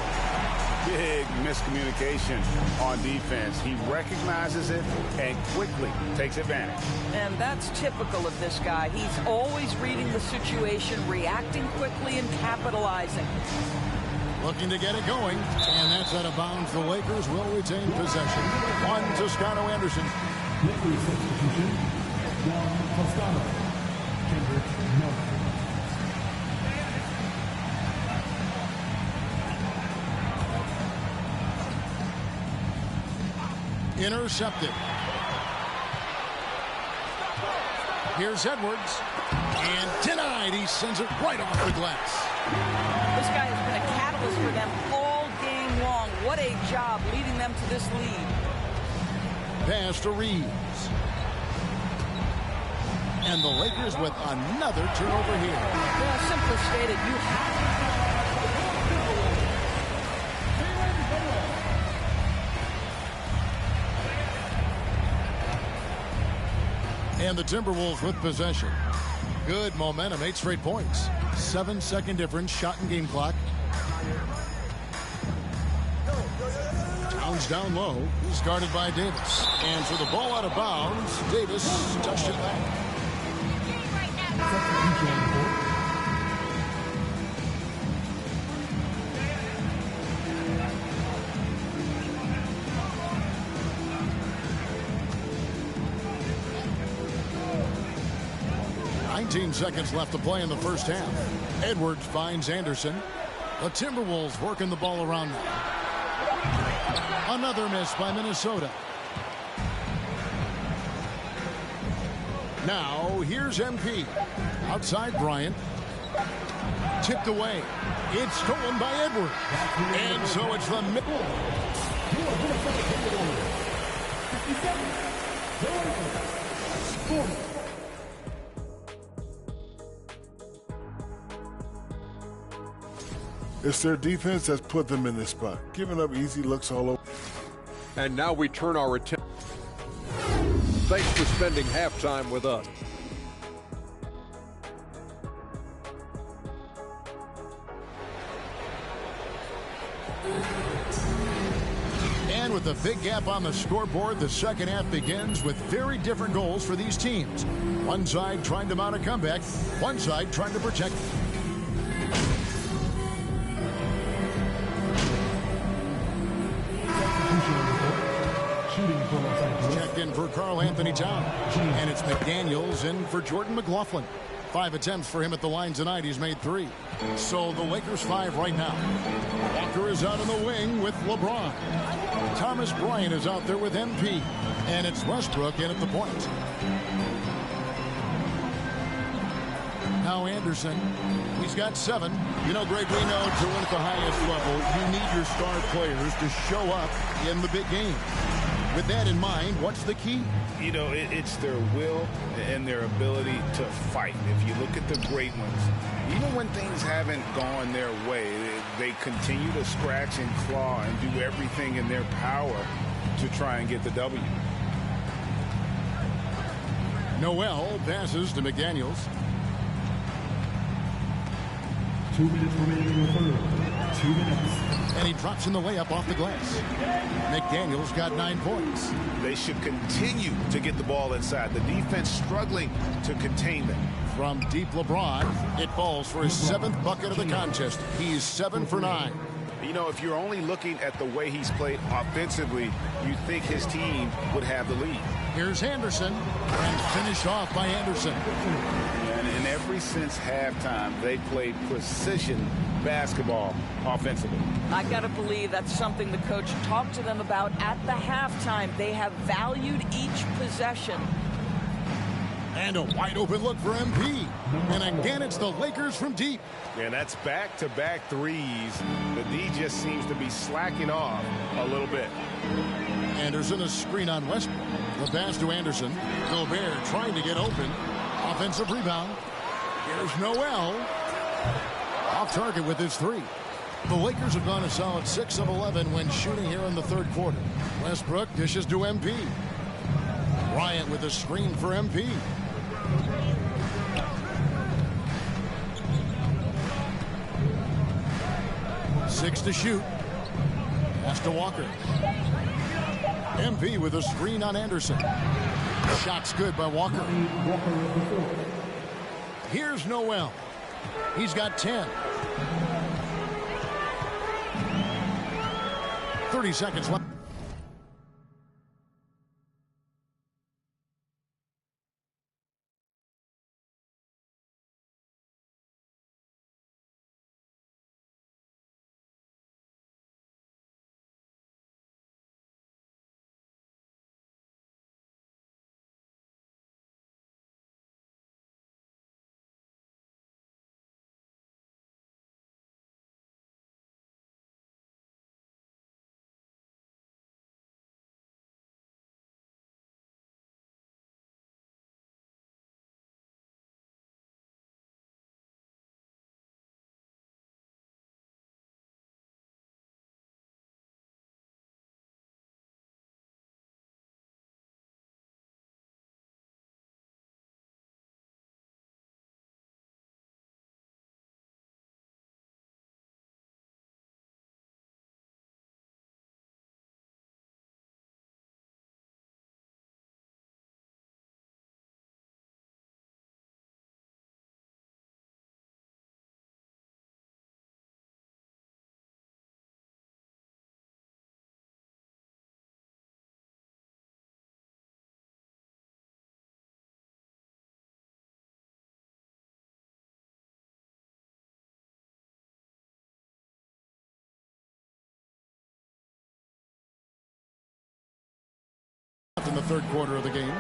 Big miscommunication on defense. He recognizes it and quickly takes advantage. And that's typical of this guy. He's always reading the situation, reacting quickly, and capitalizing. Looking to get it going. And that's out of bounds. The Lakers will retain possession. On Toscano Anderson. Lakers substitution. Juan Toscano. Kendrick Nunn. Intercepted. Here's Edwards. And denied. He sends it right off the glass. This guy has been a catalyst for them all game long. What a job leading them to this lead. Pass to Reeves. And the Lakers with another turnover here. Yeah, simply stated, you have to. And the Timberwolves with possession. Good momentum, 8 straight points. 7-second difference, shot and game clock. Jones down low. He's guarded by Davis. And for the ball out of bounds, Davis touched it back. Seconds left to play in the first half. Edwards finds Anderson. The Timberwolves working the ball around now. Another miss by Minnesota. Now here's MP. Outside Bryant. Tipped away. It's stolen by Edwards. And so it's the middle. It's their defense that's put them in this spot, giving up easy looks all over. And now we turn our attention. Thanks for spending halftime with us. And with a big gap on the scoreboard, the second half begins with very different goals for these teams. One side trying to mount a comeback, one side trying to protect. Checked in for Karl Anthony Towns. And it's McDaniels in for Jordan McLaughlin. 5 attempts for him at the line tonight. He's made 3. So the Lakers 5 right now. Walker is out in the wing with LeBron. Thomas Bryant is out there with MP. And it's Westbrook in at the point. Now Anderson. He's got 7. You know, Greg, we know to win at the highest level, you need your star players to show up in the big game. With that in mind, what's the key? You know, it's their will and their ability to fight. If you look at the great ones, even when things haven't gone their way, they continue to scratch and claw and do everything in their power to try and get the W. Noel passes to McDaniels. 2 minutes remaining in the third. 2 minutes. And he drops in the layup off the glass. McDaniels got 9 points. They should continue to get the ball inside. The defense struggling to contain them. From deep LeBron, it falls for his 7th bucket of the contest. He's 7 for 9. You know, if you're only looking at the way he's played offensively, you think his team would have the lead. Here's Anderson, and finished off by Anderson. And in every since halftime, they played precision basketball offensively. I got to believe that's something the coach talked to them about at the halftime. They have valued each possession. And a wide open look for MP. And again, it's the Lakers from deep. Yeah, that's back-to-back threes. The D just seems to be slacking off a little bit. Anderson, a screen on Westbrook. The pass to Anderson. Gobert trying to get open. Offensive rebound. Here's Noel. Off target with his 3. The Lakers have gone a solid 6 of 11 when shooting here in the third quarter. Westbrook dishes to MP. Bryant with a screen for MP. Six to shoot. Pass to Walker. MP with a screen on Anderson. Shot's good by Walker. Here's Noel. He's got 10. 30 seconds left. In the third quarter of the game.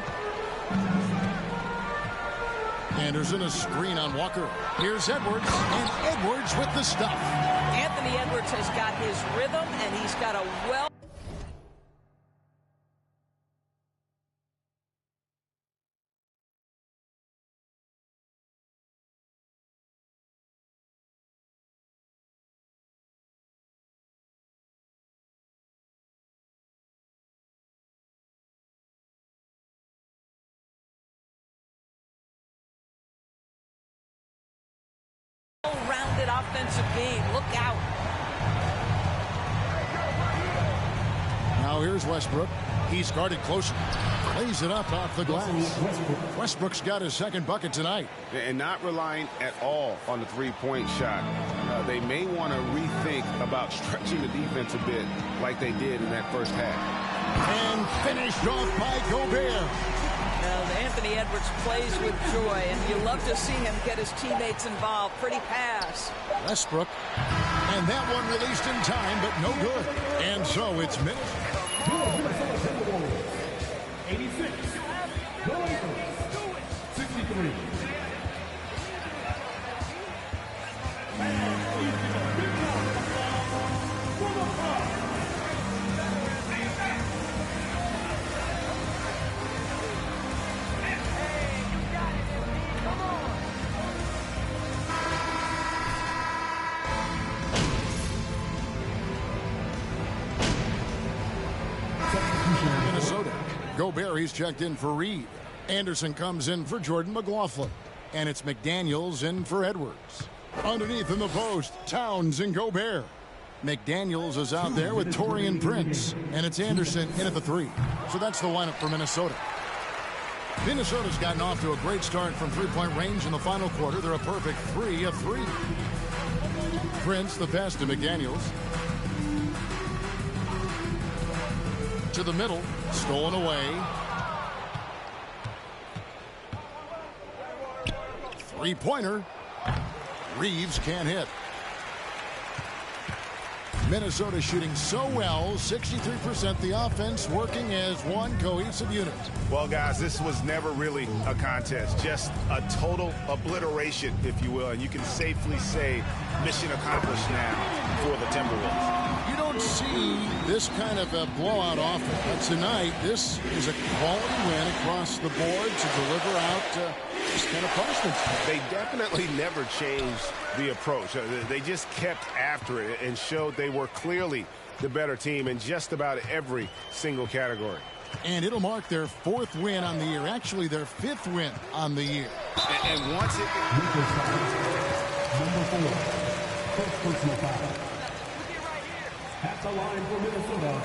Anderson, a screen on Walker. Here's Edwards, and Edwards with the stuff. Anthony Edwards has got his rhythm, and he's got a well... rounded offensive game. Look out. Now here's Westbrook. He's guarded closer. Lays it up off the glass. Westbrook's got his second bucket tonight. And not relying at all on the three-point shot. They may want to rethink about stretching the defense a bit like they did in that first half. And finished off by Gobert. Now, Anthony Edwards plays with joy, and you love to see him get his teammates involved. Pretty pass. Westbrook. And that one released in time, but no good. And so it's Minnesota. 86. The Lakers. 63. Minnesota. Gobert, he's checked in for Reed. Anderson comes in for Jordan McLaughlin. And it's McDaniels in for Edwards. Underneath in the post, Towns and Gobert. McDaniels is out there with Taurean Prince. And it's Anderson in at the three. So that's the lineup for Minnesota. Minnesota's gotten off to a great start from three-point range in the final quarter. They're a perfect 3 of 3. Prince, the pass to McDaniels. To the middle, stolen away. Three-pointer. Reeves can't hit. Minnesota shooting so well, 63%, the offense working as one cohesive unit. Well, guys, this was never really a contest, just a total obliteration, if you will, and you can safely say mission accomplished now for the Timberwolves. You don't see this kind of a blowout often, but tonight this is a quality win across the board to deliver out this kind of punishments. They definitely never changed the approach. They just kept after it and showed they were clearly the better team in just about every single category. And it'll mark their 4th win on the year, actually their 5th win on the year. And once it... Number 4, first personal foul. At the line for Minnesota,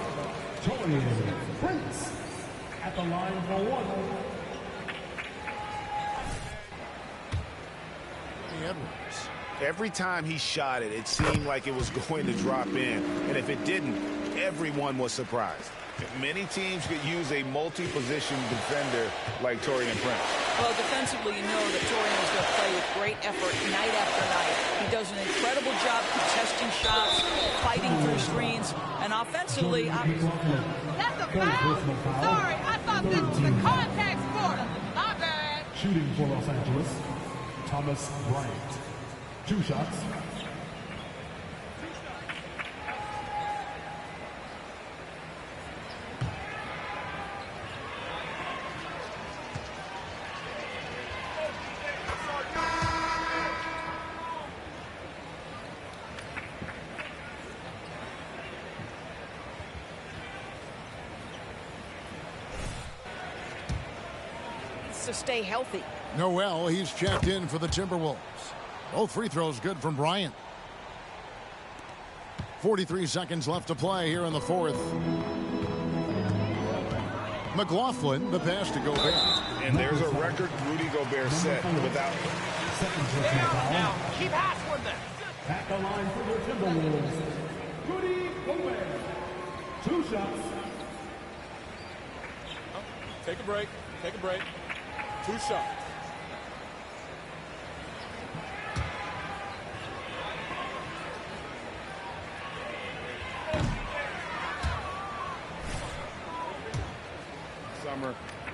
Taurean Prince. At the line for 1. Edwards. Every time he shot it, it seemed like it was going to drop in. And if it didn't, everyone was surprised. Many teams could use a multi-position defender like Taurean Prince. Well, defensively, you know that Taurean is going to play with great effort night after night. He does an incredible job contesting shots, fighting through screens, and offensively... That's a foul? Sorry, I thought this was a contact sport. My bad. Shooting for Los Angeles, Thomas Bryant. 2 shots. To stay healthy. Noel, he's checked in for the Timberwolves. Both free throws good from Bryant. 43 seconds left to play here in the 4th. McLaughlin, the pass to Gobert. And there's a record Rudy Gobert set without... Now, keep hassling them. At the line for the Timberwolves, Rudy Gobert. 2 shots. Take a break. Take a break. 2 shots.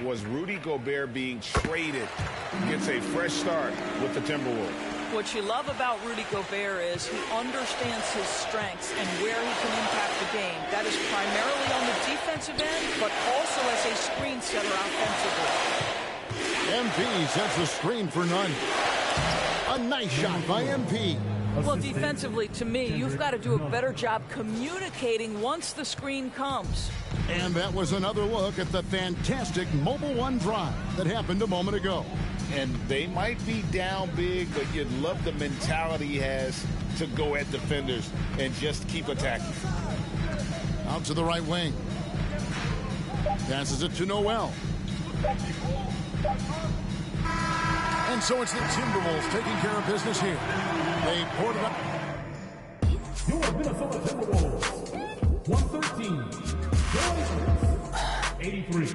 was Rudy Gobert being traded. Gets a fresh start with the Timberwolves. What you love about Rudy Gobert is he understands his strengths and where he can impact the game. That is primarily on the defensive end, but also as a screen setter offensively. MP sets the screen for none. A nice shot by MP. Well, defensively, to me, you've got to do a better job communicating once the screen comes. And that was another look at the fantastic Mobile One drive that happened a moment ago. And they might be down big, but you'd love the mentality he has to go at defenders and just keep attacking. Out to the right wing. Passes it to Noel. And so it's the Timberwolves taking care of business here. They poured it up. Your Minnesota Timberwolves, 113. The Lakers, 83.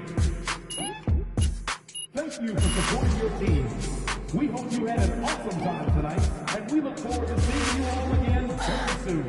Thank you for supporting your team. We hope you had an awesome time tonight, and we look forward to seeing you all again very soon.